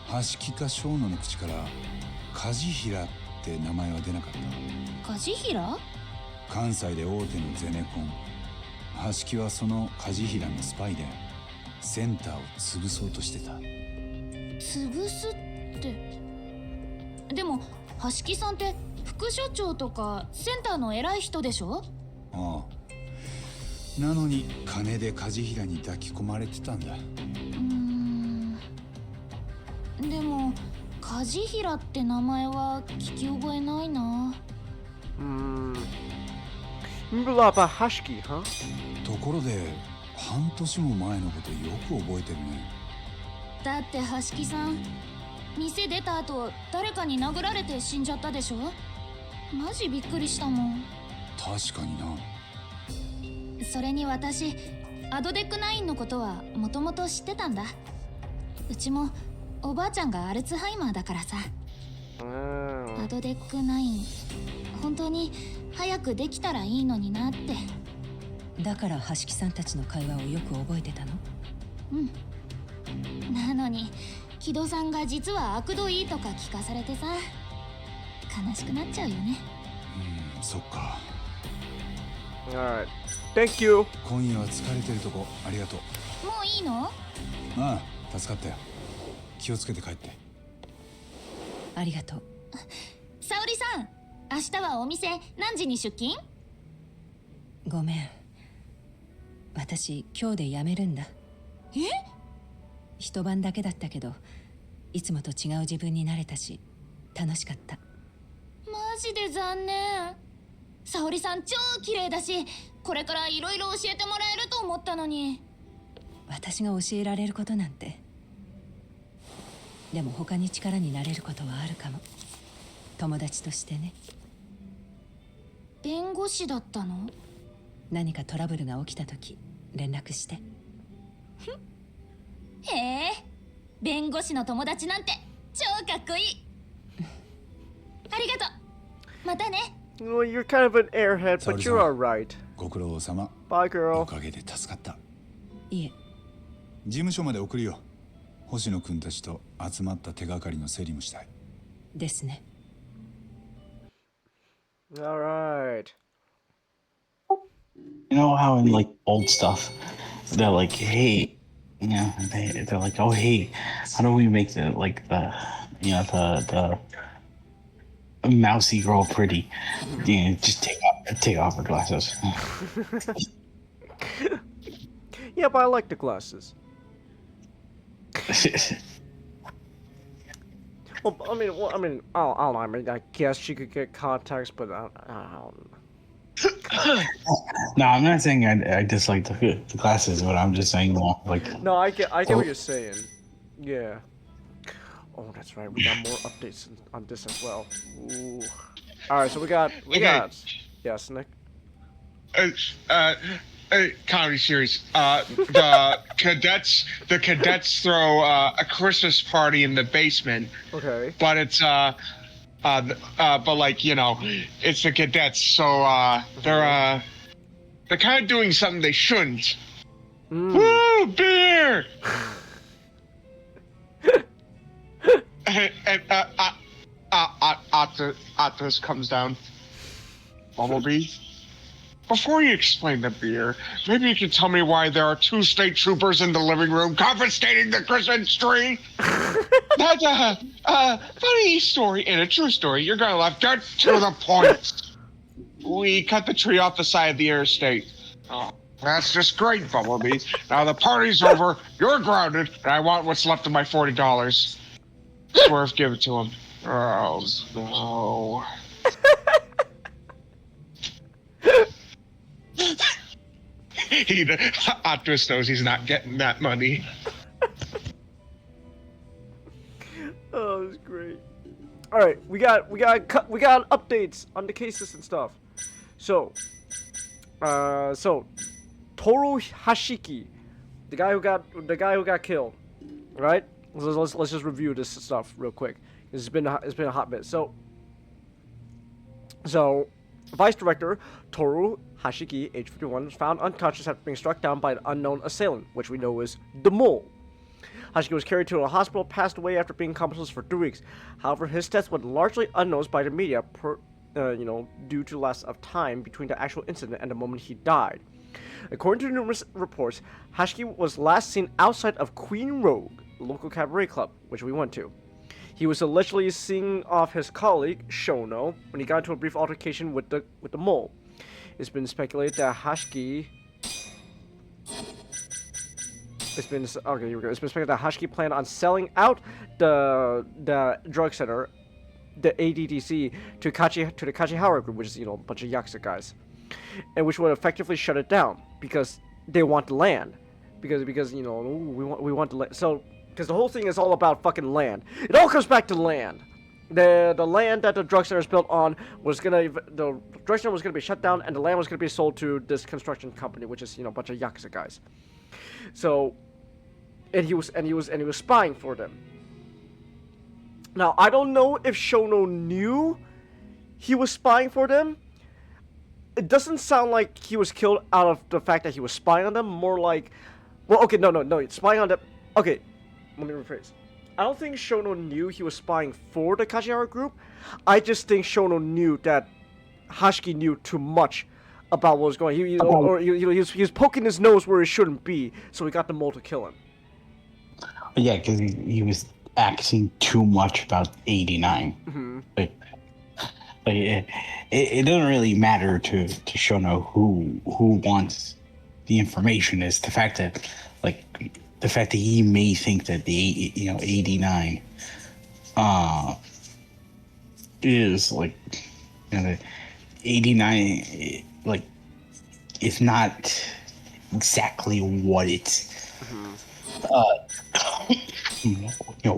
橋木か生野の口から梶平って名前は出なかった？梶平？関西で大手のゼネコン。橋木はその梶平のスパイでセンターを潰そうとしてた。潰すって。でも橋木さんって副所長とかセンターの偉い人でしょ？ああ。なのに金で梶平に抱き込まれてたんだ。でも梶平って名前は聞き覚えないな。Remember about Hashki, huh? ところで半年も前のことよく覚えてるね。だって橋木さん店出た後誰かに殴られて死んじゃったでしょ？マジびっくりしたもん。確かにな。それに私アドデック9のことはもともと知ってたんだ。うちもおばあちゃんがアルツハイマーだからさ。アドデック9本当に早くできたらいいのになって。だから橋木さんたちの会話をよく覚えてたの？うん。なのに木戸さんが実は悪どいいとか聞かされてさ、悲しくなっちゃうよね。そっか。Alright. Thank you. 今夜は疲れてるとこありがとう。もういいの？ああ、助かったよ。気をつけて帰って。ありがとう。沙織さん、明日はお店何時に出勤？ごめん。私今日で辞めるんだ。え？一晩だけだったけど、いつもと違う自分になれたし、楽しかった。マジで残念。沙織さん超綺麗だし、これからいろいろ教えてもらえると思ったのに。私が教えられることなんて。でも他に力になれることはあるかも。友達としてね。弁護士だったの？何かトラブルが起きた時連絡して。へえ、弁護士の友達なんて超かっこいい。ありがとう。またね。Well, you're kind of an airhead, but you're alright. ご苦労様。 Bye, girl. おかげで助かった。いえ。事務所まで送るよ。星野くんたちと集まった手がかりの整理もしたい。ですね。Alright. You know how in like old stuff, they're like, hey, you know, they're like, oh hey, how do we make the the mousy girl pretty? You know, just take off her glasses. Yeah, but I like the glasses. I don't know. I mean, I guess she could get contacts, but I don't. No, I'm not saying I dislike the glasses, but I'm just saying like. No, I get what you're saying. Yeah. Oh, that's right. We got more updates on this as well. Ooh. All right, so we got. Yes, Nick. Comedy series. The cadets throw a Christmas party in the basement. Okay. But it's but like, you know, it's the cadets, so they're kind of doing something they shouldn't. Woo, beer! and Atlas comes down. Bumblebee, before you explain the beer, maybe you can tell me why there are 2 state troopers in the living room confiscating the Christmas tree? That's a funny story and a true story. You're gonna laugh. Get to the point. We cut the tree off the side of the interstate. Oh, that's just great, Bumblebee. Now the party's over, you're grounded, and I want what's left of my $40. Swerve, give it to him. Oh, no. Optimus knows he's not getting that money. Oh, that's great. All right, we got updates on the cases and stuff. So Toru Hashiki, the guy who got killed, right? Let's just review this stuff real quick. It's been a hot minute. So Vice Director Toru Hashiki, age 51, was found unconscious after being struck down by an unknown assailant, which we know is the Mole. Hashiki was carried to a hospital, passed away after being comatose for 2 weeks. However, his death went largely unnoticed by the media, due to loss of time between the actual incident and the moment he died. According to numerous reports, Hashiki was last seen outside of Queen Rogue, the local cabaret club, which we went to. He was allegedly seeing off his colleague, Shono, when he got into a brief altercation with the Mole. It's been speculated that Hashiki... It's been speculated that Hashiki planned on selling out the drug center, the ADDC, to the Kachihara group, which is, a bunch of Yakuza guys, and which would effectively shut it down because they want the land, because we want the land. So because the whole thing is all about fucking land. It all comes back to land. The land that the drug center is built on the drug center was gonna be shut down, and the land was gonna be sold to this construction company, which is a bunch of Yakuza guys. So, and he was spying for them. Now I don't know if Shono knew he was spying for them. It doesn't sound like he was killed out of the fact that he was spying on them. More like, well, okay, no, spying on them. Okay, let me rephrase. I don't think Shono knew he was spying for the Kachihara group. I just think Shono knew that Hashiki knew too much about what was going on. He was poking his nose where he shouldn't be, so he got the Mole to kill him. Yeah, because he was axing too much about 89. Mm-hmm. Like it doesn't really matter to Shono who wants the information. Is the fact that he may think that the 89 is like, 89 like it's not exactly what it's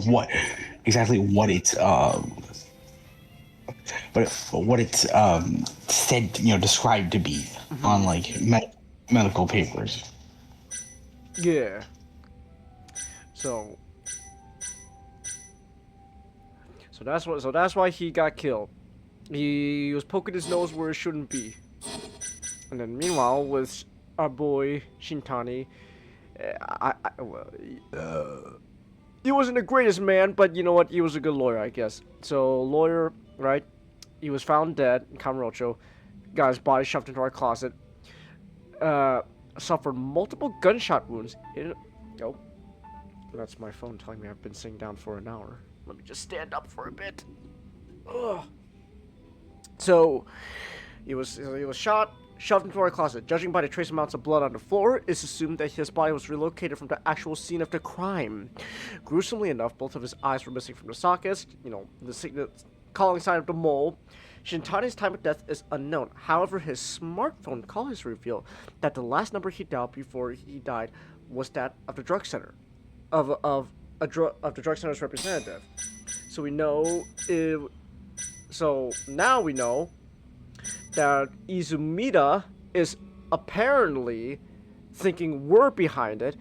what it's but what it's said, described to be on like medical papers. Yeah. So that's why he got killed. He was poking his nose where it shouldn't be. And then meanwhile, with our boy Shintani, he wasn't the greatest man, but you know what? He was a good lawyer, I guess. So lawyer, right? He was found dead in Kamurocho. Got his body shoved into our closet. Suffered multiple gunshot wounds. Oh, that's my phone telling me I've been sitting down for an hour. Let me just stand up for a bit. Ugh. So, he was shot, shoved into our closet. Judging by the trace amounts of blood on the floor, it's assumed that his body was relocated from the actual scene of the crime. Gruesomely enough, both of his eyes were missing from the sockets, the calling sign of the mole. Shintani's time of death is unknown. However, his smartphone callers reveal that the last number he dialed before he died was that of the drug center, of the drug center's representative. So we know So now we know that Izumida is apparently thinking we're behind it,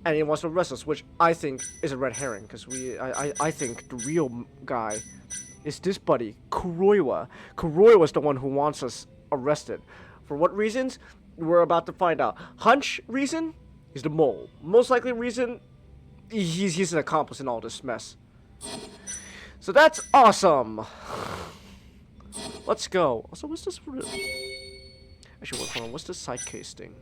and he wants to arrest us, which I think is a red herring, because I think the real guy is this buddy, Kuroiwa. Kuroiwa's the one who wants us arrested. For what reasons? We're about to find out. Hunch reason? He's the mole. Most likely reason? He's an accomplice in all this mess. So that's awesome. Let's go. Also, what's this? Actually, hold on. What's this side case thing?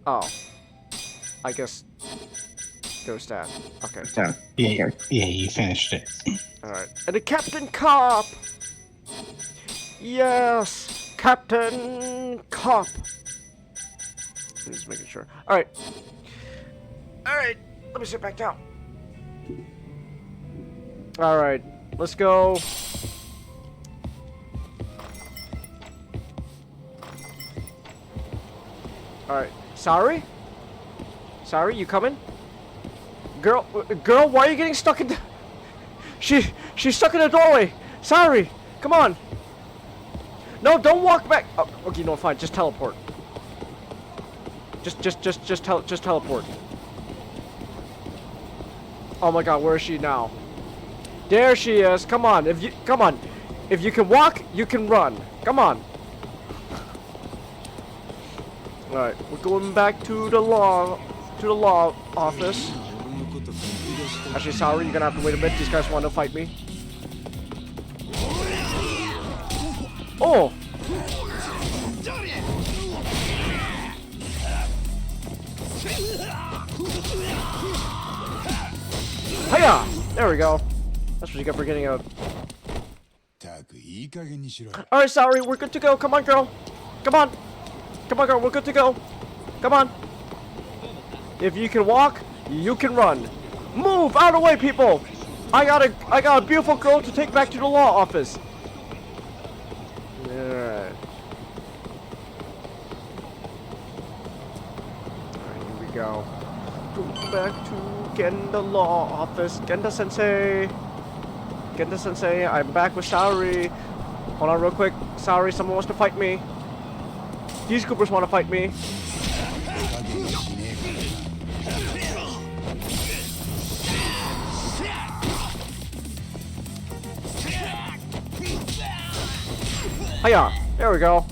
Oh, I guess there's that. Okay. Yeah, you finished it. All right. And the Captain Cop. Yes, Captain Cop. Just making sure. All right. All right. Let me sit back down. All right. Let's go. All right. Sorry? Sorry, you coming? Girl, why are you getting stuck in the... She's stuck in the doorway. Sorry. Come on. No, don't walk back. Oh, okay, no, fine. Just teleport. Just teleport. Oh my god, where is she now? There she is. Come on. If you can walk, you can run. Come on. Alright, we're going back to the law office. Actually, sorry, you're gonna have to wait a bit. These guys want to fight me. Oh! Hiya! There we go. That's what you get for getting out. Alright, sorry, we're good to go. Come on, girl. Come on. Come on, girl, we're good to go. Come on. If you can walk, you can run. Move out of the way, people. I got a beautiful girl to take back to the law office. Alright. Alright, here we go. Go back to Genda law office. Genda sensei. Genda sensei, I'm back with Saori. Hold on real quick. Saori, someone wants to fight me. These Coopers want to fight me. Hiya! There we go.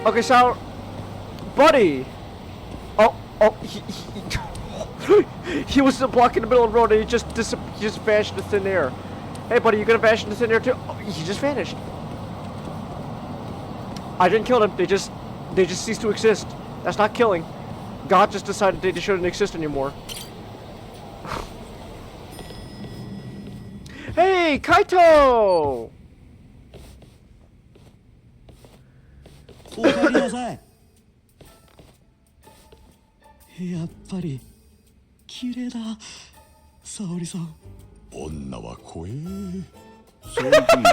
Okay, so, buddy. Oh, he was blocking the middle of the road and he just vanished into thin air. Hey, buddy, you gonna vanish into thin air too? Oh, he just vanished. I didn't kill him. They just ceased to exist. That's not killing. God just decided they shouldn't exist anymore. Hey, Kaito! おかえりなさい。やっぱり綺麗だ、沙織さん。女は怖え。沙織君、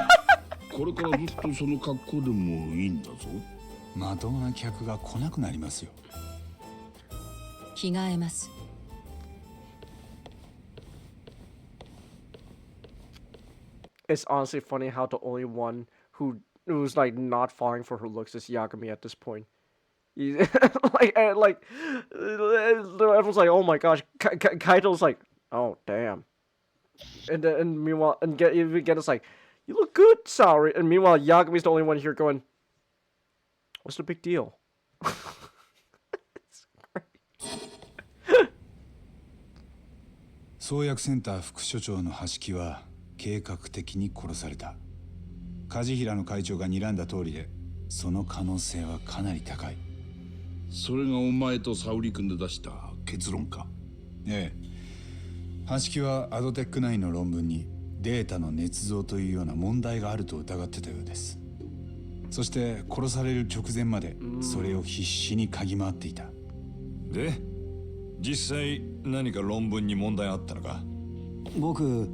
これからずっとその格好でもいいんだぞ。まともな客が来なくなりますよ。着替えます。It's honestly funny how the only one who's like not falling for her looks is Yagami at this point. Like everyone's like, oh my gosh, Kaito's like, oh damn, and meanwhile, and again it's like, you look good, Saori, and meanwhile Yagami's the only one here going, what's the big deal? 創薬センター副所長の橋木は計画的に殺された。梶平の会長が睨んだ通りで、その可能性はかなり高い。それがお前と沙織君で出した結論か。ええ。橋木はアドテック9の論文にデータの捏造というような問題があると疑ってたようです。そして殺される直前までそれを必死に嗅ぎ回っていた。で、実際何か論文に問題あったのか？僕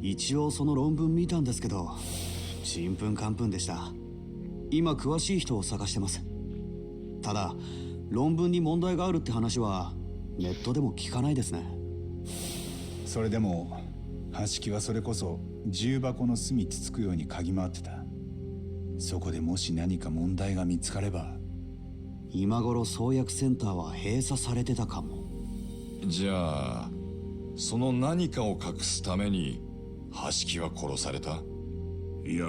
一応その論文見たんですけど、ちんぷんかんぷんでした。今詳しい人を探してます。ただ論文に問題があるって話はネットでも聞かないですね。それでも橋木はそれこそ重箱の隅つつくように嗅ぎ回ってた。そこでもし何か問題が見つかれば、今頃創薬センターは閉鎖されてたかも。じゃあその何かを隠すために橋木は殺された？いや、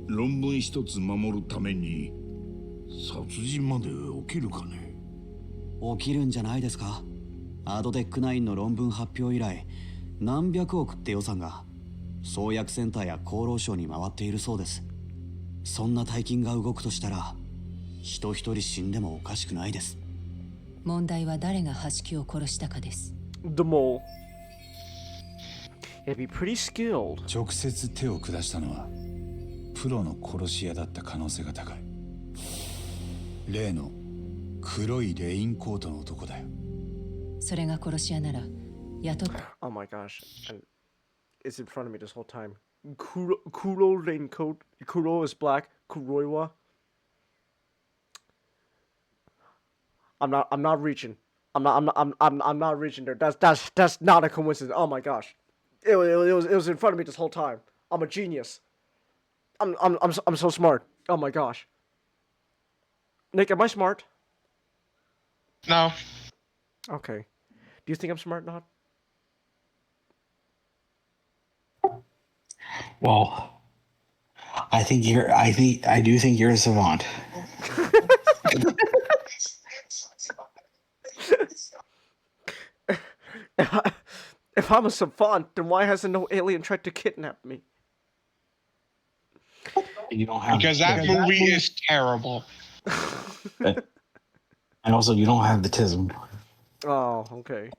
論文一つ守るために殺人まで起きるかね。起きるんじゃないですか。アドテック9の論文発表以来何百億って予算が創薬センターや厚労省に回っているそうです。そんな大金が動くとしたら人一人死んでもおかしくないです。問題は誰が橋木を殺したかです。 The mole. It'd be pretty skilled. 直接手を下したのはプロの殺し屋だった可能性が高い。例の黒いレインコートの男だよ。それが殺し屋なら雇っ Oh my gosh. And it's in front of me this whole time. Kuro raincoat. Kuro is black. Kuroiwa. I'm not reaching. I'm not reaching there. That's not a coincidence. Oh my gosh. It was in front of me this whole time. I'm a genius. I'm so smart. Oh my gosh. Nick, am I smart? No. Okay. Do you think I'm smart, not? Well, I do think you're a savant. If I'm a savant, then why hasn't no alien tried to kidnap me? You don't have because that movie is terrible. And also, you don't have the tism. Oh, okay.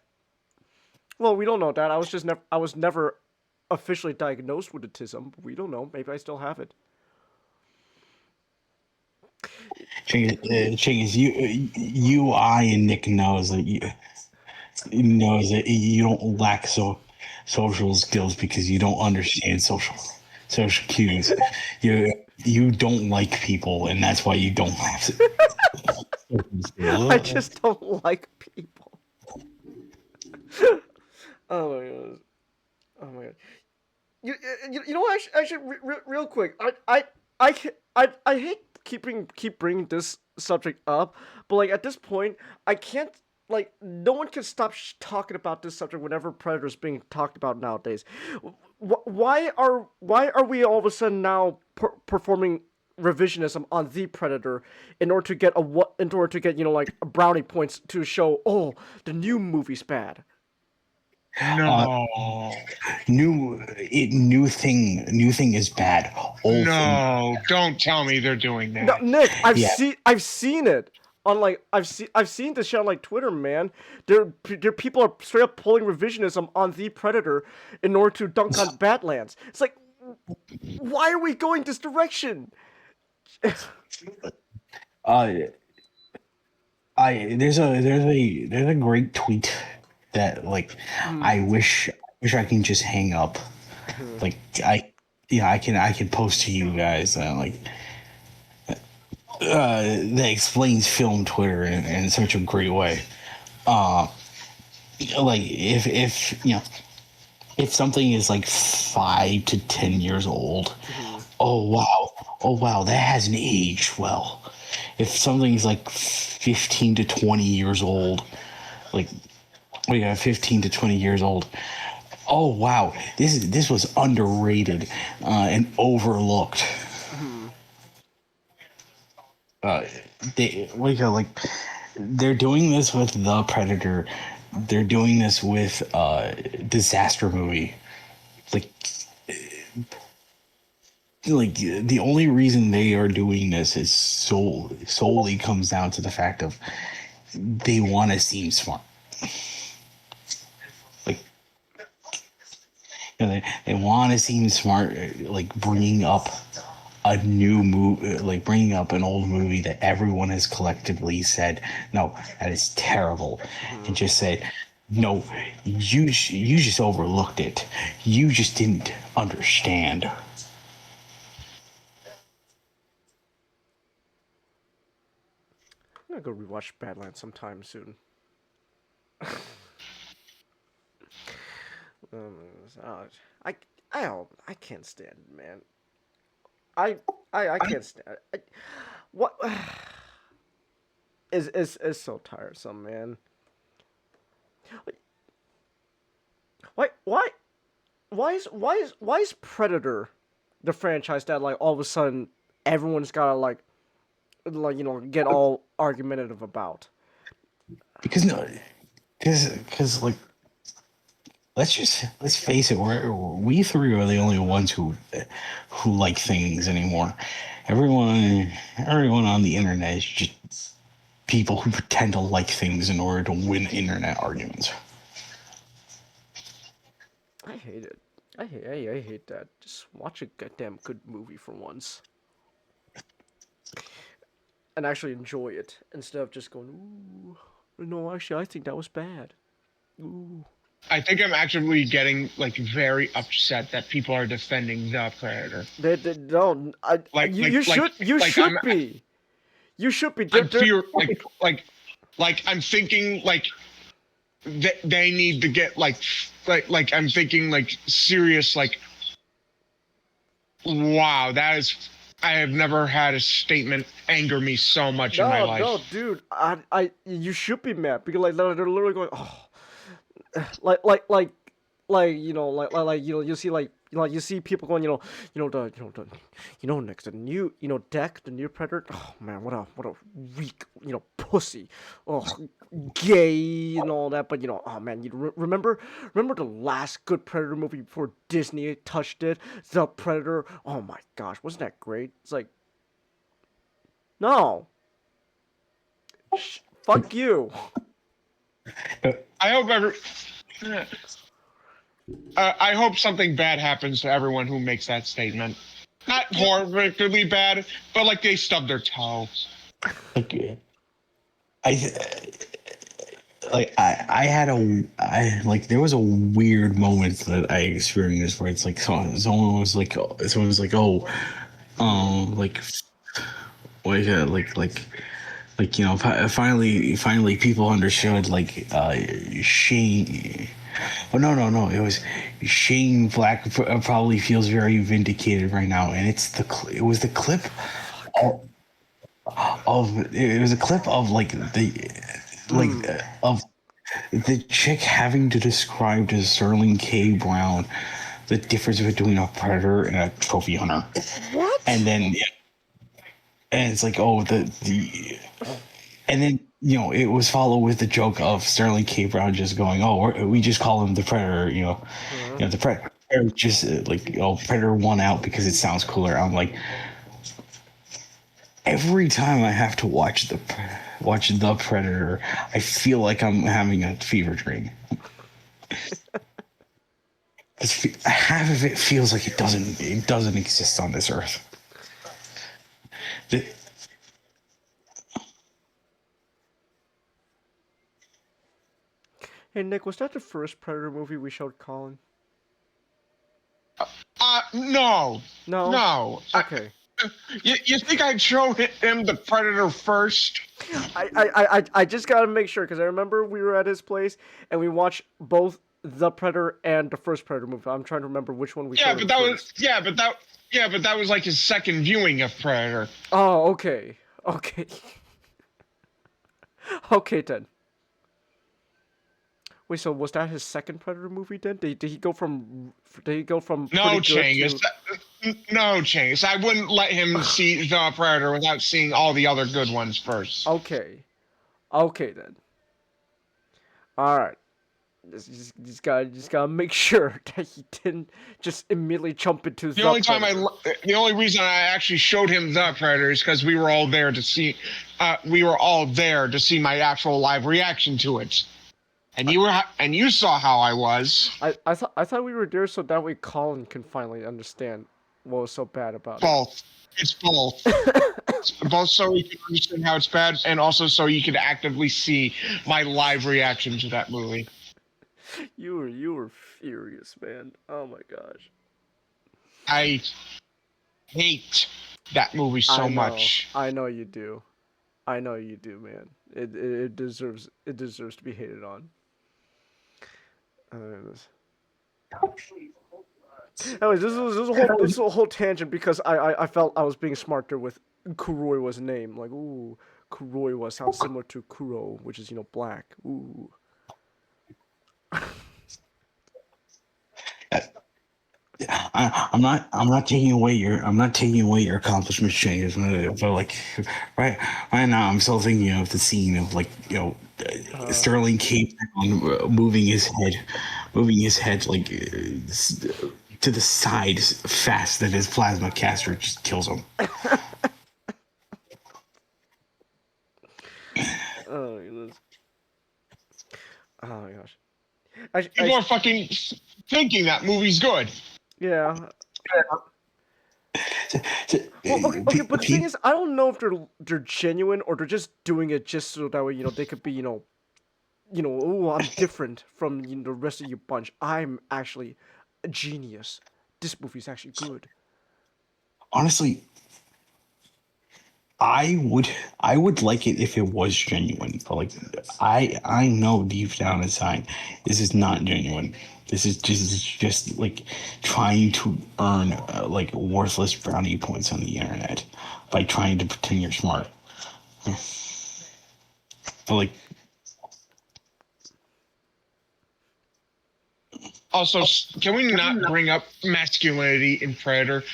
Well, we don't know that. I was never officially diagnosed with autism. We don't know. Maybe I still have it. Chingus, I, and Nick knows that you don't lack social skills because you don't understand social cues. You don't like people, and that's why you don't have to. I just don't like people. Oh my god. Oh my god. You know, actually, real quick, I hate keep bringing this subject up, but like at this point, I can't, like, no one can stop talking about this subject whenever Predator's being talked about nowadays. Why are we all of a sudden now performing revisionism on the Predator in order to get like brownie points to show, oh, the new movie's bad? No. New thing is bad. No, don't tell me they're doing that. No, Nick, I've seen it. on like I've seen this shit on like Twitter, man. There people are straight up pulling revisionism on The Predator in order to dunk on Badlands. It's like, why are we going this direction? There's a great tweet that like I wish I can just hang up. Like I can post to you guys that explains film Twitter in such a great way. Like if you know, if something is like 5 to 10 years old, oh wow, that hasn't aged well. If something's like 15 to 20 years old, like 15 to 20 years old, oh wow, this was underrated and overlooked. They're doing this with The Predator. They're doing this with Disaster Movie. Like the only reason they are doing this is solely comes down to the fact of they want to seem smart. Like, they want to seem smart, like bringing up a new movie, like bringing up an old movie that everyone has collectively said, no, that is terrible, and just said, no, you just overlooked it. You just didn't understand. I'm gonna go rewatch Badlands sometime soon. I can't stand it, man. I can't stand it. What? It's so tiresome, man. Why is Predator the franchise that like all of a sudden everyone's gotta like get all argumentative about? Because like let's face it, we three are the only ones who like things anymore. Everyone on the internet is just people who pretend to like things in order to win internet arguments. I hate it. I hate that. Just watch a goddamn good movie for once. And actually enjoy it instead of just going, ooh, no, actually I think that was bad. Ooh. I think I'm actually getting like very upset that people are defending The Predator. You should be. You should be. I'm thinking like they need to get like I'm thinking like serious like wow, that is, I have never had a statement anger me so much in my life. No, dude, you should be mad because like they're literally going, oh, you see you see people going, next the new, Deck, the new Predator. Oh man, what a weak, pussy. Oh, gay and all that. But oh man, you remember the last good Predator movie before Disney touched it, The Predator. Oh my gosh, wasn't that great? It's like, no, fuck you. I hope I hope something bad happens to everyone who makes that statement. Not horrifically bad, but like they stubbed their toe. Okay. I there was a weird moment that I experienced where it's like someone was like, oh, finally people understood like Shane. Oh no! It was Shane Black probably feels very vindicated right now, and it was the clip of like of the chick having to describe to Sterling K. Brown the difference between a predator and a trophy hunter. What? And then it's like, oh, and then it was followed with the joke of Sterling K. Brown just going, oh, we just call him the Predator, the Predator just Predator won out because it sounds cooler. I'm like, every time I have to watch the Predator, I feel like I'm having a fever dream. Half of it feels like it doesn't exist on this earth. Hey Nick, was that the first Predator movie we showed Colin? No. No. Okay. You think I'd show him the Predator first? I just gotta make sure because I remember we were at his place and we watched both the Predator and the first Predator movie. I'm trying to remember which one we showed. But that was like his second viewing of Predator. Oh, okay. Okay then. Wait, so was that his second Predator movie then? Did he go from No, Chang. No, Chang. I wouldn't let him see the Predator without seeing all the other good ones first. Okay then. All right. Just gotta make sure that he didn't just immediately jump into the only reason I actually showed him the Predator is because we were all there to see. We were all there to see my actual live reaction to it. And you saw how I was. I thought we were there so that way Colin can finally understand what was so bad about it. It's both. Both so you can understand how it's bad, and also so you can actively see my live reaction to that movie. You were furious, man. Oh my gosh. I hate that movie so much. I know you do. Man. It deserves to be hated on. Anyways, this is a whole tangent because I felt I was being smarter with Kuroiwa's name. Like, ooh, Kuroiwa sounds similar to Kuro, which is black. Ooh. I'm not taking away your accomplishments, Shane. But like right now, I'm still thinking of the scene of Sterling K. moving his head like to the side fast that his plasma caster just kills him. Oh my gosh. People are fucking thinking that movie's good. Yeah. Well, okay, but the thing is, I don't know if they're genuine or they're just doing it just so that way they could be oh, I'm different from the rest of your bunch. I'm actually a genius. This movie's actually good. Honestly, I would like it if it was genuine. But like I know deep down inside this is not genuine. This is just like trying to earn worthless brownie points on the internet by trying to pretend you're smart. But also, can we not bring up masculinity in Predator?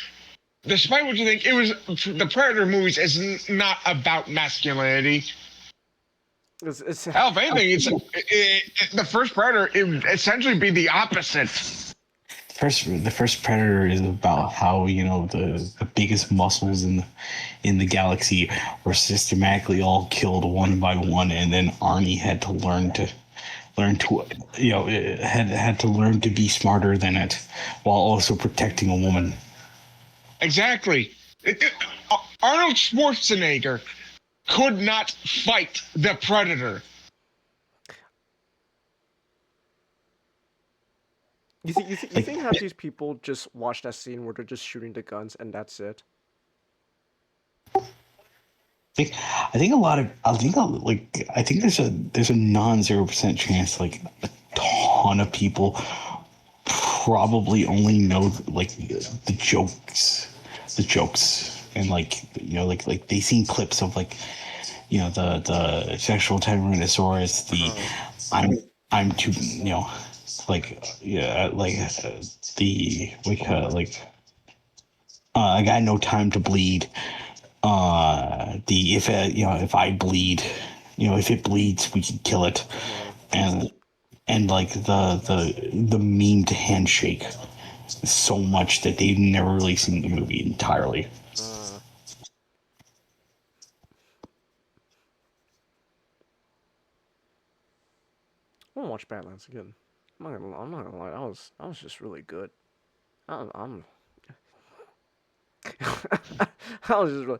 Despite what you think, the Predator movies is not about masculinity. Hell, if anything, the first Predator it would essentially be the opposite. The first Predator is about how the biggest muscles in the galaxy were systematically all killed one by one, and then Arnie had to learn to be smarter than it, while also protecting a woman. Exactly. Arnold Schwarzenegger could not fight the Predator. You think half these people just watch that scene where they're just shooting the guns and that's it? I think there's a non-0% chance a ton of people probably only know the jokes and they seen clips of the sexual Tyrannosaurus, I'm too I got no time to bleed. If I bleed, if it bleeds, we can kill it, and the memed handshake so much that they've never really seen the movie entirely. gonna watch Badlands again. I'm not gonna lie. That was just really good. I'm I was just really.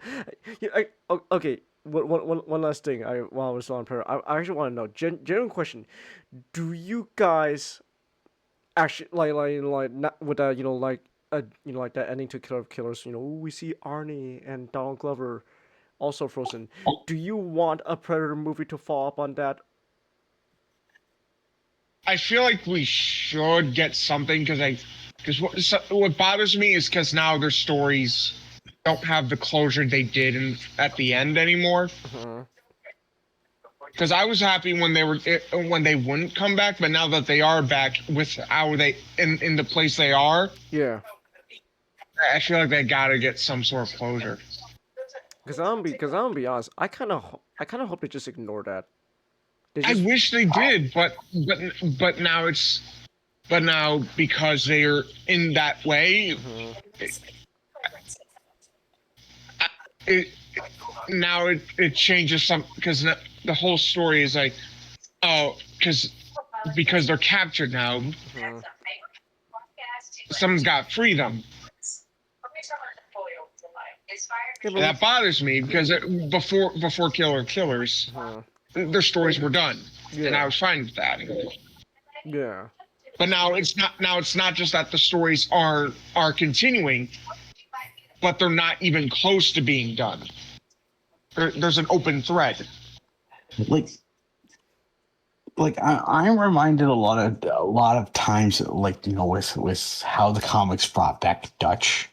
Okay. One last thing. While I was on prayer, I actually want to know. Genuine question. Do you guys actually like not with that like that ending to Killer of Killers? We see Arnie and Donald Glover also frozen. Do you want a Predator movie to follow up on that? I feel like we should get something because what bothers me is because now their stories don't have the closure they did at the end anymore. Because I was happy when they wouldn't come back, but now that they are back with how they in the place they are, yeah, I feel like they gotta get some sort of closure. Because I'm gonna be honest, I kind of hope they just ignore that. I wish they did, but now because they're in that way, it changes some because the whole story is like, oh, because they're captured now. Someone's got freedom. And that bothers me because before Killers, their stories were done, and I was fine with that. Yeah. But now it's not. Now it's not just that the stories are continuing, but they're not even close to being done. There's an open thread. Like I'm reminded a lot of times, like with how the comics brought back Dutch,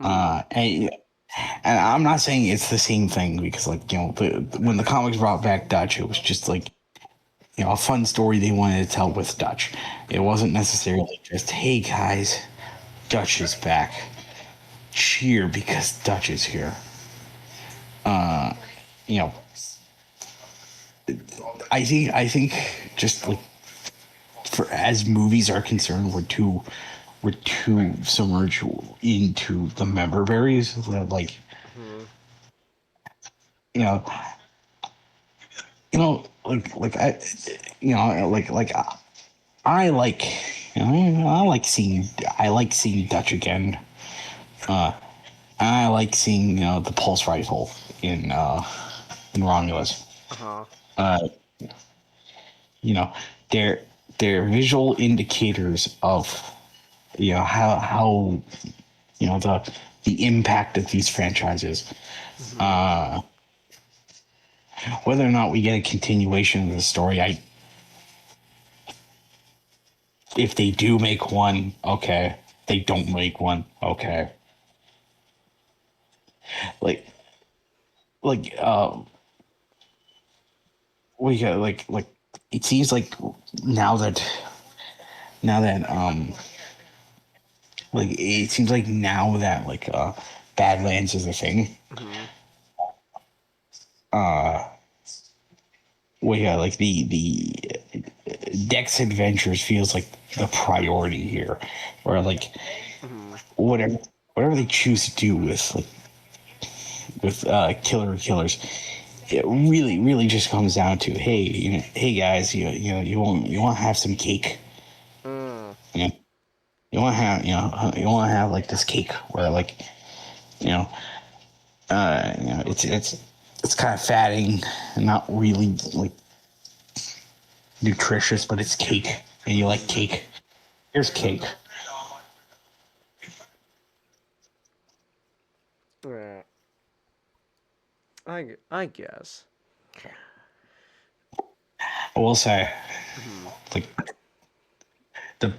and I'm not saying it's the same thing because when the comics brought back Dutch, it was just like a fun story they wanted to tell with Dutch. It wasn't necessarily just, hey guys, Dutch is back, cheer because Dutch is here. I think just like as movies are concerned, we're too submerged into the member berries that like I like seeing Dutch again. I like seeing the pulse rifle in Romulus. They're visual indicators of how the impact of these franchises. Whether or not we get a continuation of the story, if they do make one, okay. They don't make one, okay. We got like it seems like now that it seems like now that Badlands is a thing. We got like the Dex Adventures feels like the priority here, or like whatever they choose to do with Killers, it really just comes down to, hey guys, you want to have some cake. You want to have like this cake where it's kind of fatting and not really like nutritious, but it's cake and you like cake. Here's cake. Right. I guess. I will say, like the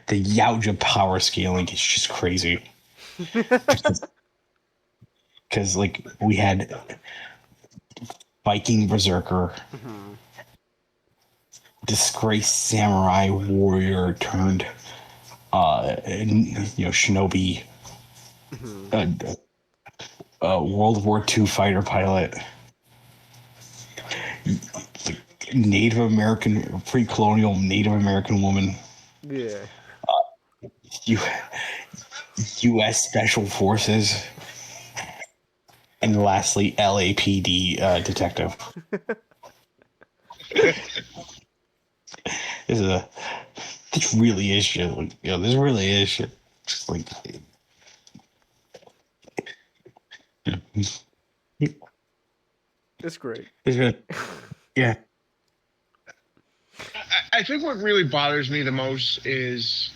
Yakuza power scaling is just crazy. Because like we had Viking Berserker, disgraced samurai warrior turned shinobi, World War II fighter pilot, Native American, pre-colonial Native American woman. Yeah. U.S. Special Forces, and lastly, LAPD detective. this is a this really is shit. Like, this really is shit. Just like it's great. It's good. Yeah. I think what really bothers me the most is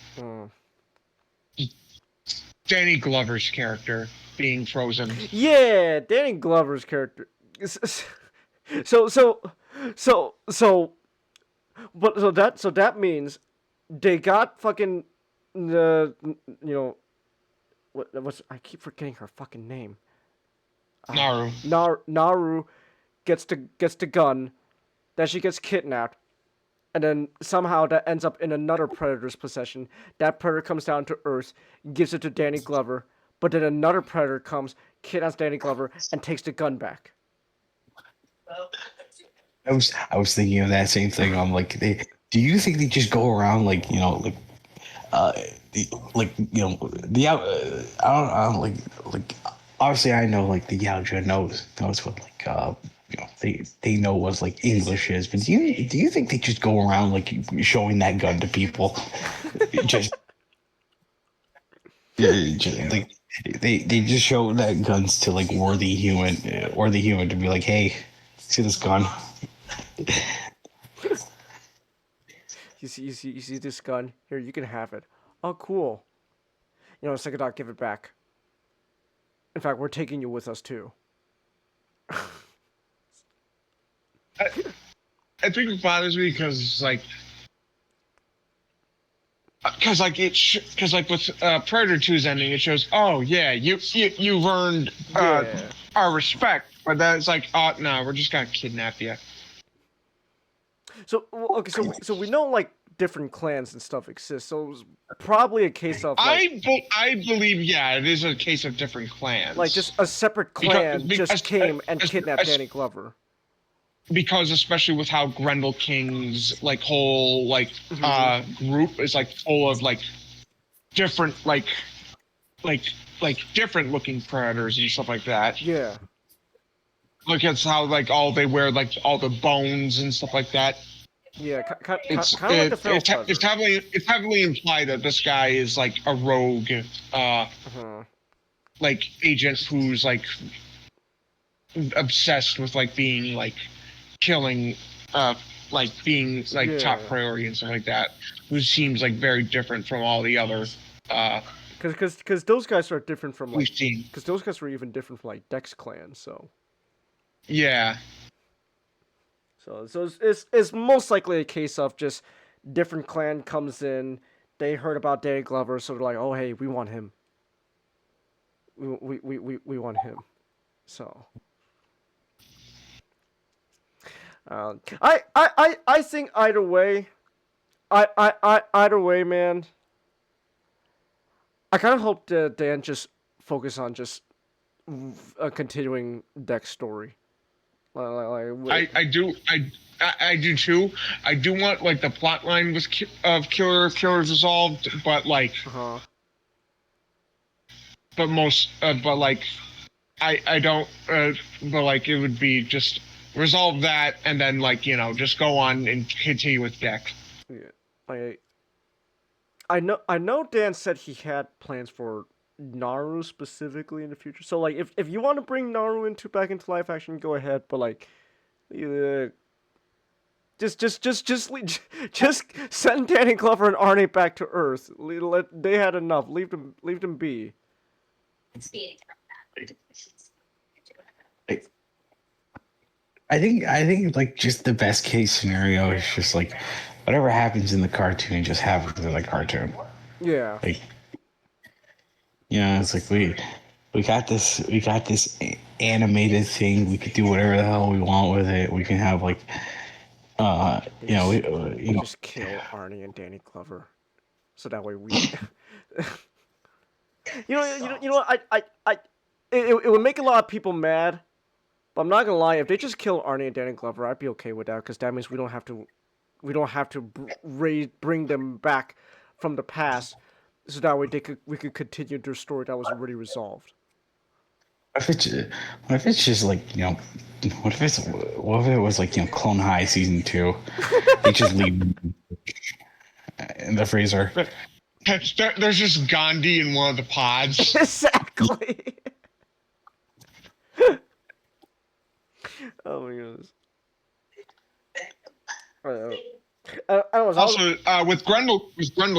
Danny Glover's character being frozen. Yeah, Danny Glover's character. So that means they got fucking what's I keep forgetting her fucking name. Naru. Naru gets the gun, then she gets kidnapped, and then somehow that ends up in another predator's possession. That predator comes down to Earth, gives it to Danny Glover, but then another predator comes, kidnaps Danny Glover, and takes the gun back. I was thinking of that same thing. I'm like, do you think they just go around like the I don't like obviously I know like the Yakuza knows what they know what like English is, but do you think they just go around like showing that gun to people? just like they just show that guns to like worthy human to be like, hey, see this gun? You see this gun? Here, you can have it. Oh, cool. Sekadok, give it back. In fact, we're taking you with us too. I think it bothers me because with Predator 2's ending, it shows, oh yeah, you've earned our respect, but then it's like, oh no, we're just gonna kidnap you. So we know like different clans and stuff exist. So it was probably a case of like, I believe it is a case of different clans. Like just a separate clan just came and kidnapped Danny Glover. Because especially with how Grendel King's like whole group is like full of like different like different looking predators and stuff like that. Yeah. Look at how like all they wear like all the bones and stuff like that. Yeah, kind of like the film. It's heavily implied that this guy is like a rogue, like agent who's like obsessed with like being like killing, like being like top priority and stuff like that. Who seems like very different from all the other. Because those guys are different from like. We've seen. Because those guys were even different from like Dex clan, so. Yeah. So it's most likely a case of just different clan comes in, they heard about Danny Glover, so they're like, oh hey, we want him. We want him. So I think either way, either way, man. I kind of hope that Dan just focus on just continuing Dex story. I do too. I do want like the plot line with Killers resolved, but like, but most, but like, I don't, but like it would be just resolve that and then like just go on and continue with Dex. Yeah, I know Dan said he had plans for Naru specifically in the future. So like if you want to bring Naru back into live action, go ahead, but like just send Danny Glover and Arnie back to Earth. They had enough. Leave them be. I think like just the best case scenario is just like whatever happens in the cartoon just happens in the cartoon. Yeah. Like it's like we got this animated thing. We could do whatever the hell we want with it. We can have like just kill Arnie and Danny Glover, so that way we. you know it would make a lot of people mad, but I'm not gonna lie. If they just kill Arnie and Danny Glover, I'd be okay with that because that means we don't have to bring them back from the past, so that way we could continue their story that was already resolved. What if it's just like, what if it was like, Clone High season 2? They just leave in the freezer. There's just Gandhi in one of the pods. Exactly. Oh my goodness. Also, with Grendel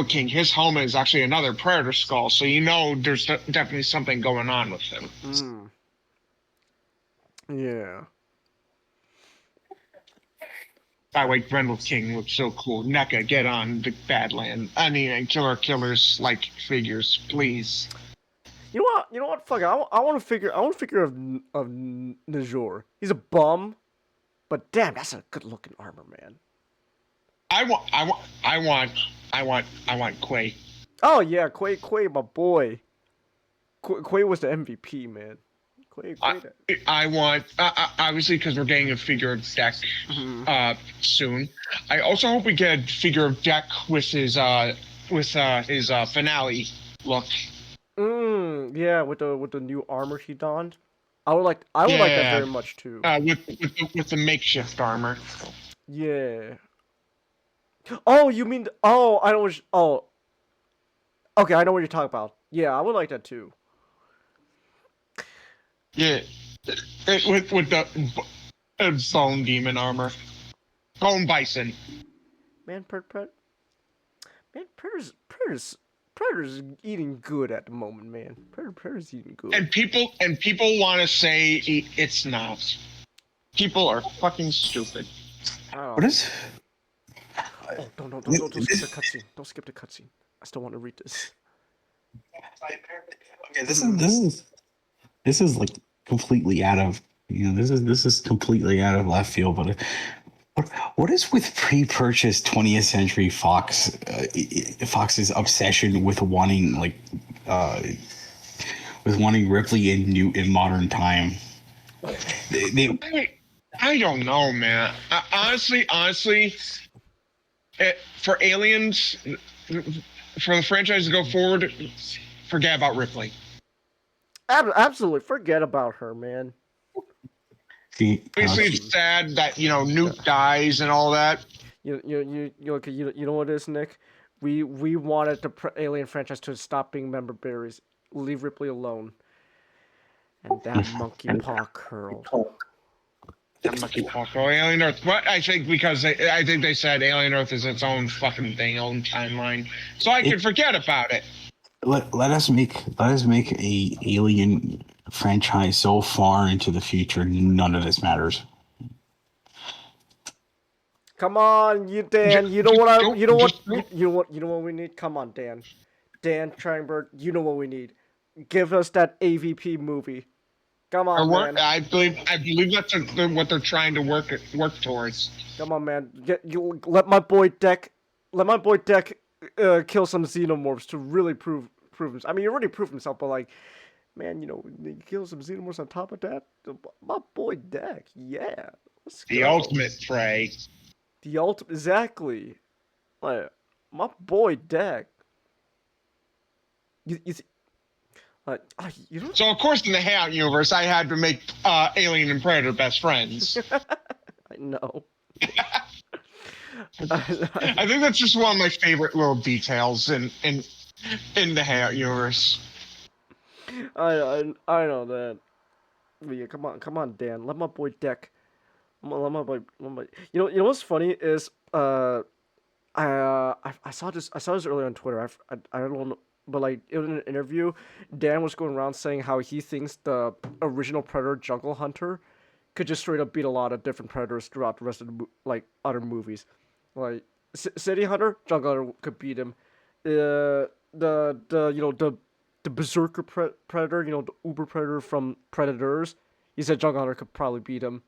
King, his helmet is actually another predator skull, so there's definitely something going on with him. Yeah. By the way, Grendel King looks so cool. NECA, get on the Badland. I mean, Killers like figures, please. You know what? Fuck it. I want to figure of Najor. He's a bum, but damn, that's a good looking armor, man. I want Quay. Oh yeah, Quay, my boy. Quay was the MVP, man. Quay. I want obviously because we're getting a figure of deck soon. I also hope we get a figure of deck with his finale look. Yeah, with the new armor he donned. I would like that very much too. With the makeshift armor. Yeah. Oh, you mean? Oh, I don't. Oh. Okay, I know what you're talking about. Yeah, I would like that too. Yeah, with the bone demon armor, bone bison. Man, Predator's eating good at the moment, man. Predator's eating good. And people want to say it's not. People are fucking stupid. What is? Oh, don't skip the cutscene. Don't skip the cutscene. I still want to read this. Okay, this is like completely out of this is completely out of left field. But what is with pre-purchase 20th Century Fox's obsession with wanting Ripley in modern time? I don't know, man. Honestly, for Aliens, for the franchise to go forward, forget about Ripley. Absolutely, forget about her, man. Obviously, it's sad that Newt dies and all that. You know what it is, Nick? We wanted the Alien franchise to stop being member berries, leave Ripley alone, and that monkey paw curled. That monkey paw curled. Alien Earth. What I think because I think they said Alien Earth is its own fucking thing, own timeline, so I could forget about it. Let us make a Alien franchise so far into the future, none of this matters. Come on, Dan. You know what we need. Come on, Dan. Dan Treinberg. You know what we need. Give us that AVP movie. Come on, man. I believe that's what they're trying to work towards. Come on, man. Let my boy Deck kill some xenomorphs to really prove himself. I mean, he already proved himself, but man, kill some xenomorphs on top of that. My boy Deck, yeah. Let's go. The ultimate prey. The ultimate, exactly. My boy Deck. So of course, in the Hangout universe, I had to make Alien and Predator best friends. I know. I think that's just one of my favorite little details in the Hangout universe. I know that. But yeah, come on, Dan. Let my boy Deck. Let my boy. You know what's funny is I saw this earlier on Twitter. I don't know, but in an interview, Dan was going around saying how he thinks the original Predator Jungle Hunter could just straight up beat a lot of different Predators throughout the rest of the other movies. Like City Hunter, Jungle Hunter could beat him. The Berserker Predator, the Uber Predator from Predators. He said Jungle Hunter could probably beat him.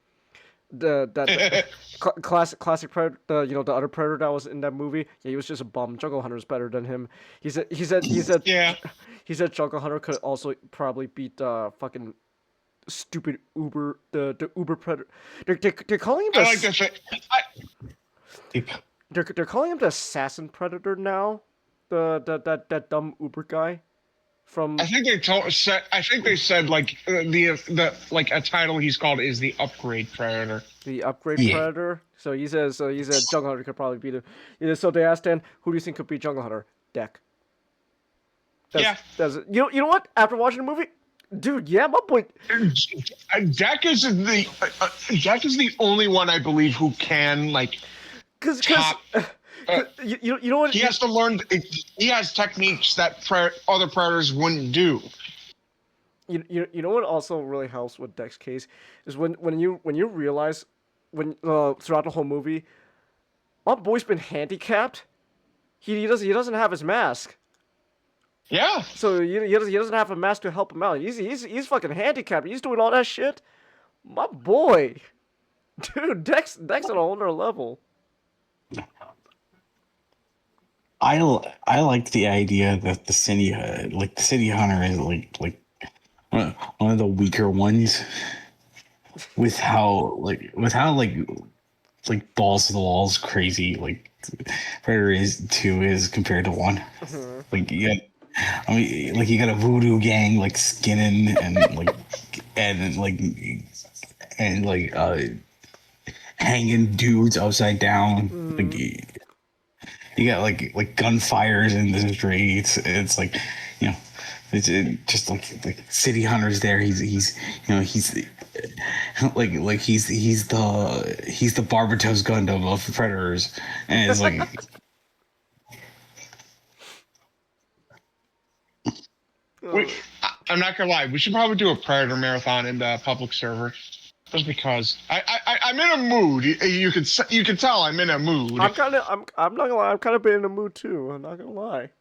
Classic Predator, the other Predator that was in that movie. Yeah, he was just a bum. Jungle Hunter is better than him. He said yeah. He said Jungle Hunter could also probably beat the fucking stupid Uber the Uber Predator. They're calling him. I like this. They're calling him the Assassin Predator now. That dumb Uber guy from. I think they said like the like a title he's called is the Upgrade Predator. The Upgrade Predator. So he said Jungle Hunter could probably beat him. So they asked Dan, who do you think could beat Jungle Hunter? Deck. That's you know what? After watching the movie, dude, yeah, my boy. Deck is the only one I believe who can like top. You know what? He has to learn. He has techniques that other predators wouldn't do. You know what also really helps with Deck's case is when you realize throughout the whole movie, my boy's been handicapped. He doesn't have his mask. Yeah. So he doesn't have a mask to help him out. He's fucking handicapped. He's doing all that shit. My boy, dude, Deck's at a whole other level. I like the idea that the city hunter is like one of the weaker ones, with how balls to the walls crazy like Predator is compared to 1. Mm-hmm. Like you got a voodoo gang like skinning and hanging dudes upside down. Mm. You got like gunfires in the streets. It's like, it's just like city hunters there. He's the Barbatos Gundam of Predators, and it's like. I'm not gonna lie. We should probably do a Predator marathon in the public server, just because I'm in a mood. You can tell I'm in a mood. I'm not gonna lie. I'm kind of been in a mood too. I'm not gonna lie.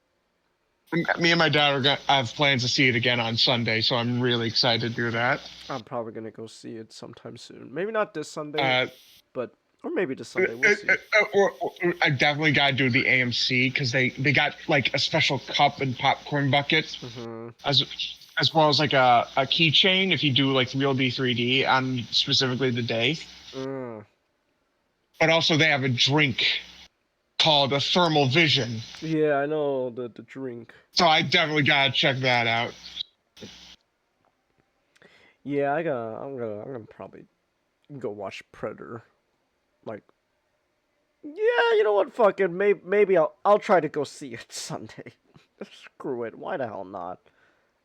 Me and my dad have plans to see it again on Sunday, so I'm really excited to do that. I'm probably gonna go see it sometime soon. Maybe not this Sunday, or maybe this Sunday. We'll see. I definitely gotta do the AMC because they got like a special cup and popcorn bucket, mm-hmm. as well as like a keychain if you do like real D3D on specifically the day. Mm. But also they have a drink called a Thermal Vision. Yeah, I know the drink. So I definitely gotta check that out. Yeah, I'm gonna probably go watch Predator. Like, yeah, you know what? Fuck it. Maybe I'll try to go see it Sunday. Screw it. Why the hell not?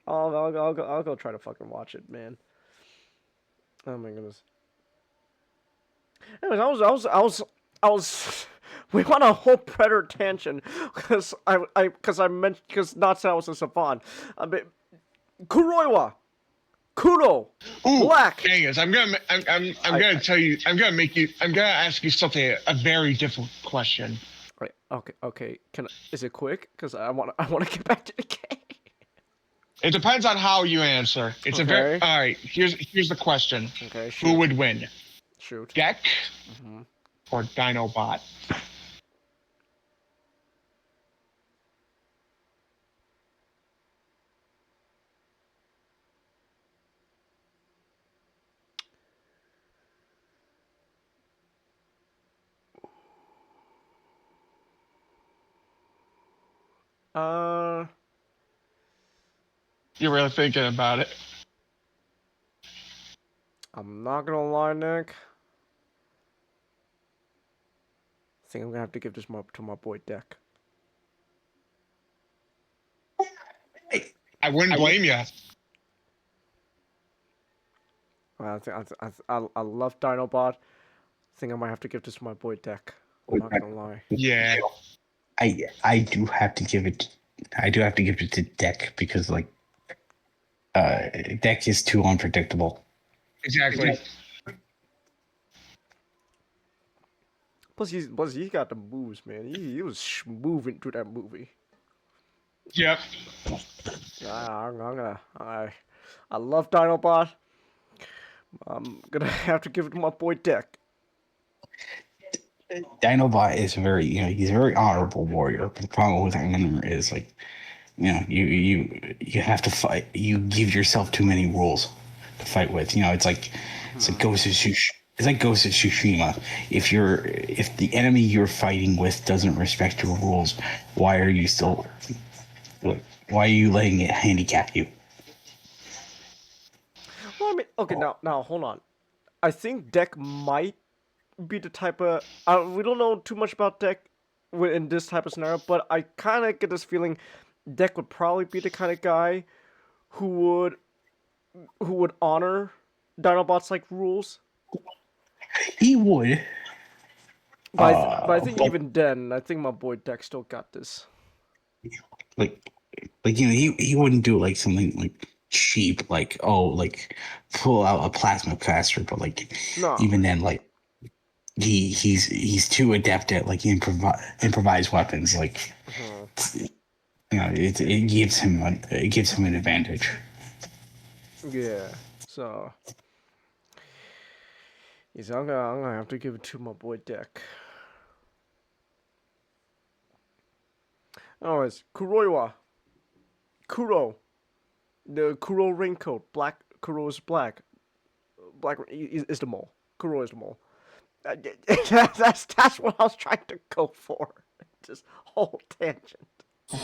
I'll go try to fucking watch it, man. Oh my goodness. Anyways, I was. We went on a whole Predator tangent because not saying I was a savant. I mean, Kuroiwa, Kudo, Black. Dang it! I'm gonna ask you something, a very difficult question. Right. Okay. Is it quick? Because I want to get back to the game. It depends on how you answer. It's all right. Here's the question. Okay. Shoot. Who would win? Shoot. Deck or Dinobot? You're really thinking about it. I'm not gonna lie, Nick. I think I'm gonna have to give this to my boy Deck. I wouldn't blame you. I love Dinobot. I think I might have to give this to my boy Deck. I'm not gonna lie. Yeah. I do have to give it to Deck because like Deck is too unpredictable. Exactly. Plus he got the moves, man. He was moving through that movie. Yep. I love Dinobot. I'm gonna have to give it to my boy Deck. Dinobot is he's a very honorable warrior. But the problem with him is like, you have to fight. You give yourself too many rules to fight with. It's like Ghost of Tsushima. If the enemy you're fighting with doesn't respect your rules, why are you still Why are you letting it handicap you? Well, I mean, okay, now hold on. I think Deck might be the type of we don't know too much about Deck in this type of scenario, but I kind of get this feeling Deck would probably be the kind of guy who would honor Dinobots like rules. He would. But I think even then, I think my boy Deck still got this. Like he wouldn't do like something like cheap, like pull out a plasma caster, but even then, like he's too adept at like improvised weapons, it gives him an advantage. Yeah, so I'm gonna have to give it to my boy Deck. Anyways, Kuroiwa. Kuro. The Kuro raincoat. Black. Kuro is black. Black is the mole. Kuro is the mole. That's what I was trying to go for. Just whole tangent.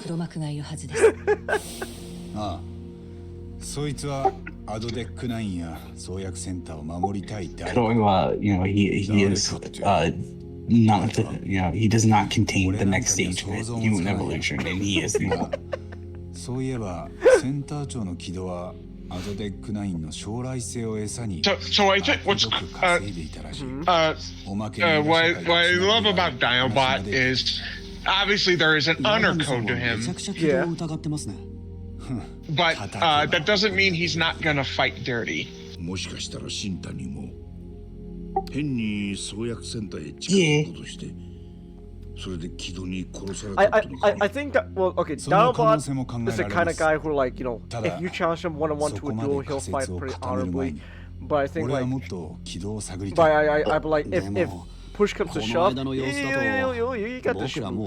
黒幕がいるはずです。ああ、そいつはアドデック9や創薬センターを守りたい誰か。Kuroiwa, he is not he does not contain the next stage of human evolution, and he is the そういえばセンター長の木戸はアドデック9の将来性を餌に So I think what I love about Dinobot is obviously there is an honor code to him. Yeah. But that doesn't mean he's not gonna fight dirty. もしかしたら新太にも変に創薬センターへ近づこうとして。それで木戸に殺されたってのかな。I think that okay, Dinobot is the kind of guy who if you challenge him one-on-one to a duel, he'll fight pretty honorably. But I think I like if push comes to shove, you got this man.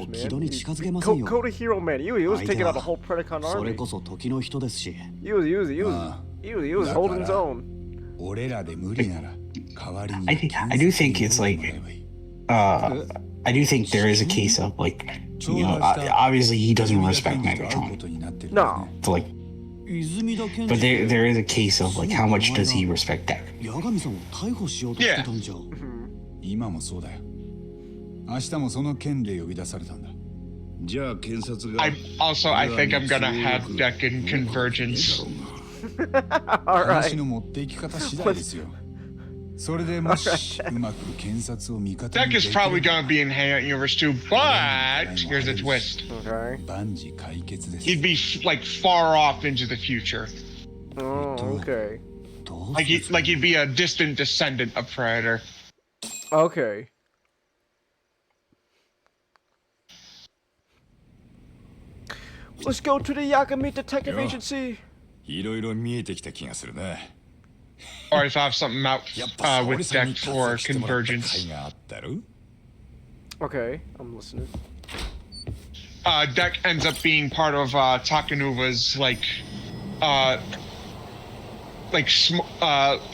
Go to Hero Man. He was taking out the whole Predacon army. He was holding his own. I do think it's I do think there is a case of obviously he doesn't respect Megatron. No. So, but there is a case of how much does he respect Deck? Yeah. 今もそうだよ。明日もその件で呼び出されたんだ。じゃあ検察が I think I'm gonna have Deck in Convergence. All right. 話の持っていき方次第ですよ。それでもしうまく検察を味方に Deck is probably gonna be in Hayat Universe too, but here's a twist. Okay. 万事解決です。 He'd be far off into the future. Oh, okay. Like he'd be a distant descendant of Predator. Okay. Let's go to the Yakami Detective Agency. いろいろ見えてきた気がするな。 Or if I have something out with Deck for Convergence. Okay, I'm listening. Deck ends up being part of Takanuva's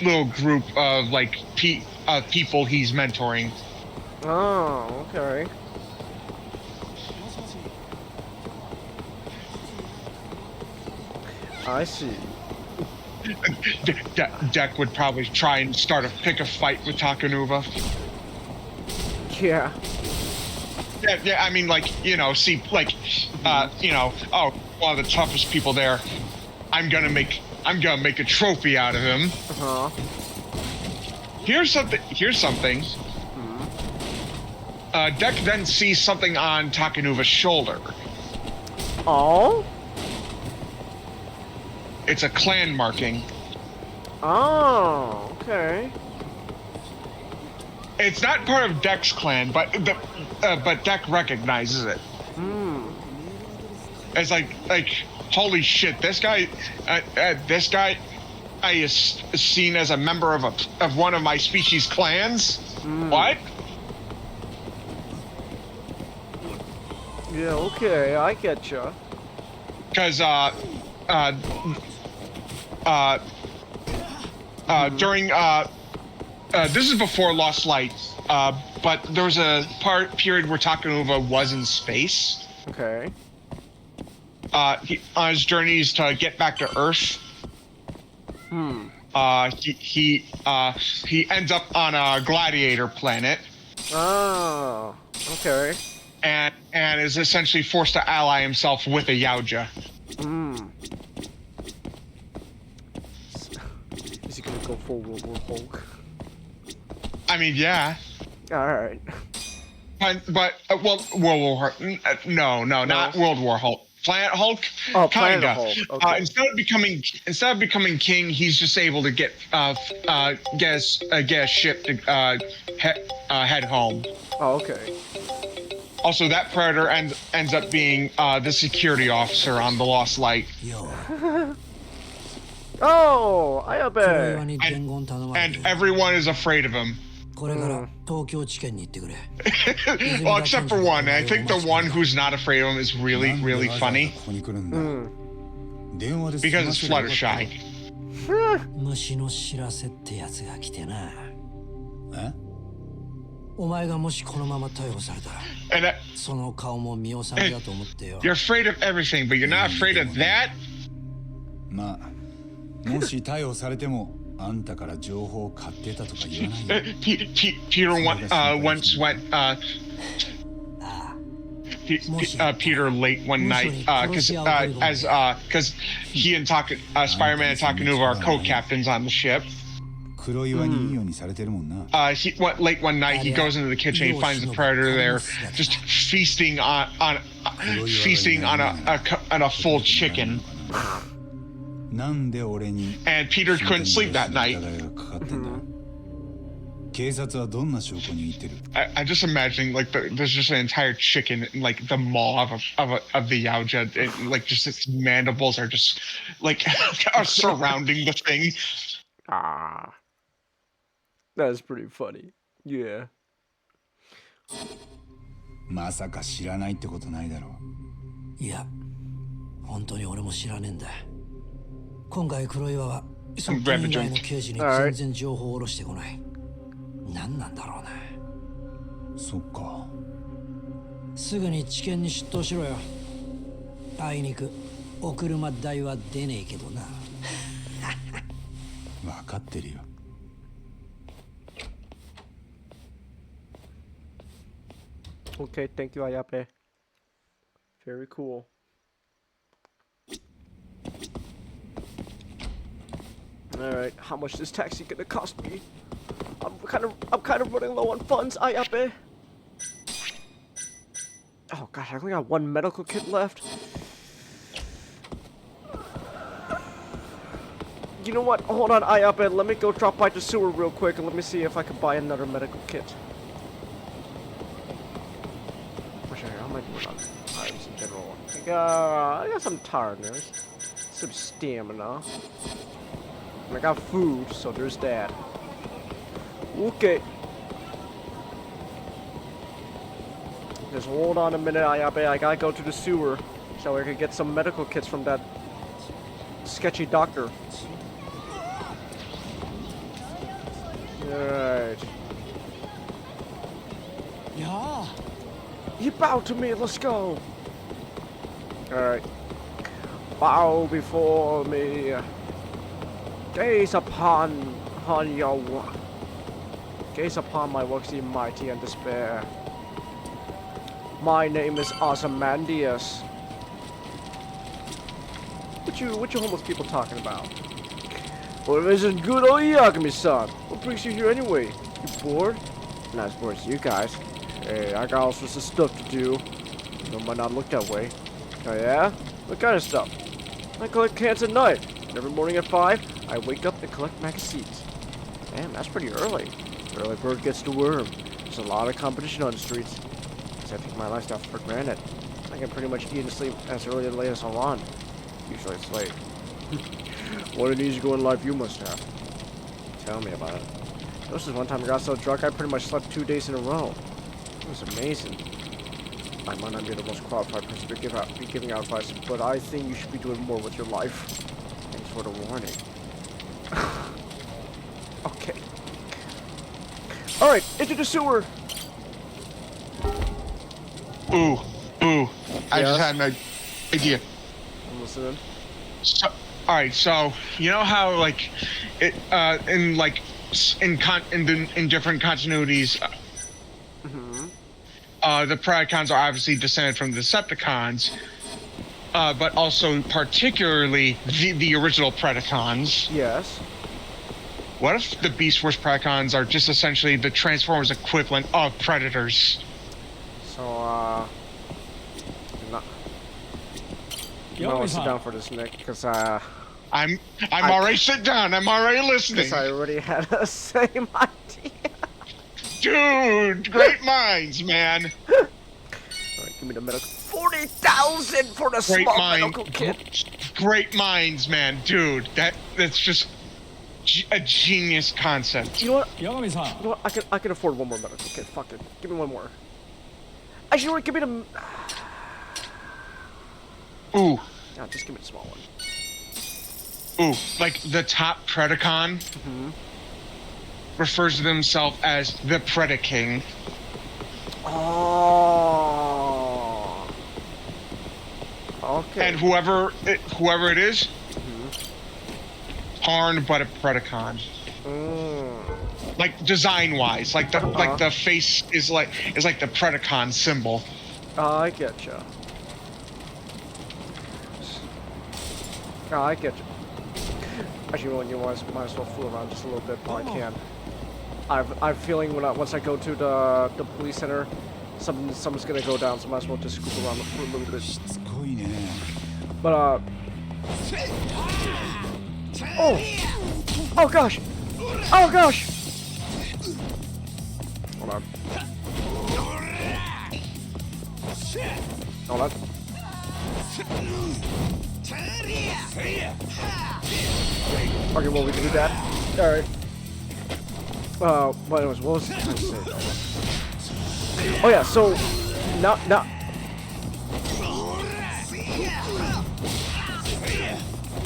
little group of people he's mentoring. Oh, okay. I see. Deck would probably try and pick a fight with Takanuva. Yeah. Yeah, I mean, one of the toughest people there. I'm gonna make a trophy out of him. Uh-huh. Here's something. Deck then sees something on Takanuva's shoulder. Oh? It's a clan marking. Oh, okay. It's not part of Deck's clan, but Deck recognizes it. It's like holy shit, this guy is seen as a member of one of my species' clans. What? Yeah, okay, I getcha. Because during this is before Lost Light, but there was a period where Takanuva was in space. Okay. on his journeys to get back to Earth. He ends up on a gladiator planet. Oh, okay. And is essentially forced to ally himself with a Yakuza. Is he gonna go full World War Hulk? I mean, yeah. All right. But well, World War no, not World War Hulk. Planet Hulk. Oh, Kinda. Planet Hulk. Okay. Instead of becoming king, he's just able to get a ship to head home. Oh, okay. Also, that Predator ends up being the security officer on the Lost Light. Oh, I bet. And everyone is afraid of him. Well, except for one. I think the one who's not afraid of him is really, really funny. Because it's Fluttershy. You're afraid of everything, but you're not afraid of that? Peter once went Peter late one night because he and Spider-Man and Takanuva are co-captains on the ship. He went late one night. He goes into the kitchen. He finds the Predator there, just feasting on a full chicken. And Peter couldn't sleep that night. I'm just imagining like there's just an entire chicken in like the maw of the Yakuza, and like just its mandibles are just like are surrounding the thing. That's pretty funny. Yeah. まさか知らないってことないだろう。いや、本当に俺も知らねえんだ。今回黒岩はその以外の刑事に全然情報を下ろしてこない。何なんだろうな。そっか。すぐに地検に出頭しろよ。あいにくお車代は出ねえけどな。分かってるよ。Okay, thank you, Ayape. Very cool. All right, how much is this taxi gonna cost me? I'm kind of running low on funds, Ayape. Oh god, I only got one medical kit left. You know what? Hold on, Ayape. Let me go drop by the sewer real quick and let me see if I can buy another medical kit. How am I doing on items in general? I got some tiredness, some stamina, and I got food, so there's that. Okay. Just hold on a minute, Ayabe. I gotta go to the sewer so I can get some medical kits from that sketchy doctor. Alright. Yeah. You bow to me, let's go. Alright. Bow before me. Gaze upon your work. Gaze upon my works in mighty and despair. My name is Ozymandias. What you homeless people talking about? Well, this is good old Yakami-san. What brings you here anyway? You bored? Not as bored as you guys. Hey, I got all sorts of stuff to do. You might not look that way. Oh yeah? What kind of stuff? I collect cans at night. And every morning at 5, I wake up and collect magazines. Damn, that's pretty early. Early bird gets the worm. There's a lot of competition on the streets. I take my lifestyle for granted. I can pretty much eat and sleep as early or late as I want. Usually it's late. What an easygoing life you must have. Tell me about it. This is one time I got so drunk I pretty much slept 2 days in a row. It was amazing. I might not be the most qualified person to be giving out advice, but I think you should be doing more with your life. Thanks for the warning. Okay. Alright, into the sewer! Ooh. I just had an idea. listening. So, all right, so you know how like it in like in different continuities, the Predacons are obviously descended from the Decepticons, but also particularly the original Predacons. Yes. What if the Beast Wars Predacons are just essentially the Transformers equivalent of Predators? So, you might want to sit down for this, Nick, because, I'm already sit down. I'm already listening. Because I already had the same idea. Dude, great minds, man. Alright, give me the medical. 40,000 for the small medical kit. Great minds, man. Dude, that's just a genius concept. You know what? I can afford one more medical kit. Fuck it. Give me one more. Actually, you know what? Give me the... Ooh. No, just give me the small one. Ooh, like the top Predacon refers to themselves as the Predaking. Oh. Okay. And whoever it is, Harn but a Predacon. Like design-wise, like the face is like the Predacon symbol. I getcha. I getcha. Actually, you might as well fool around just a little bit while I can. I've a feeling once I go to the police center, something's gonna go down, so I might as well just scoop around for a little bit. But oh gosh, oh gosh. Hold on. Hold on. Okay, well, we can do that. Alright. But anyways, what was I trying to say? Oh yeah, so now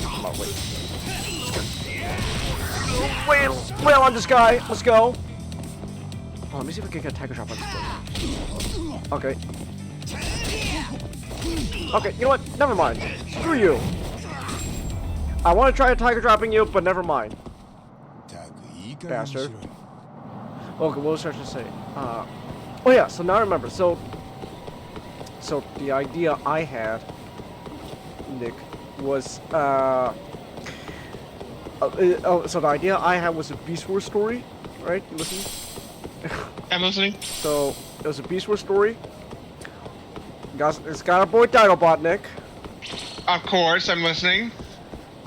come on, wait on this guy. Let's go. Oh, let me see if I can get a tiger drop on this one. Okay. Okay, you know what? Never mind. Screw you. I want to try tiger dropping you, but never mind. Bastard. Okay, what was I trying to say? Oh yeah, so now I remember. So the idea I had, Nick, was so the idea I had was a Beast Wars story, right? You listening? I'm listening. So it was a Beast Wars story. It's got our boy Dinobot, Nick. Of course, I'm listening.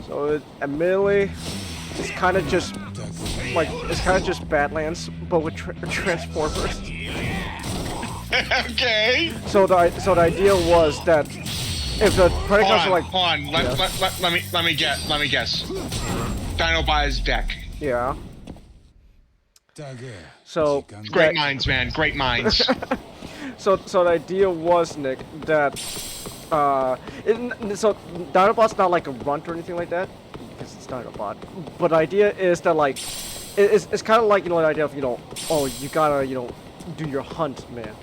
So admittedly, it's kind of just Badlands, but with Transformers. Okay. So the idea was that if the Predacons are like, hold on, let me guess. Dinobot is deck. Yeah. So great minds, man. Great minds. So the idea was, Nick, that so Dinobot's not like a runt or anything like that, because it's Dinobot. But the idea is that like it's kind of like, you know, the idea of, you know, oh, you gotta, you know, do your hunt, man.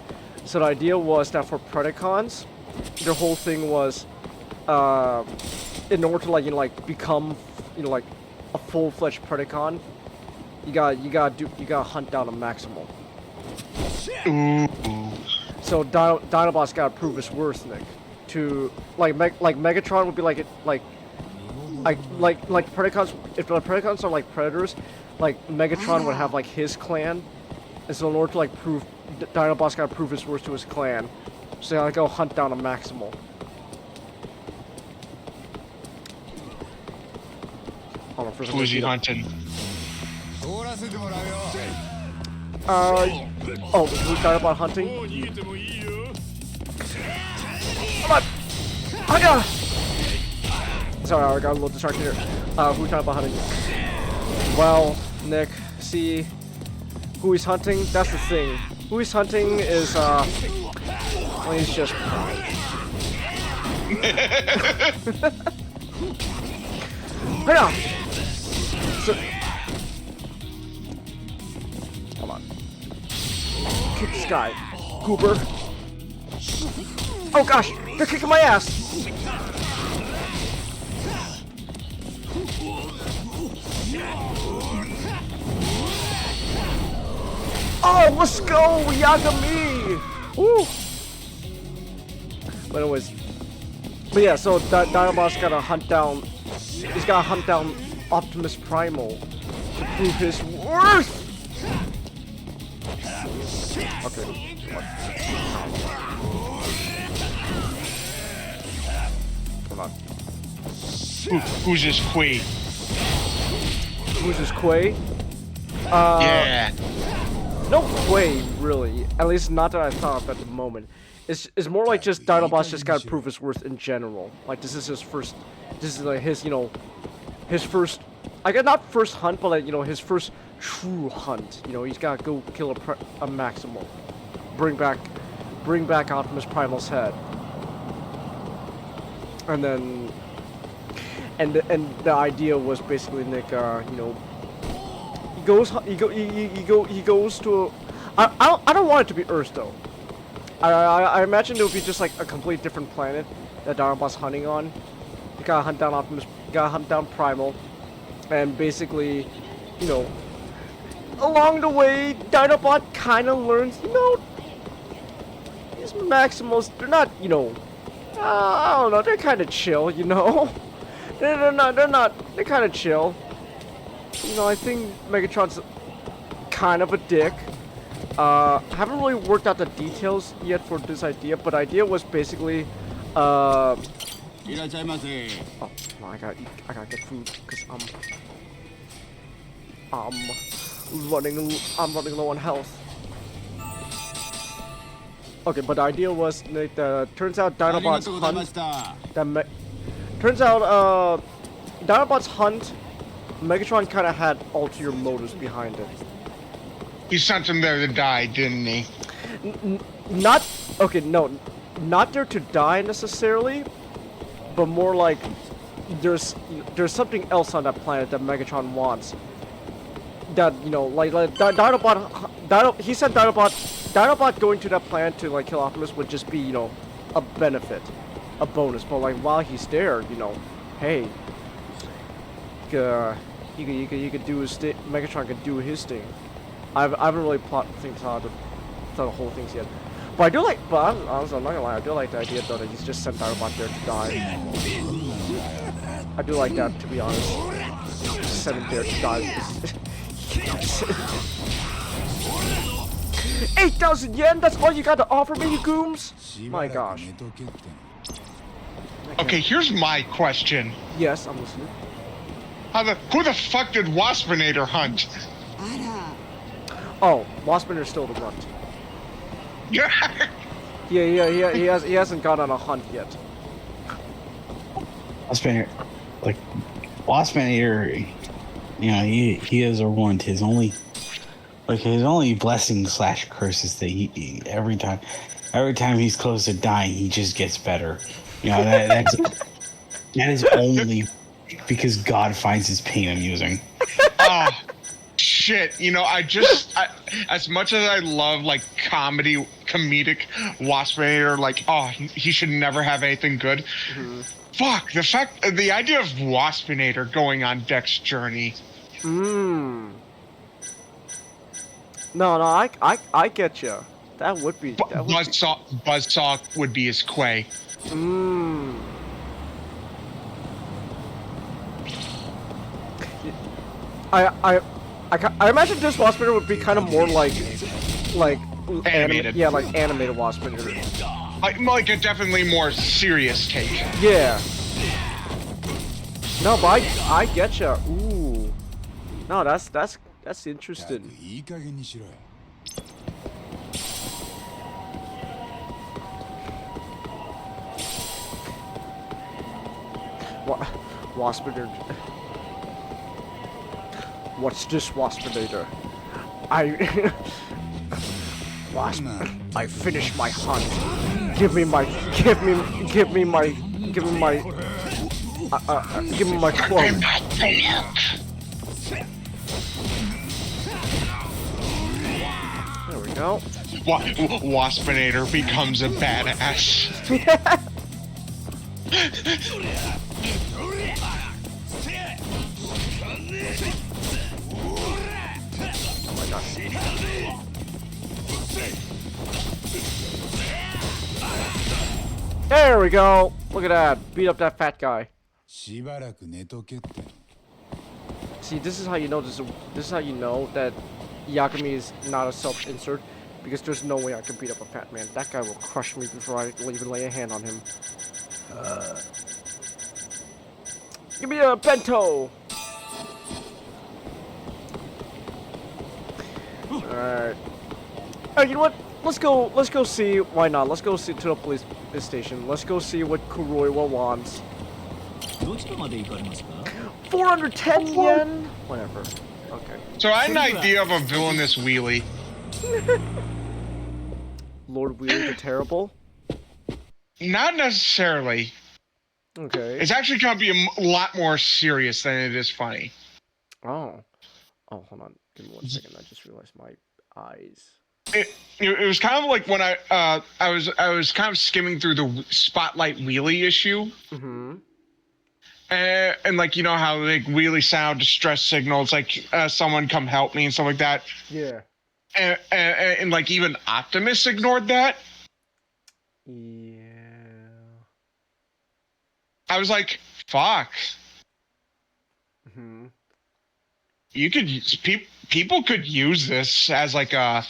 So the idea was that for Predacons, their whole thing was in order to, like, you know, like become, you know, like a full-fledged Predacon, you gotta hunt down a maximal. So Dinobot's gotta prove his worth, Nick. To like Megatron would be like Predacons. If the Predacons are like Predators, like Megatron would have like his clan, and so in order to like prove, Dinobot's gotta prove his worth to his clan, so they gotta go hunt down a maximal. Hold on, who is he hunting? Who's Dinobot hunting? Come on! Oh yeah! Sorry, I got a little distracted here. Who's Dinobot hunting? Well, Nick, see, who he's hunting? That's the thing. Who he's hunting is, well, he's just pride. Yeah! So, come on. Kick this guy, goober. Oh gosh, they're kicking my ass. Oh, let's go, Yagami! Woo! But anyways, but yeah, so Dinobot's gotta hunt down. He's gotta hunt down Optimus Primal to prove his worth. Okay. Hold on. Who's this Quay? Who's this Quay? Yeah. No Quay, really. At least not that I thought of at the moment. It's more like just Dinobot's just gotta prove his worth in general. Like this is his first, this is like his, you know, his first, I guess not first hunt, but like, you know, his first true hunt. You know, he's gotta go kill a Maximal, bring back Optimus Primal's head, and then, and the idea was basically Nick, you know, he goes to, I don't want it to be Earth though. I imagine it would be just like a completely different planet that Dinobot's hunting on. You gotta hunt down Optimus, you gotta hunt down Primal, and basically, you know, along the way, Dinobot kind of learns, you know, these Maximals, they're not, you know, I don't know, they're kind of chill, you know. They're kind of chill. You know, I think Megatron's kind of a dick. Haven't really worked out the details yet for this idea, but the idea was basically, oh, I gotta get food because I'm running low on health. Okay, but the idea was that turns out Dinobot's hunt. Turns out Dinobot's hunt, Megatron kind of had ulterior motives behind it. He sent him there to die, didn't he? Not okay. No, not there to die necessarily, but more like there's something else on that planet that Megatron wants. That, you know, like Dinobot. He said Dinobot going to that planet to like kill Optimus would just be, you know, a benefit, a bonus. But like while he's there, you know, hey, you could do his thing. Megatron could do his thing. I haven't really thought the whole things yet. But I do like, but I'm not gonna lie, I do like the idea though that he's just sent Dinobot there to die. I do like that, to be honest. Just sent him there to die. 8,000 yen? That's all you got to offer me, you gooms? My gosh. Okay, here's my question. Yes, I'm listening. Who the fuck did Waspinator hunt? Oh, Waspinator's still the runt. Yeah, he hasn't gone on a hunt yet. Waspinator, you know, he is a runt. His only blessing / curse is that he every time he's close to dying, he just gets better. You know, that is only because God finds his pain amusing. Shit, you know, as much as I love like comedic Waspinator, like, oh, he should never have anything good. Mm-hmm. Fuck, the idea of Waspinator going on Deck's journey. No, I get you. That would be. Buzzsaw would be his Quay. I imagine this Waspinator would be kind of more like animated. Yeah, like animated Waspinator. Like a definitely more serious take. Yeah. No, but I get you. Ooh. No, that's interesting. Waspinator. What's this, Waspinator? I finished my hunt. Give me my quote. There we go. Waspinator becomes a badass. There we go. Look at that. Beat up that fat guy. See, this is how you know this is how you know that Yakami is not a self-insert, because there's no way I can beat up a fat man. That guy will crush me before I even lay a hand on him. Give me a bento. Alright. Alright, you know what? Let's go see, why not? Let's go see to the police station. Let's go see what Kuroiwa wants. 410 yen? Whatever. Okay. So I had an idea of a villainous wheelie. Lord Wheelie the Terrible? Not necessarily. Okay. It's actually going to be a lot more serious than it is funny. Oh. Oh, hold on. Give me 1 second. I just realized my eyes. It was kind of like when I was kind of skimming through the Spotlight Wheelie issue. Mm-hmm. And like, you know how like Wheelie sound distress signals, like someone come help me and stuff like that. Yeah. And like even Optimus ignored that. Yeah. I was like, fuck. Mm-hmm. You could use, people could use this as like a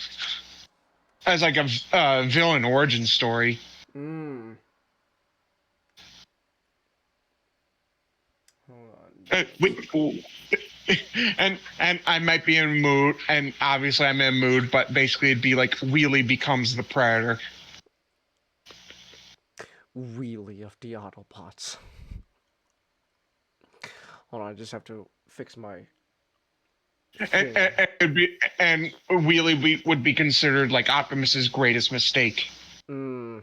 villain origin story. Mm. And I might be in a mood, and obviously I'm in a mood, but basically it'd be like Wheelie becomes the Predator. Wheelie of the Autobots. Hold on, I just have to fix my... And Wheelie would be considered like Optimus's greatest mistake. Mm.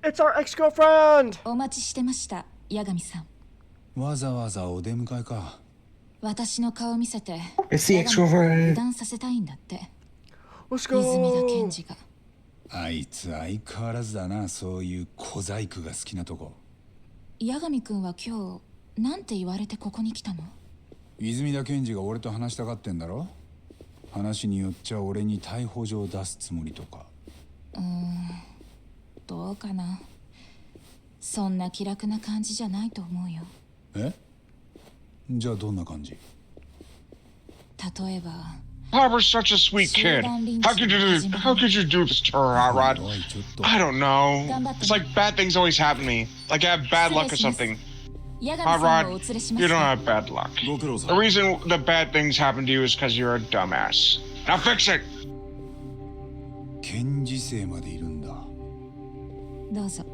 It's our ex-girlfriend! お待ちしてました、八神さん。わざわざお出迎えか。私の顔見せて、 It's the ex-girlfriend. 油断させたいんだって。 Let's go! 泉田健二が。あいつ相変わらずだな、そういう小細工が好きなとこ。八神くんは今日、なんて言われてここに来たの？泉田健二が俺と話したがってんだろ。話によっちゃ俺に逮捕状を出すつもりとか。どうかな。そんな気楽な感じじゃないと思うよ。え？じゃあどんな感じ？例えば。Harbor's such a sweet kid. How could you do this to her, Hot Rod? I don't know. It's like bad things always happen to me. Like I have bad luck or something. Hot Rod, you don't have bad luck. The reason the bad things happen to you is because you're a dumbass. Now fix it! 検事生までいるんだ。どうぞ。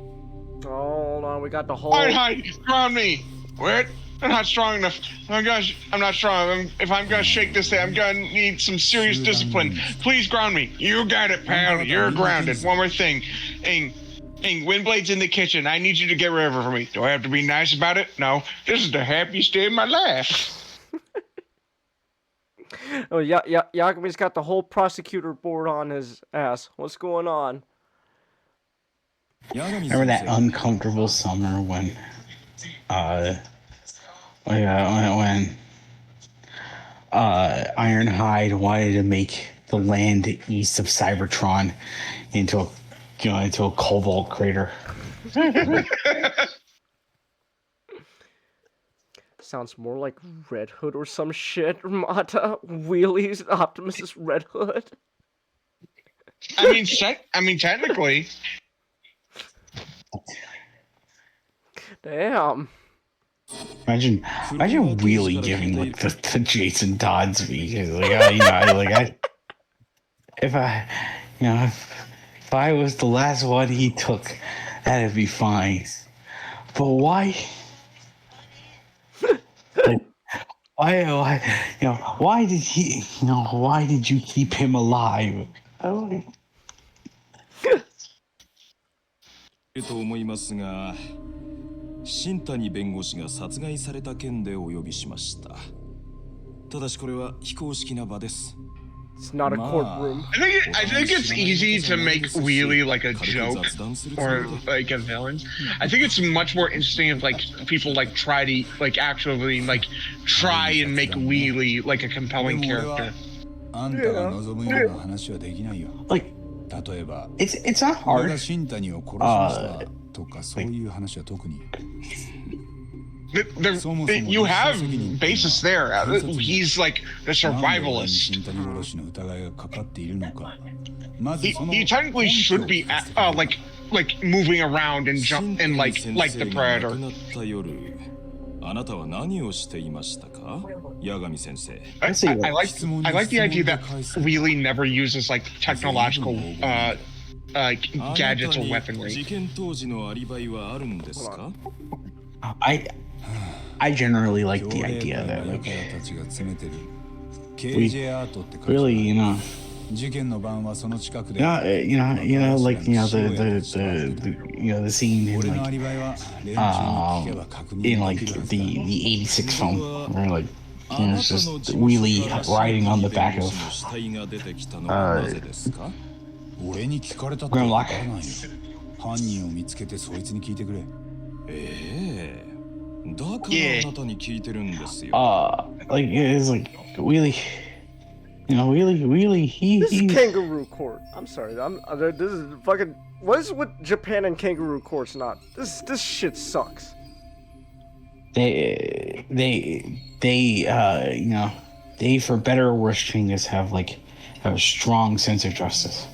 Hold on, we got the whole... Hi, ground me! What? I'm not strong enough. Oh my gosh, I'm not strong. If I'm gonna shake this thing, I'm gonna need some serious discipline. Please ground me. You got it, pal. You're grounded. One more thing. Windblade's in the kitchen. I need you to get rid of her for me. Do I have to be nice about it? No. This is the happiest day of my life. Oh, yeah, Yakami's got the whole prosecutor board on his ass. What's going on? Remember that uncomfortable summer when Ironhide wanted to make the land east of Cybertron into a cobalt crater. Sounds more like Red Hood or some shit. Mata Wheelie's Optimus's Red Hood. I mean, technically. Damn. Imagine Wheelie giving like the Jason Todd speech. Like, if I was the last one he took, that'd be fine. But why? Why did you keep him alive? と思いますが、新谷弁護士が殺害された件でお呼びしました。ただしこれは非公式な場です。It's not a courtroom. I think it's easy to make Wheelie like a joke or like a villain. I think it's much more interesting if like people like try to like actually like try and make Wheelie like a compelling character. Like, it's not hard. You have basis there. He's like the survivalist. He technically should be like moving around and jump and like the Predator. I like the idea that Wheelie never uses like technological gadgets or weaponry. I generally like the idea that like we really, you know, like the scene in like the 86 film where like it's just Wheelie riding on the back of Grimlock. Yeah. Like it's like Wheelie. You know, Wheelie, This is kangaroo court. I'm sorry. This is fucking. What is with Japan and kangaroo courts? Not this shit sucks. They you know, they for better or worse treating us have a strong sense of justice.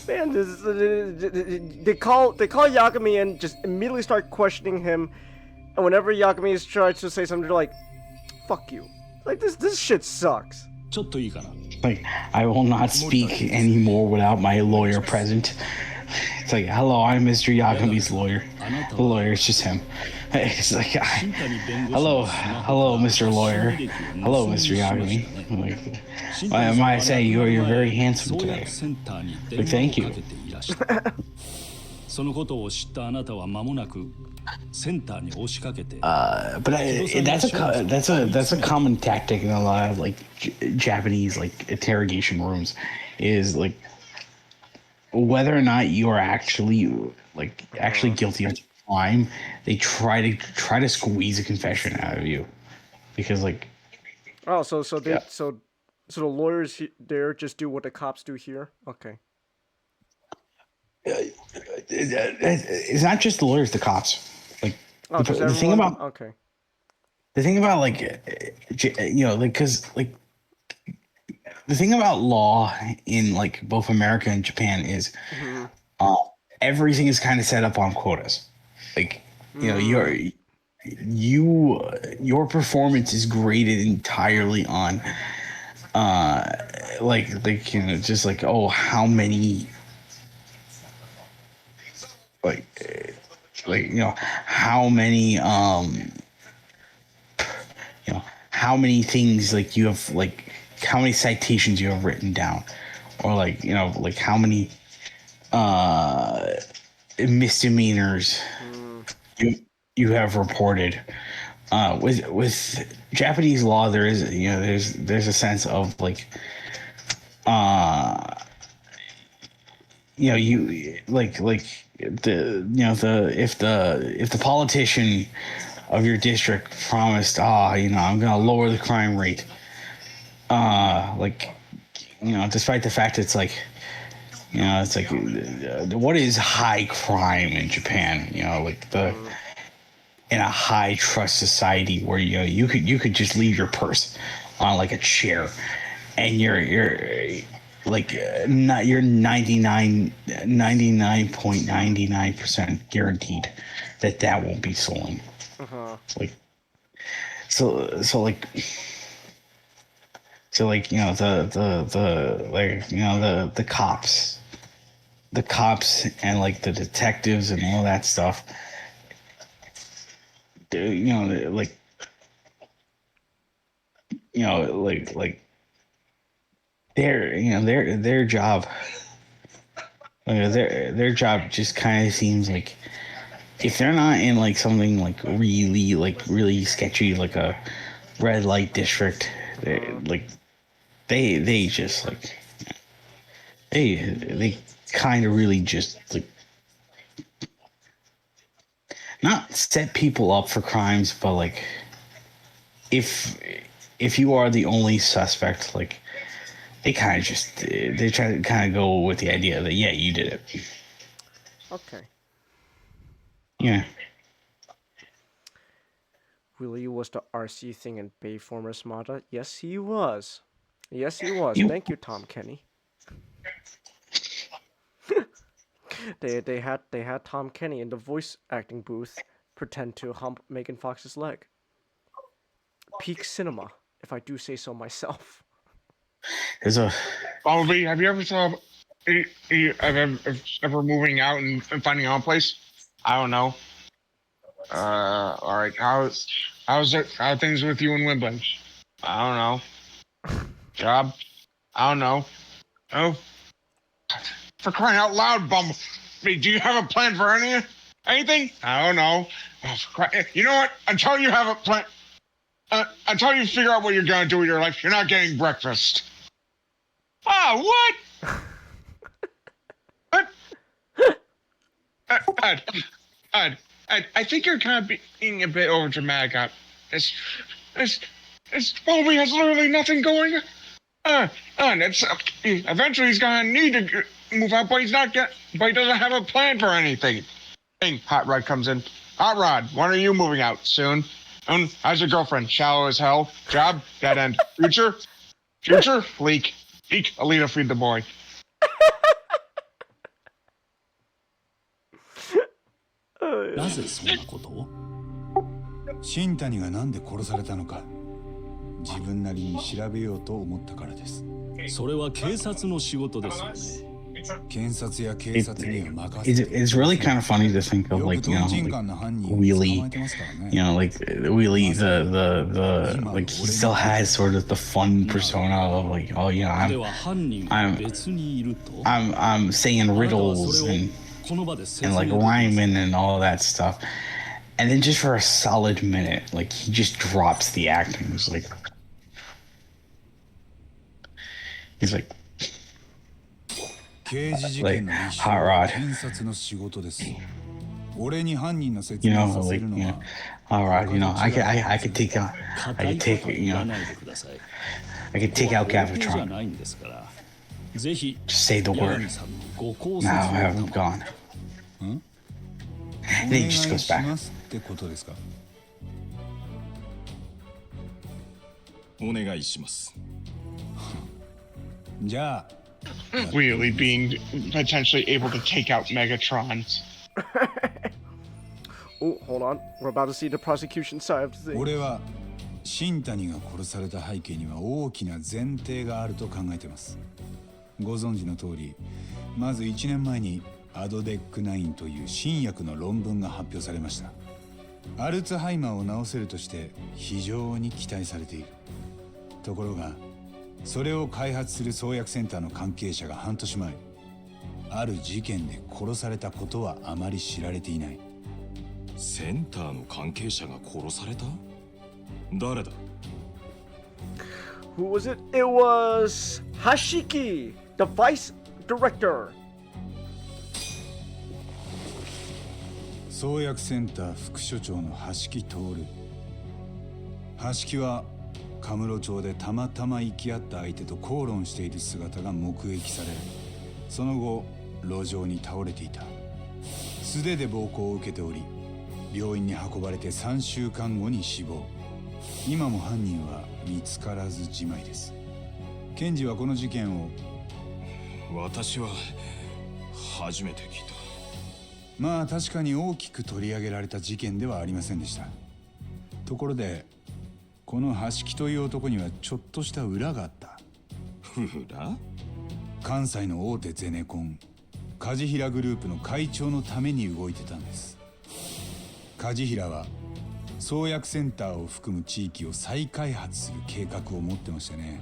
Man, they call Yagami and just immediately start questioning him, and whenever Yagami tries to say something, they're like, "Fuck you." Like this shit sucks. Like, I will not speak anymore without my lawyer present. It's like, hello, I'm Mr. Yagami's lawyer. The lawyer is just him. It's like, hello, Mr. Lawyer. Hello, Mr. Yagami. Like, might I say you're very handsome today. Like, thank you. But that's a common tactic in a lot of like Japanese like interrogation rooms, is like whether or not you are actually guilty of crime, they try to squeeze a confession out of you, because like so the lawyers there just do what the cops do here. Okay. It's not just the lawyers, the cops. Like the thing about the thing about like because like the thing about law in like both America and Japan is everything is kind of set up on quotas. Like your performance is graded entirely on just like, oh, how many how many things like you have, like how many citations you have written down, or like how many misdemeanors you have reported. With Japanese law, there is there's a sense of like if the politician of your district promised, I'm gonna lower the crime rate, despite the fact it's like, it's like, what is high crime in Japan? In a high trust society where you could just leave your purse on like a chair, and you're 99.99% guaranteed that won't be stolen. The cops and like the detectives and all that stuff, their job, their job just kind of seems like, if they're not in like something like really sketchy, like a red light district, they just like they kind of really just like not set people up for crimes, but like if you are the only suspect, like they kind of just they try to kind of go with the idea that yeah, you did it. Okay. Yeah. Willie was the RC thing in Bayformers Mata. Yes, he was. Yes, he was. Thank you, Tom Kenny. they had Tom Kenny in the voice acting booth pretend to hump Megan Fox's leg. Peak cinema, if I do say so myself. There's a Bumblebee. Have you ever thought ever moving out and finding your own place? I don't know. All right. How's it? How are things with you and Wimbledon? I don't know. Job? I don't know. Oh, for crying out loud, Bumblebee! Do you have a plan for anything? I don't know. You know what? Until you have a plan, until you figure out what you're gonna do with your life, you're not getting breakfast. Oh, what? Ed, I think you're kind of being a bit overdramatic. This Bobby has literally nothing going on. Eventually he's gonna need to move out, but he doesn't have a plan for anything. Hot Rod comes in. Hot Rod, when are you moving out? Soon. How's your girlfriend? Shallow as hell. Job? Dead end. Future? Leak. Alita, feed the boy. なぜそんなことを？新谷がなんで殺されたのか、自分なりに調べようと思ったからです。それは警察の仕事ですよね。検察や警察には任せて。It's really kind of funny to think of like Wheelie, like Wheelie the like he still has sort of the fun persona of like I'm saying riddles and like rhyming and all that stuff, and then just for a solid minute like he just drops the acting. It's like he's like Hot Rod. Hot Rod, I could take out Gavatron. Just say the word. Now I have him gone. And then he just goes back. Really being potentially able to take out Megatron. Oh, hold on. We're about to see the prosecution side of the thing. 俺は新谷が殺された背景には大きな前提があると考えてます。ご存知の通り、まず1年前にアドデック9という新薬の論文が発表されました。アルツハイマーを治せるとして非常に期待されている。ところが、それを開発する創薬センターの関係者が半年前、ある事件で殺されたことはあまり知られていない。センターの関係者が殺された？誰だ？ Who was it? It was Hashiki, the vice director. 創薬センター副所長の橋木徹。橋木はカムロ町でたまたま行き合った相手と口論している姿が目撃され、その後路上に倒れていた。素手で暴行を受けており、病院に運ばれて3週間後に死亡。今も犯人は見つからずじまいです。検事はこの事件を、私は初めて聞いた。まあ確かに大きく取り上げられた事件ではありませんでした。ところでこの橋木という男にはちょっとした裏があった。裏？関西の大手ゼネコン梶平グループの会長のために動いてたんです。梶平は創薬センターを含む地域を再開発する計画を持ってましたね。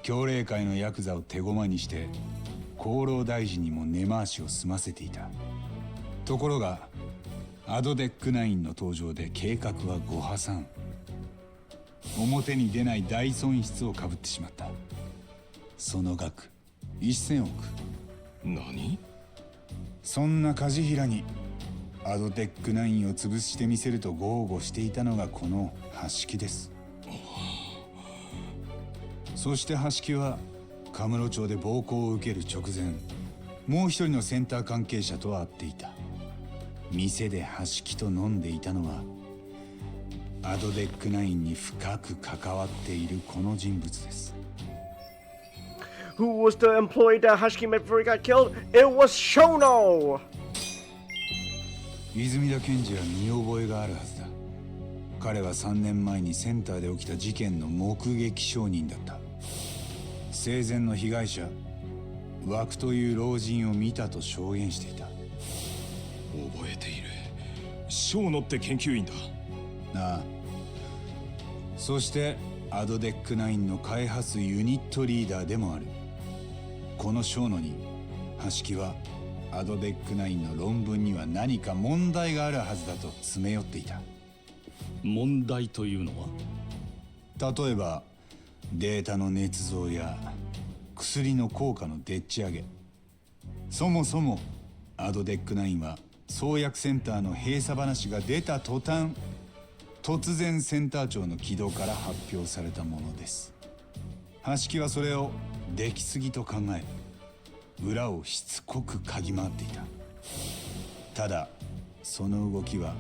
協励会のヤクザを手駒にして厚労大臣にも根回しを済ませていた。ところがアドデック9の登場で計画はご破算。表に出ない大損失をかぶってしまった。その額1000億。何？そんな梶平にアドテック9を潰してみせると豪語していたのがこの橋木です。そして橋木はカムロ町で暴行を受ける直前、もう一人のセンター関係者と会っていた。店で橋木と飲んでいたのはアドデック9に深く関わっているこの人物です。Who was the employee that Hashiki met before he got killed? It was Shono! 泉田検事は見覚えがあるはずだ。彼は3年前にセンターで起きた事件の目撃証人だった。生前の被害者枠という老人を見たと証言していた。覚えている。小野って研究員だ。ああ。そしてアドデック9の開発ユニットリーダーでもある。この小野に橋木はアドデック9の論文には何か問題があるはずだと詰め寄っていた。問題というのは？例えばデータの捏造や薬の効果のでっち上げ。そもそもアドデック9は創薬センターの閉鎖話が出た途端、突然センター長の軌道から発表されたものです。橋木はそれを出来すぎと考え、裏をしつこく嗅ぎ回っていた。ただその動きは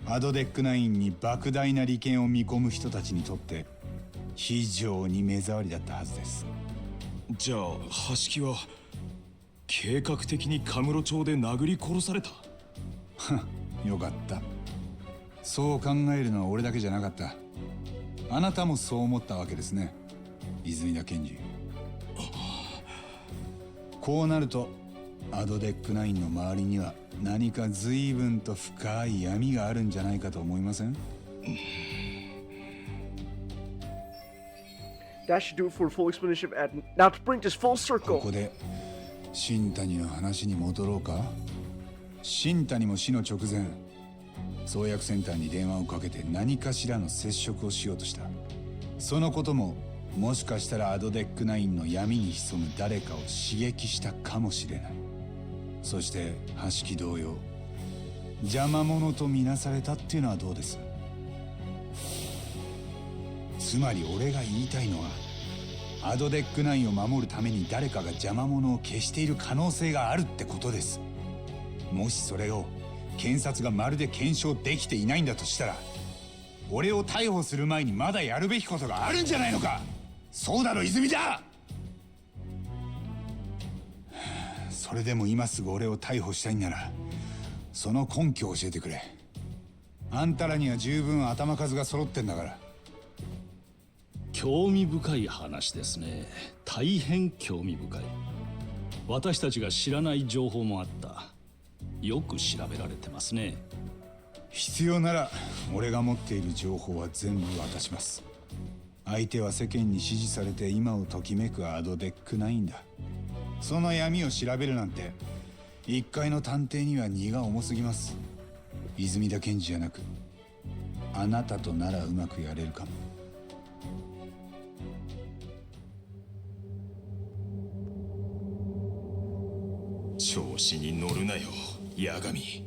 アドデック9に莫大な利権を見込む人たちにとって非常に目障りだったはずです。じゃあ橋木は計画的にカムロ町で殴り殺された？よかった。そう考えるのは俺だけじゃなかった。あなたもそう思ったわけですね、泉田検事。こうなるとアドデック9の周りには何か随分と深い闇があるんじゃないかと思いません？That should do it for a full explanation at now to bring this full circle. ここで新谷の話に戻ろうか。新谷も死の直前、創薬センターに電話をかけて何かしらの接触をしようとした。そのことももしかしたらアドデック9の闇に潜む誰かを刺激したかもしれない。そして橋木同様、邪魔者とみなされたっていうのはどうです？つまり俺が言いたいのは、アドデック9を守るために誰かが邪魔者を消している可能性があるってことです。もしそれを検察がまるで検証できていないんだとしたら、俺を逮捕する前にまだやるべきことがあるんじゃないのか。そうだろ泉田。それでも今すぐ俺を逮捕したいんなら、その根拠を教えてくれ。あんたらには十分頭数が揃ってんだから。興味深い話ですね。大変興味深い。私たちが知らない情報もあった。よく調べられてますね。必要なら俺が持っている情報は全部渡します。相手は世間に支持されて今をときめくアドデック9だ。その闇を調べるなんて一介の探偵には荷が重すぎます。泉田検事じゃなくあなたとならうまくやれるかも。調子に乗るなよ、八神。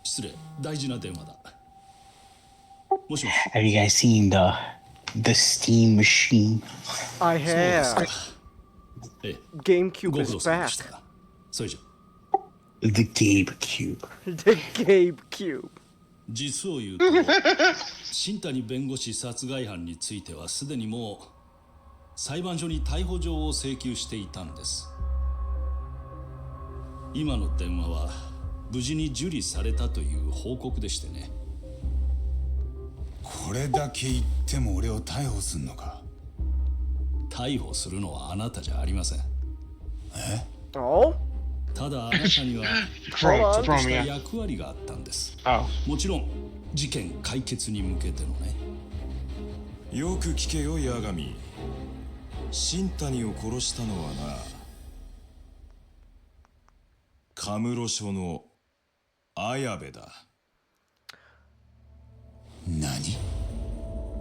失礼、大事な電話だ。もしもし。Have you guys seen the steam machine? I have. GameCube is back. それじゃ。The GameCube. The GameCube. 実を言うと、新谷弁護士殺害犯についてはすでにもう裁判所に逮捕状を請求していたんです。今の電話は無事に受理されたという報告でしてね。これだけ言っても俺を逮捕すんのか？逮捕するのはあなたじゃありません。お？ただあなたにはちょっとした役割があったんです。もちろん事件解決に向けてのね。よく聞けよ八神。新谷を殺したのはな、カムロ署の綾部だ。何？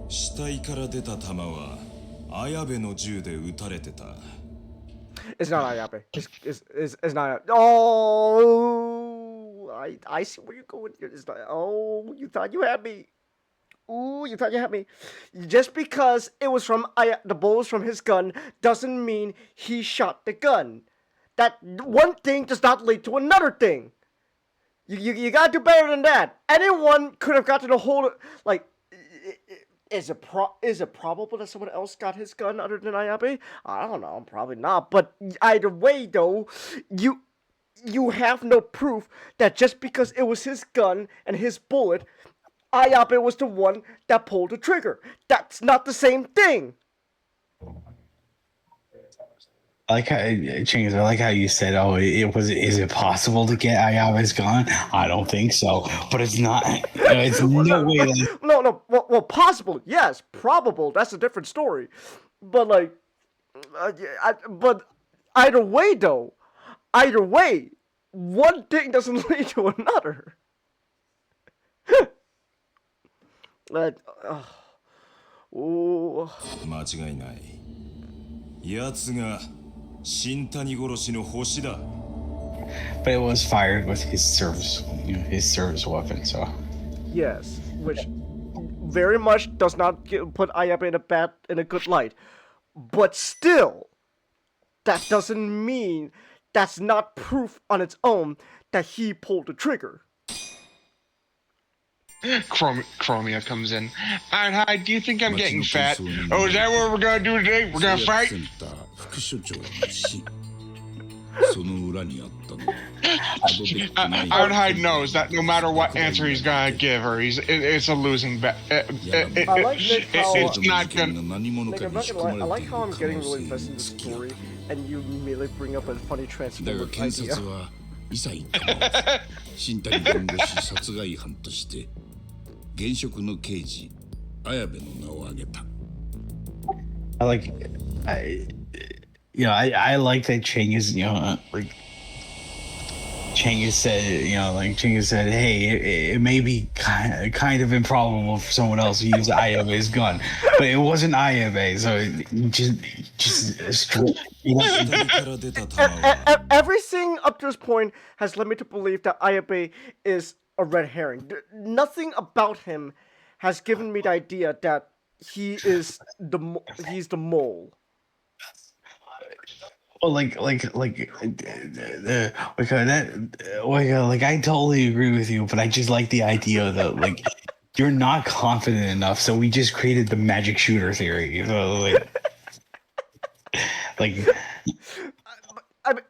死体から出た弾は綾部の銃で撃たれてた。 It's not Ayabe. It's not. Oh, I see where you're going. It's not. Oh, you thought you had me. Ooh, you thought you had me. Just because it was from the bullet was from his gun doesn't mean he shot the gun. That one thing does not lead to another thing. You gotta do better than that. Anyone could have gotten a hold of, like, is it probable that someone else got his gun other than Ayabe? I don't know, probably not. But either way, though, you have no proof that just because it was his gun and his bullet, Ayabe was the one that pulled the trigger. That's not the same thing. I like how Chings, I like how you said, "Oh, is it possible to get Ayabe's gun?" I don't think so, but it's not. It's no way. Like, No. Well, possible, yes. Probable, that's a different story. But like, but either way, though, one thing doesn't lead to another. Oh. 間違いない。奴が新谷殺しの星だ。 but it was fired with his service weapon. So Yes, which very much does not put Ayabe in a good light. But still, that doesn't mean that's not proof on its own that he pulled the trigger. Chromia comes in. Alright, hi, do you think I'm getting fat? Oh, is that what we're gonna do today? We're gonna fight? Ironhide knows that no matter what answer he's gonna give her, it's a losing bet. It's not gonna. Nick, I'm not gonna lie, I like how I'm getting really invested in the story, and you immediately bring up a funny transformer idea. 新谷弁護士殺害犯として現職の刑事綾部の名を挙げた。 I like that Ching is, like Ching has said, hey, it may be kind of improbable for someone else to use Ayabe's gun, but it wasn't Ayabe, so Everything up to this point has led me to believe that Ayabe is a red herring. Nothing about him has given me the idea that he's the mole. Well, like I totally agree with you, but I just like the idea that like you're not confident enough, so we just created the magic shooter theory.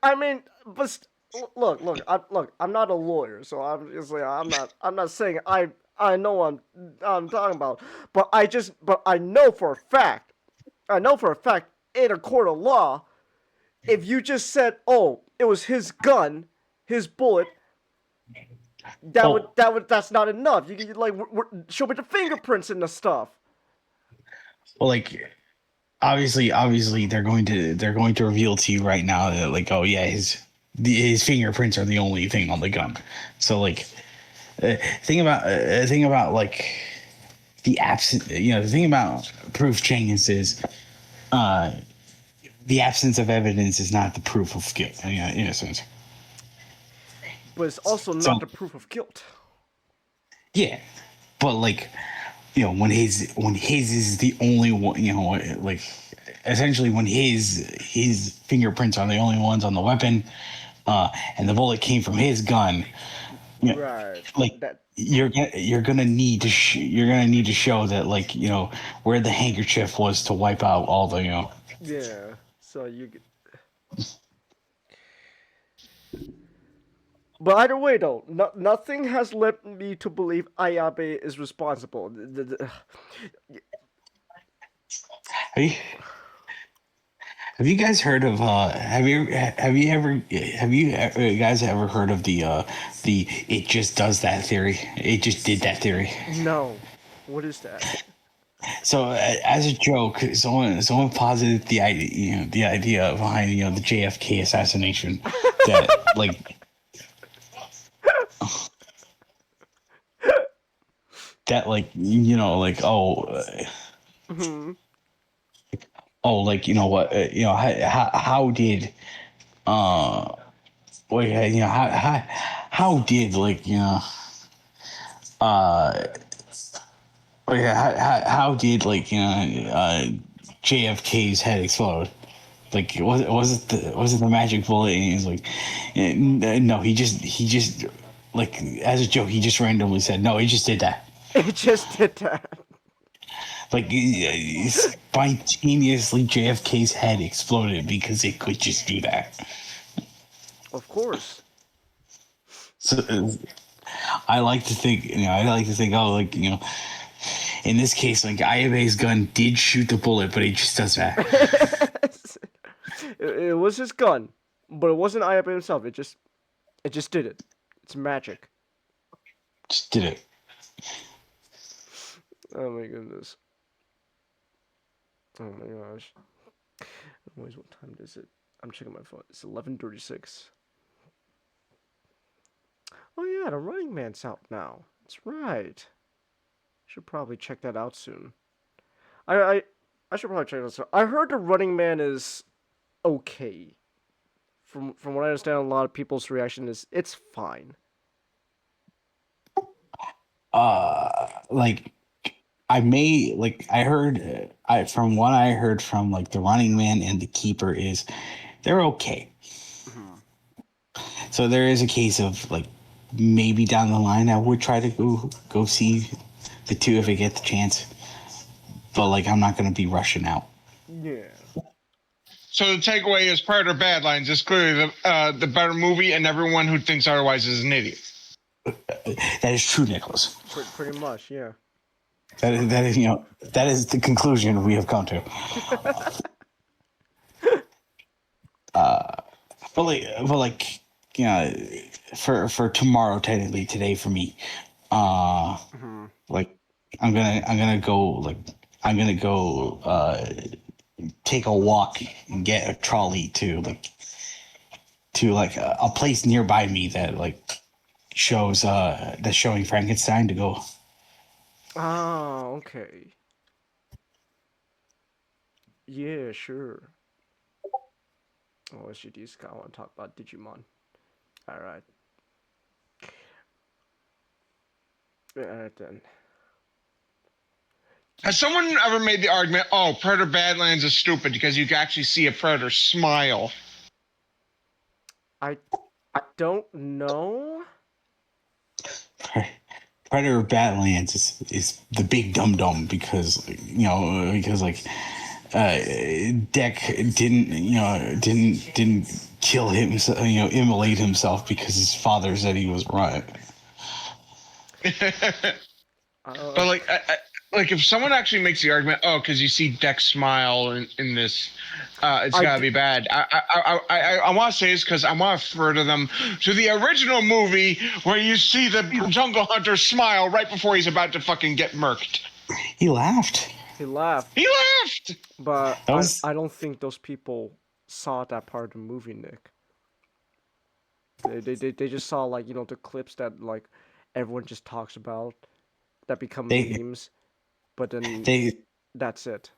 I mean, but look, I'm not a lawyer, so I'm not saying I know what I'm talking about, but I know for a fact, in a court of law, if you just said, "Oh, it was his gun, his bullet," that's not enough. You like show me the fingerprints and the stuff. Well, like obviously they're going to reveal to you right now that like, oh yeah, his fingerprints are the only thing on the gun. So like thing about like the absence, the thing about proof changes is the absence of evidence is not the proof of guilt, in a sense. But it's also not the proof of guilt. Yeah, but like, when his is the only one, like essentially when his fingerprints are the only ones on the weapon, and the bullet came from his gun. Right. Like you're gonna need to show that, like, where the handkerchief was to wipe out all the Yeah. So you. But either way, though, nothing has led me to believe Ayabe is responsible. Have you guys heard of have you guys ever heard of the it just does that theory? It just did that theory. No. What is that? So as a joke, someone posited the idea, behind the JFK assassination, that like Mm-hmm. Oh, like, you know what? How did wait, you know, how did like, you know, how did like, you know, JFK's head explode? Like, was it the magic bullet? And he's like, no, he just like, as a joke, he just randomly said, no, he just did that. It just did that. Like, spontaneously, JFK's head exploded because it could just do that. Of course. So I like to think, oh, like, you know, in this case, like, Ayabe's gun did shoot the bullet, but he just does that. It was his gun, but it wasn't Ayabe himself. It just did it. It's magic. Just did it. Oh my goodness. Oh my gosh. Anyways, what time is it? I'm checking my phone. It's 11:36. Oh yeah, the Running Man's out now. That's right. Should probably check that out soon. I should probably check that out soon. I heard the Running Man is okay. From what I understand, a lot of people's reaction is it's fine. Like, I heard, from what I heard from like the Running Man and the Keeper is they're okay. Mm-hmm. So there is a case of like maybe down the line I would try to go see the two if I get the chance, but like I'm not gonna be rushing out. Yeah. So the takeaway is Predator Badlands is clearly the better movie, and everyone who thinks otherwise is an idiot. That is true, Nicholas. Pretty much, yeah. That is you know, that is the conclusion we have come to. But like you know, for tomorrow, technically today for me, Mm-hmm. like I'm gonna go take a walk and get a trolley to a place nearby me that like shows that's showing Frankenstein to go. Oh, okay. Yeah, sure. Oh, SGD's I want to talk about Digimon. Alright. Alright then. Has someone ever made the argument, oh, Predator Badlands is stupid because you can actually see a predator smile? I don't know. Predator Badlands is the big dum dum because like Deck didn't kill himself, immolate himself because his father said he was right. But like if someone actually makes the argument, oh, because you see Deck smile in this, it's gotta be bad. I want to say this because I want to refer to them to the original movie where you see the jungle hunter smile right before he's about to fucking get murked. He laughed. But I don't think those people saw that part of the movie, Nick. They just saw like the clips that like everyone just talks about that become memes, but then that's it.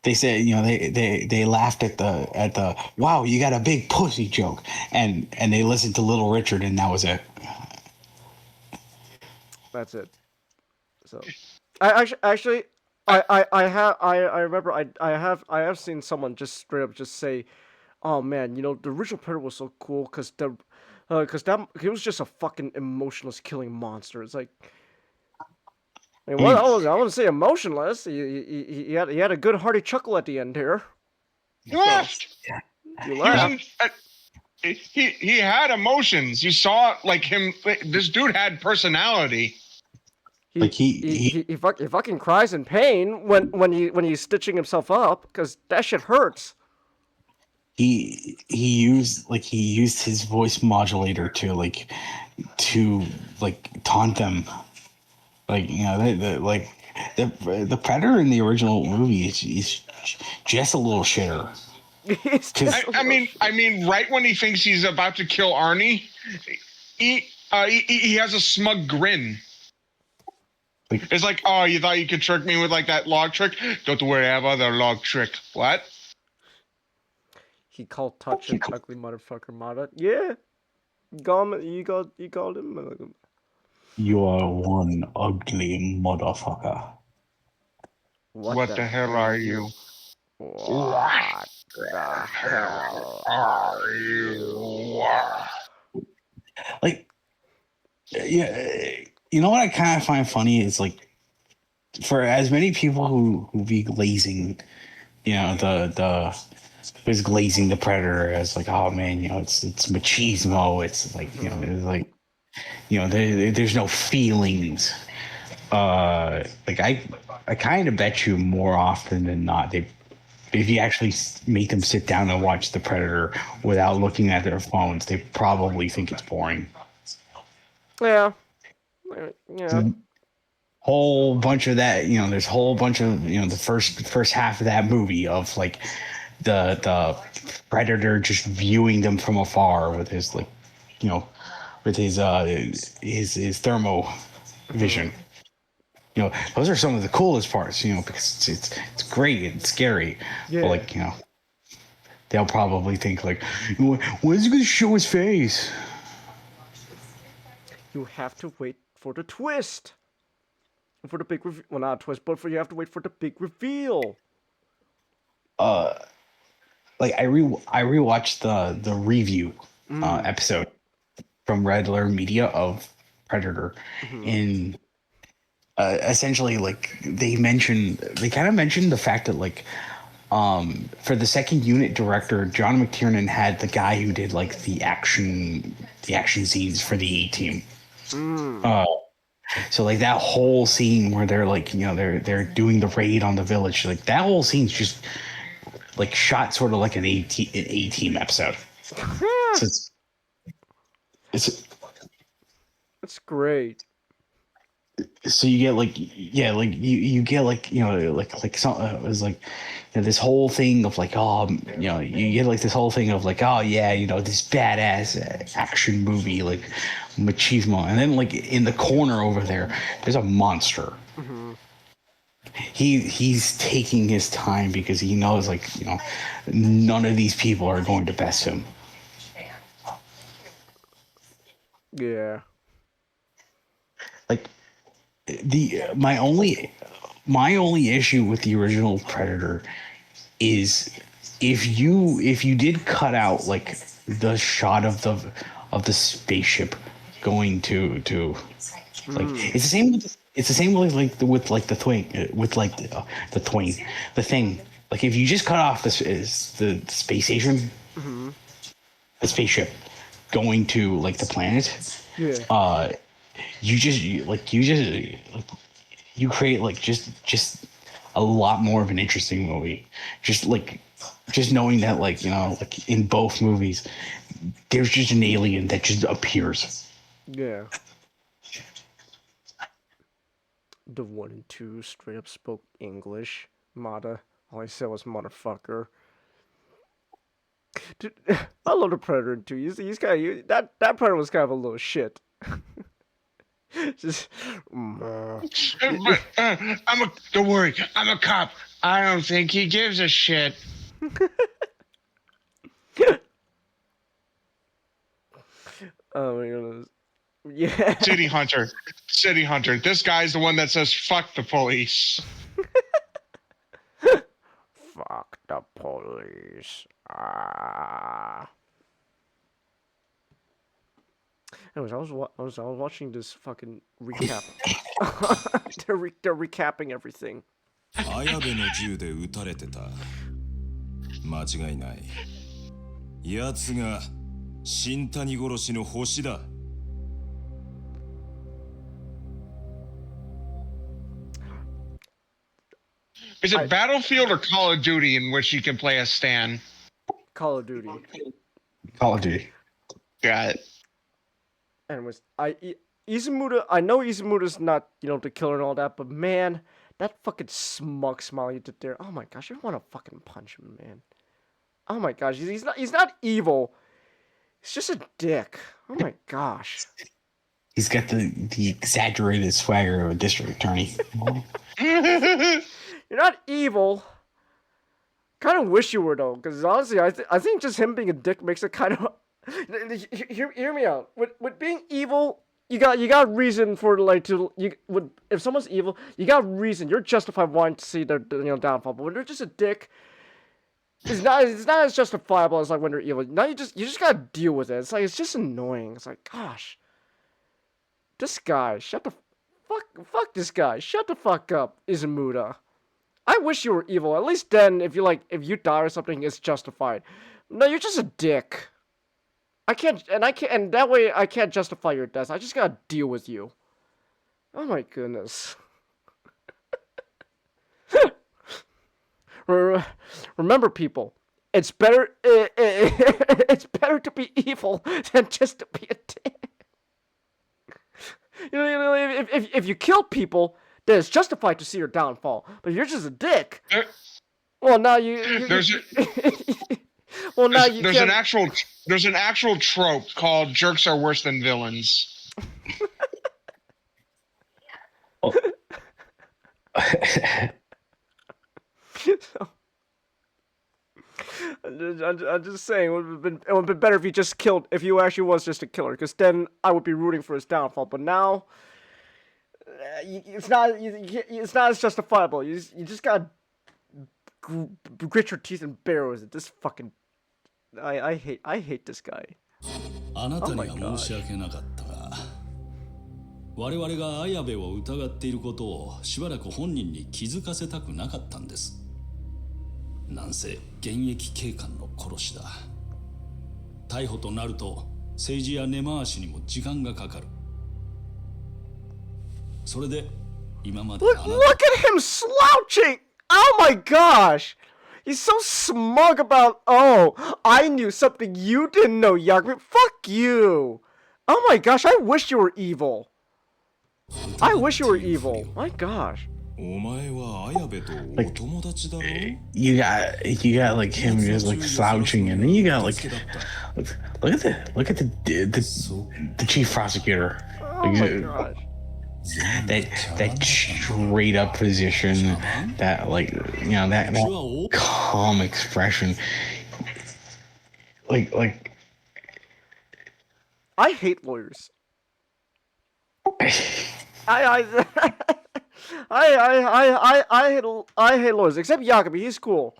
They said they laughed at the wow, you got a big pussy joke, and they listened to Little Richard, and that was it. That's it. So I remember I have seen someone just straight up just say, oh man, the original Predator was so cool because he was just a fucking emotionless killing monster. It's like, I mean, I wouldn't say emotionless. He had a good hearty chuckle at the end here. You laughed. You laughed. He had emotions. You saw like him. This dude had personality. He fucking cries in pain when he's stitching himself up because that shit hurts. He used his voice modulator to taunt them, the Predator in the original movie is just a little shitter. I mean, right when he thinks he's about to kill Arnie, he has a smug grin. It's like, oh, you thought you could trick me with like that log trick? Don't worry, I have other log trick. What? He called Touch an ugly motherfucker, Mata. Yeah. You called him. You are one ugly motherfucker. What the hell are you? What the hell are you? Like, yeah, you know what I kind of find funny is like, for as many people who be glazing, you know, the is glazing the Predator as like, oh man, you know, it's machismo. It's like, you know, it's like, you know, there's no feelings. Like I kind of bet you more often than not, if you actually make them sit down and watch the Predator without looking at their phones, they probably think it's boring. Yeah. Yeah. Whole bunch of that, you know, there's a whole bunch of, you know, the first half of that movie of like the Predator just viewing them from afar with his, like, you know, with his thermo vision. You know, those are some of the coolest parts, you know, because it's great and scary. Yeah. But like, you know, they'll probably think like, when's he gonna show his face? You have to wait for the twist. For the big reveal. Well, not a twist, but you have to wait for the big reveal. Like I rewatched the review episode from Red Letter Media of Predator, and essentially, like they kind of mentioned the fact that like for the second unit director, John McTiernan had the guy who did like the action scenes for the A-Team. So like that whole scene where they're like, you know, they're doing the raid on the village, like that whole scene's just like shot sort of like an A-Team episode. So it's great. So you get like, yeah, like you get like, you know, like some it was like, you know, this whole thing of like, oh, you know, you get like this whole thing of like, oh yeah, you know, this badass action movie like machismo, and then like in the corner over there's a monster. He's taking his time because he knows, like, you know, none of these people are going to best him. Yeah. Like my only issue with the original Predator is if you did cut out like the shot of the spaceship going to like it's the same with like the thing with like the thing, like if you just cut off the space station, the spaceship going to like the planet, you create like just a lot more of an interesting movie. Just knowing that, like, you know, like in both movies there's just an alien that just appears. Yeah. The 1 and 2 straight up spoke English. Mata. All I said was motherfucker. Dude, I love the Predator too. He's kind of that Predator was kind of a little shit. Just. Don't worry, I'm a cop. I don't think he gives a shit. Oh my goodness. Yeah. City Hunter. This guy's the one that says fuck the police. Fuck the police. Anyways, I was watching this fucking recap. they're recapping everything. 綾部の銃で撃たれてた。間違いない。奴が新谷殺しの星だ。Is it Battlefield or Call of Duty in which you can play as Stan? Call of Duty. Got it. Anyways, Izumura, I know Izumura's not, you know, the killer and all that, but man, that fucking smug smile you did there. Oh my gosh, I want to fucking punch him, man. Oh my gosh, he's not evil. He's just a dick. Oh my gosh. He's got the exaggerated swagger of a district attorney. You're not evil. Kind of wish you were though, because honestly, I think just him being a dick makes it kind of. Hear me out. With being evil, you got reason for like to if someone's evil, you got reason. You're justified wanting to see their downfall. But when they're just a dick, it's not as justifiable as like when they're evil. Now you just gotta deal with it. It's just annoying. It's like, gosh, this guy, shut the fuck this guy, shut the fuck up, Izumuda. I wish you were evil. At least then, if you die or something, it's justified. No, you're just a dick. And that way I can't justify your death. I just gotta deal with you. Oh my goodness. Remember, people, it's better to be evil than just to be a dick. If you kill people, then it's justified to see your downfall. But if you're just a dick, well, now there's an actual trope called "jerks are worse than villains." I'm just saying, it would have been better if you actually was just a killer, because then I would be rooting for his downfall. But now, it's not as justifiable. You just gotta grit your teeth and bear with it. This fucking, I hate this guy. Oh my god. 我々が綾部を疑っていることをしばらく本人に気づかせたくなかったんです。なんせ現役警官の殺しだ。逮捕となると政治や根回しにも時間がかかる。それで今まで Look at him slouching! Oh my gosh! He's so smug about, oh, I knew something you didn't know, Yakuza. Fuck you! Oh my gosh, I wish you were evil. I wish you were evil. My gosh. Like, you got like him just like slouching, and then you got like look at the chief prosecutor. Oh my gosh. That straight up position, that like that calm expression. Like I hate lawyers. I hate lawyers, except Yakuza. He's cool.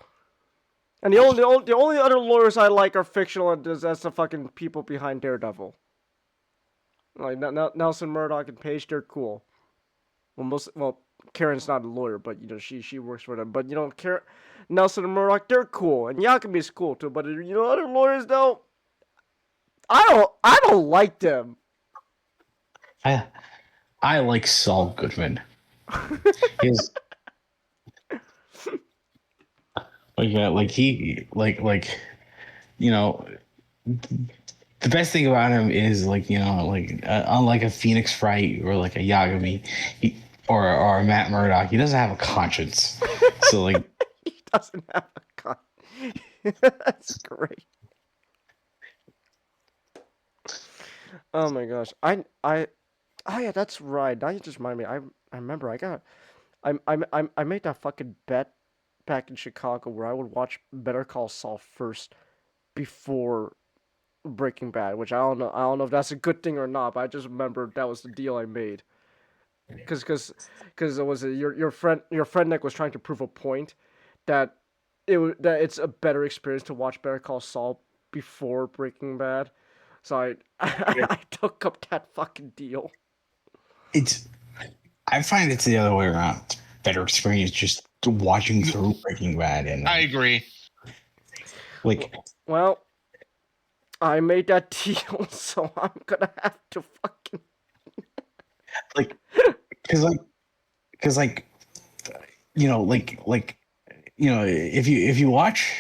And the only other lawyers I like are fictional, and that's the fucking people behind Daredevil. Like Nelson Murdoch and Paige, they're cool. Well, Karen's not a lawyer, but she works for them. But Nelson and Murdoch, they're cool, and Yakuza's cool too. But other lawyers though, I don't like them. I like Saul Goodman. He's the best thing about him is unlike a Phoenix Wright or like a Yagami or a Matt Murdock, he doesn't have a conscience. So like he doesn't have a conscience. That's great. Oh my gosh, oh yeah, that's right. Now you just remind me. I remember I made that fucking bet back in Chicago where I would watch Better Call Saul first before Breaking Bad, which I don't know if that's a good thing or not, but I just remember that was the deal I made. Because it was your friend Nick was trying to prove a point that it's a better experience to watch Better Call Saul before Breaking Bad, so I took up that fucking deal. I find it's the other way around. It's better experience just watching through Breaking Bad, and I agree. Well, I made that deal, so I'm gonna have to fucking because if you watch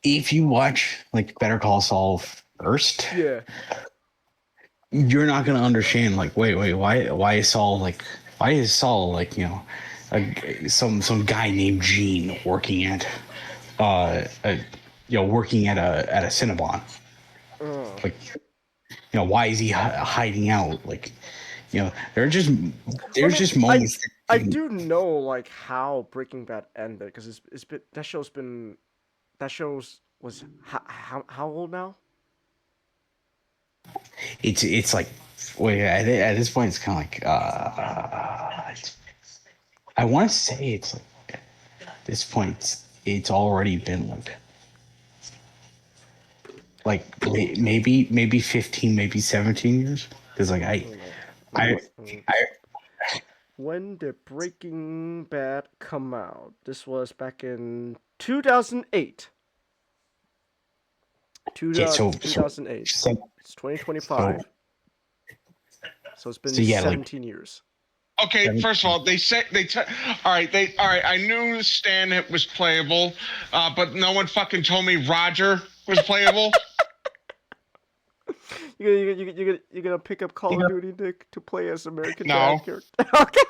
if you watch like Better Call Saul first, yeah, you're not gonna understand wait why is Saul some guy named Gene working at working at a Cinnabon. why is he hiding out? Like, there's just moments. I do know like how Breaking Bad ended because it's been that show's was how old now? It's like, wait, at this point it's kind of like I want to say it's like at this point it's already been like maybe 15, maybe 17 years, because like I when did Breaking Bad come out? This was back in 2008. 2008. It's 2025. So it's been 17 years. Okay, first of all, all right. I knew Stan was playable, but no one fucking told me Roger was playable. You're gonna pick up Call of Duty, Nick, to play as American Dad character? Okay.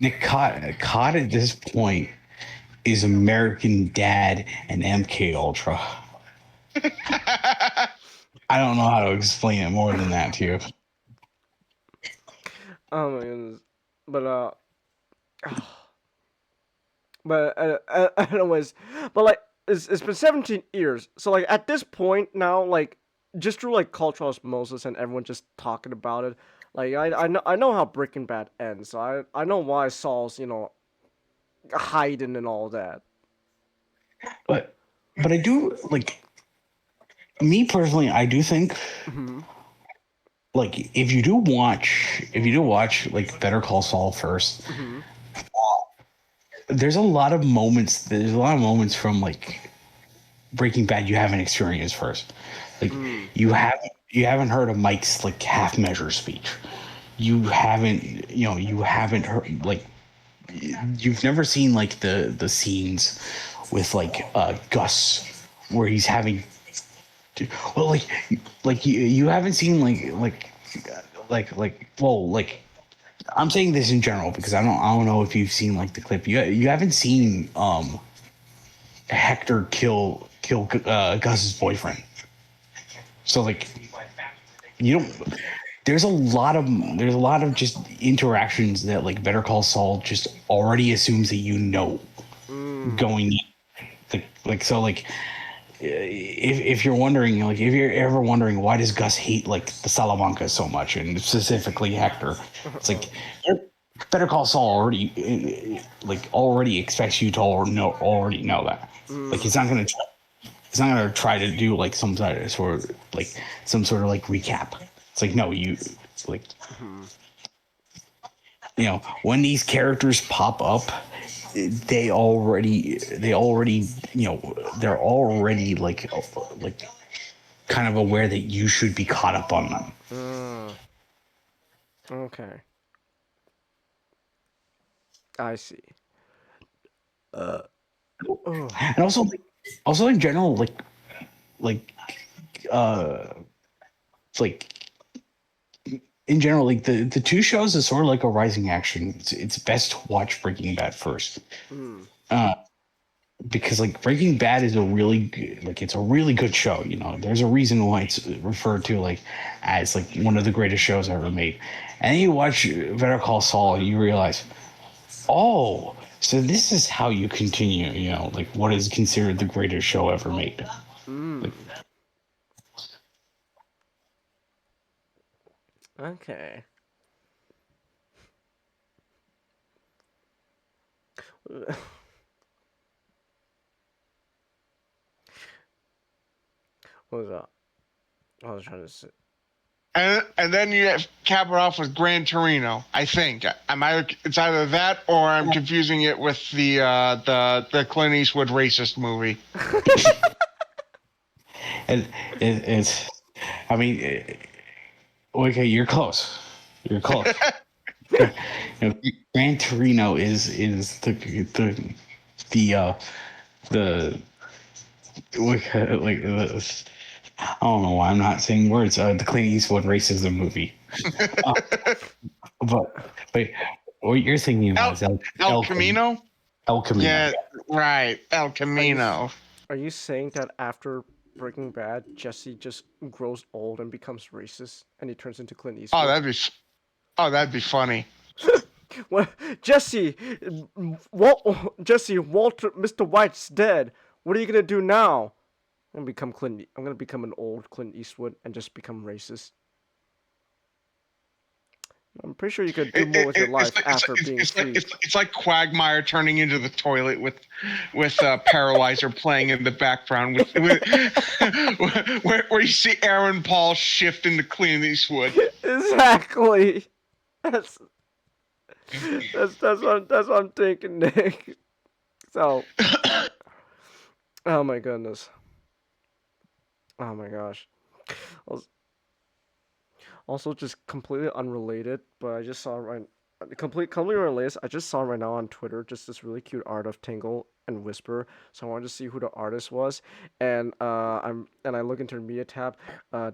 Nick Cod at this point is American Dad and MK Ultra. I don't know how to explain it more than that to you. Oh my goodness, anyways, but like it's been 17 years, so like at this point now, like just through like cultural osmosis and everyone just talking about it, like I know how Breaking Bad ends, so I know why Saul's hiding and all that. But I do like, me personally, I do think like if you do watch like Better Call Saul first, there's a lot of moments from like Breaking Bad you haven't experienced first. Like you haven't heard of Mike's like half measure speech. You haven't heard, like, you've never seen like the scenes with like Gus where he's having you haven't seen like I'm saying this in general because I don't know if you've seen like the clip. You haven't seen Hector kill Gus's boyfriend. So like you don't. There's a lot of just interactions that like Better Call Saul just already assumes that going like so like. If you're wondering, like, if you're ever wondering why does Gus hate like the Salamanca so much, and specifically Hector, it's like Better Call Saul already expects you to already know that. Like he's not gonna try to do like some sort of like recap. It's like no, when these characters pop up, they're already like kind of aware that you should be caught up on them. Okay, I see. And also in general, in general, like the two shows is sort of like a rising action. It's best to watch Breaking Bad first, because like Breaking Bad is a really good show. There's a reason why it's referred to like as like one of the greatest shows ever made. And then you watch Better Call Saul, and you realize, oh, so this is how you continue. Like what is considered the greatest show ever made. Okay. What was that? I was trying to say. And then you cap it off with Gran Torino. I think it's either that or I'm confusing it with the Clint Eastwood racist movie. It's. I mean. Okay, you're close. Gran Torino is the I don't know why I'm not saying words. The Clint Eastwood racism movie. But what you're thinking about is El Camino. El Camino. Yeah, right. El Camino. Are you saying that after Breaking Bad, Jesse just grows old and becomes racist, and he turns into Clint Eastwood. That'd be funny. Well, Jesse, Walter, Mr. White's dead. What are you gonna do now? I'm gonna become an old Clint Eastwood and just become racist. I'm pretty sure you could do more with your life after being free. It's like Quagmire turning into the toilet with Paralyzer playing in the background, where you see Aaron Paul shift into Clint Eastwood. Exactly. That's what I'm thinking, Nick. So, oh my goodness. Oh my gosh. Also, just completely unrelated, but I just saw completely unrelated. I just saw right now on Twitter just this really cute art of Tingle and Whisper. So I wanted to see who the artist was, and I look into the media tab.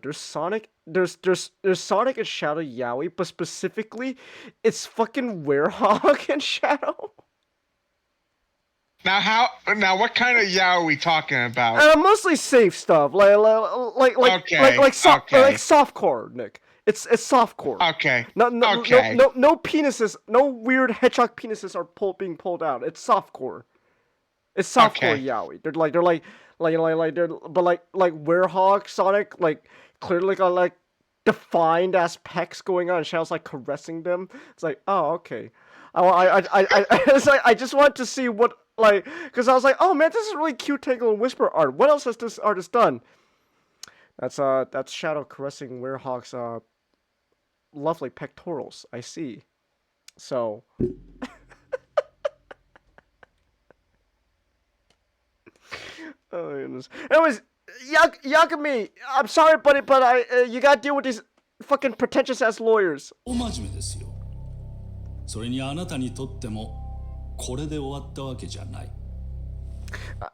There's Sonic and Shadow Yowie, but specifically, it's fucking Werehog and Shadow. Now what kind of Yow are we talking about? Mostly safe stuff, like softcore, Nick. It's softcore. Okay. No penises, no weird hedgehog penises are being pulled out. It's softcore. It's softcore yaoi. They're Werehog Sonic, like clearly got like defined ass pecs going on, and Shadow's like caressing them. It's like, oh, okay. I just want to see what, like, because I was like, oh man, this is really cute Tangle and Whisper art. What else has this artist done? That's Shadow caressing Werehog's lovely pectorals. I see. So. Oh my goodness. Anyways, Yakami, I'm sorry, buddy, but you gotta deal with these fucking pretentious ass lawyers. それにあなたにとってもこれで終わったわけじゃない。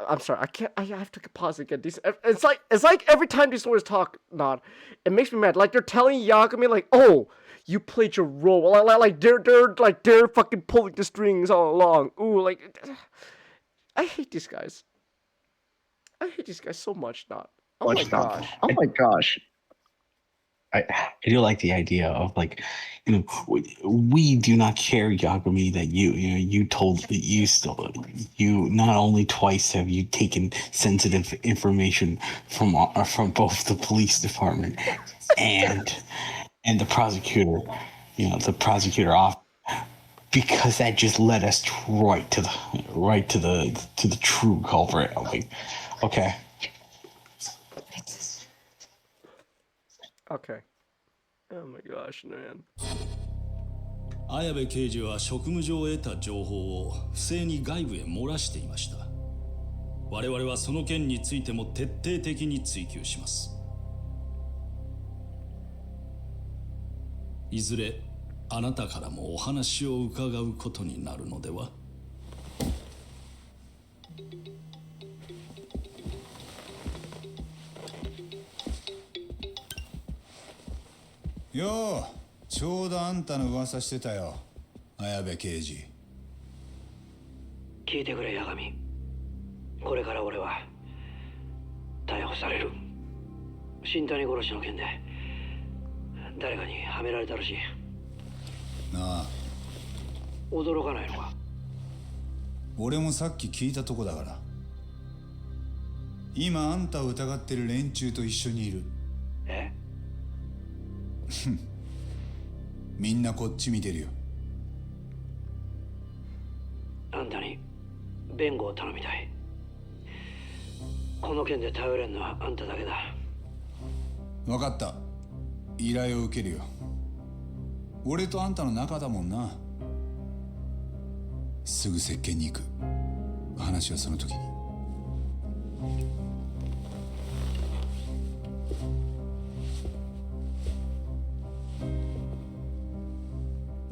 I'm sorry, I have to pause again. It's like every time these lawyers talk, it makes me mad. Like they're telling Yakami, like, oh, you played your role. Like they're fucking pulling the strings all along. Ooh, like, I hate these guys. I hate these guys so much. Oh my gosh. Oh my gosh. I do like the idea of, like, you know, we do not care, Yagami, that you not only twice have you taken sensitive information from both the police department and the prosecutor, the prosecutor off, because that just led us right to the true culprit. I'm like, okay. Okay. Oh my gosh, man. 綾部刑事は職務上得た情報を不正に外部へ漏らしていました。我々はその件についても徹底的に追及します。いずれあなたからもお話を伺うことになるのでは？よう、ちょうどあんたの噂してたよ、綾部刑事。聞いてくれ、八神。これから俺は逮捕される。新谷殺しの件で誰かにはめられたらしい。なあ。驚かないのか？俺もさっき聞いたとこだから。今あんたを疑ってる連中と一緒にいる。え？みんなこっち見てるよ。あんたに弁護を頼みたい。この件で頼れんのはあんただけだ。分かった。依頼を受けるよ。俺とあんたの仲だもんな。すぐ接見に行く。話はその時に。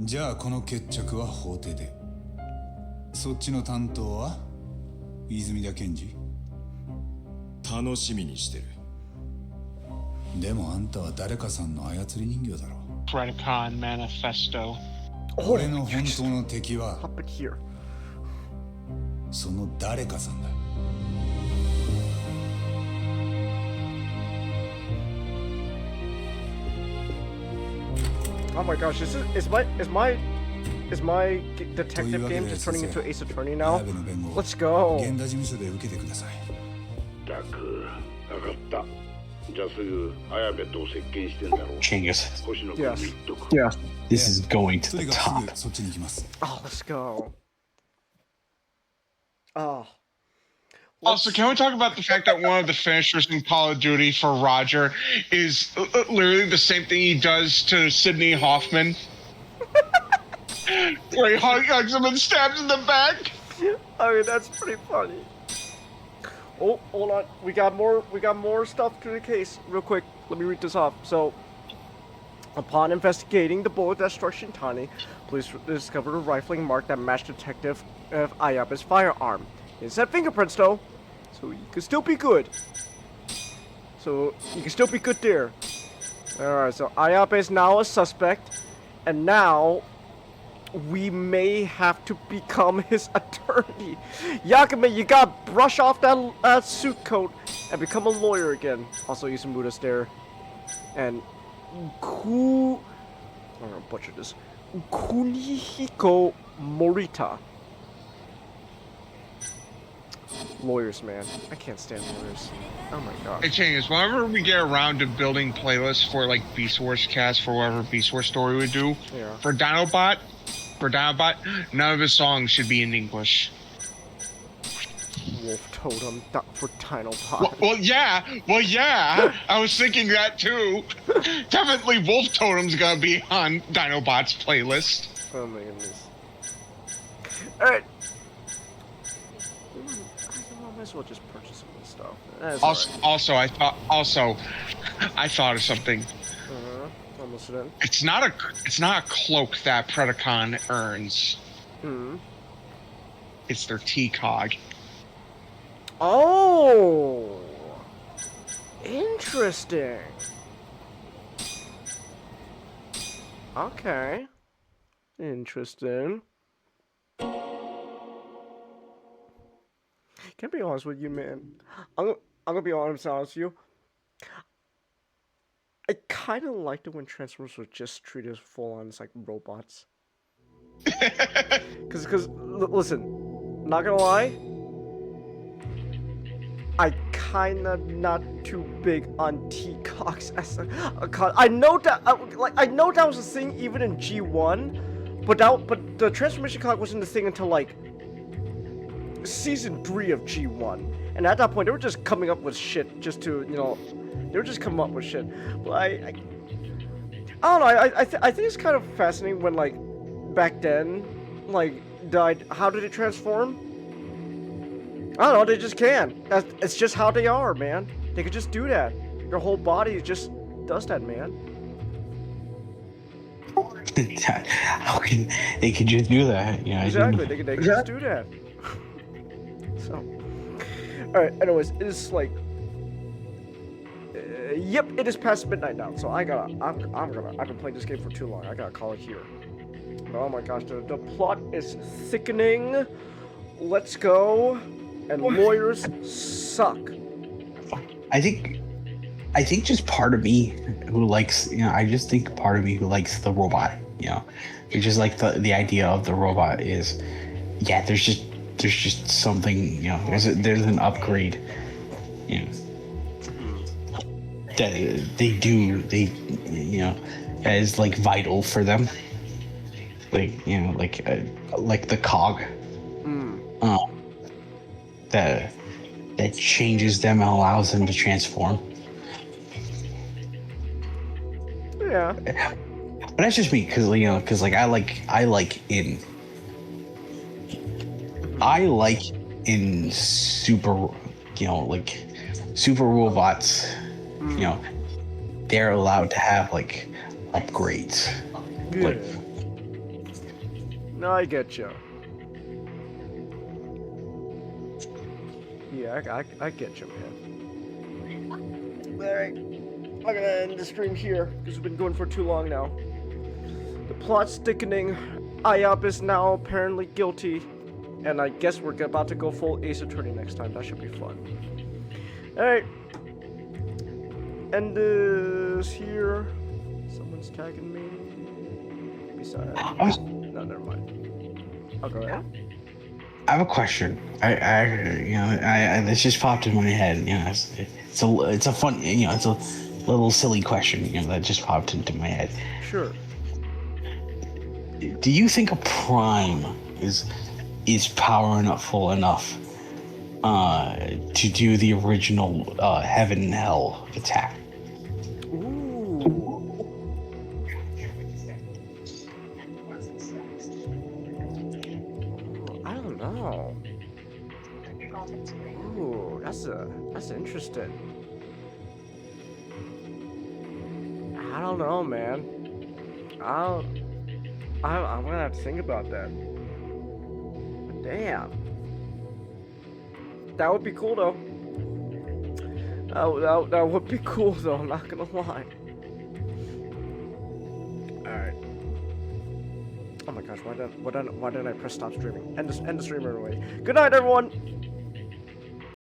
じゃあこの決着は法廷で。そっちの担当は泉田検事？楽しみにしてる。でもあんたは誰かさんの操り人形だろ。Predacon Manifesto。俺の本当の敵はその誰かさんだ。Oh my gosh, is my detective game just turning into Ace Attorney now? Let's go. Changes. Yes. Yeah. This is going to the top. Oh, let's go. Oh. Also, can we talk about the fact that one of the finishers in Call of Duty for Roger is literally the same thing he does to Sidney Hoffman? Where he hugs him and stabs in the back? I mean, that's pretty funny. Oh, hold on. We got more stuff to the case. Real quick, let me read this off. So, upon investigating the bullet that struck Shintani, police discovered a rifling mark that matched Detective Ayabe's firearm. It said fingerprints though, so you could still be good. So you can still be good there. Alright, so Ayabe is now a suspect, and now we may have to become his attorney. Yakume, you gotta brush off that suit coat and become a lawyer again. Also use some Buddha stare. And I'm gonna butcher this. Kunihiko Morita. Lawyers, man. I can't stand lawyers. Oh my god. Hey, Changes, whenever we get around to building playlists for like Beast Wars cast for whatever Beast Wars story we do, for Dinobot, none of his songs should be in English. Wolf Totem for Dinobot. Well, yeah. I was thinking that too. Definitely Wolf Totem's gonna be on Dinobot's playlist. Oh my goodness. Alright. I might as well just purchase some of this stuff. Also, I thought of something. I'm listening. It's not a cloak that Predacon earns. It's their T-Cog. Oh, interesting. Okay, interesting. Can I be honest with you, man? I'm gonna be honest with you. I kind of liked it when Transformers were just treated as full-on like robots. Cause listen, not gonna lie, I kinda not too big on T-Cogs as a con. I know that I know that was a thing even in G1, but the transformation cog wasn't the thing until like season 3 of G1, and at that point they were just coming up with shit just to, you know, they were just coming up with shit. But I don't know. I think it's kind of fascinating when like back then, like how did it transform? I don't know. They just can. It's just how they are, man. They could just do that. Their whole body just does that, man. How can they could just do that? You know, exactly. They could just do that. So, all right. Anyways, it's like, yep, it is past midnight now. So I've been playing this game for too long. I gotta call it here. Oh my gosh, the plot is thickening. Let's go. And lawyers suck. I think just part of me who likes, you know, I just think part of me who likes the robot, you know, it's just like the idea of the robot is, yeah, there's just something, you know, there's an upgrade, you know, that they you know, that is like vital for them, like, you know, like the cog. That changes them and allows them to transform. Yeah. But that's just me, cause like I like in super, you know, like super robots, you know, they're allowed to have like upgrades. Yeah. Like, no, I get you. Yeah, I get you, man. Alright, I'm gonna end the stream here, because we've been going for too long now. The plot's thickening, Ayap is now apparently guilty, and I guess we're about to go full Ace Attorney next time. That should be fun. Alright. End this here. Someone's tagging me. Sorry. No, never mind. I'll go ahead. I have a question. I this just popped in my head. You know, it's a fun, you know, it's a little silly question, you know, that just popped into my head. Sure. Do you think a prime is powerful enough to do the original Heaven and Hell attack? Ooh. I don't know. Ooh, that's interesting. I don't know, man. I'm gonna have to think about that. But damn. That would be cool though. That would be cool though, I'm not gonna lie. Alright. Oh my gosh, why didn't I press stop streaming? End the stream right away. Good night, everyone!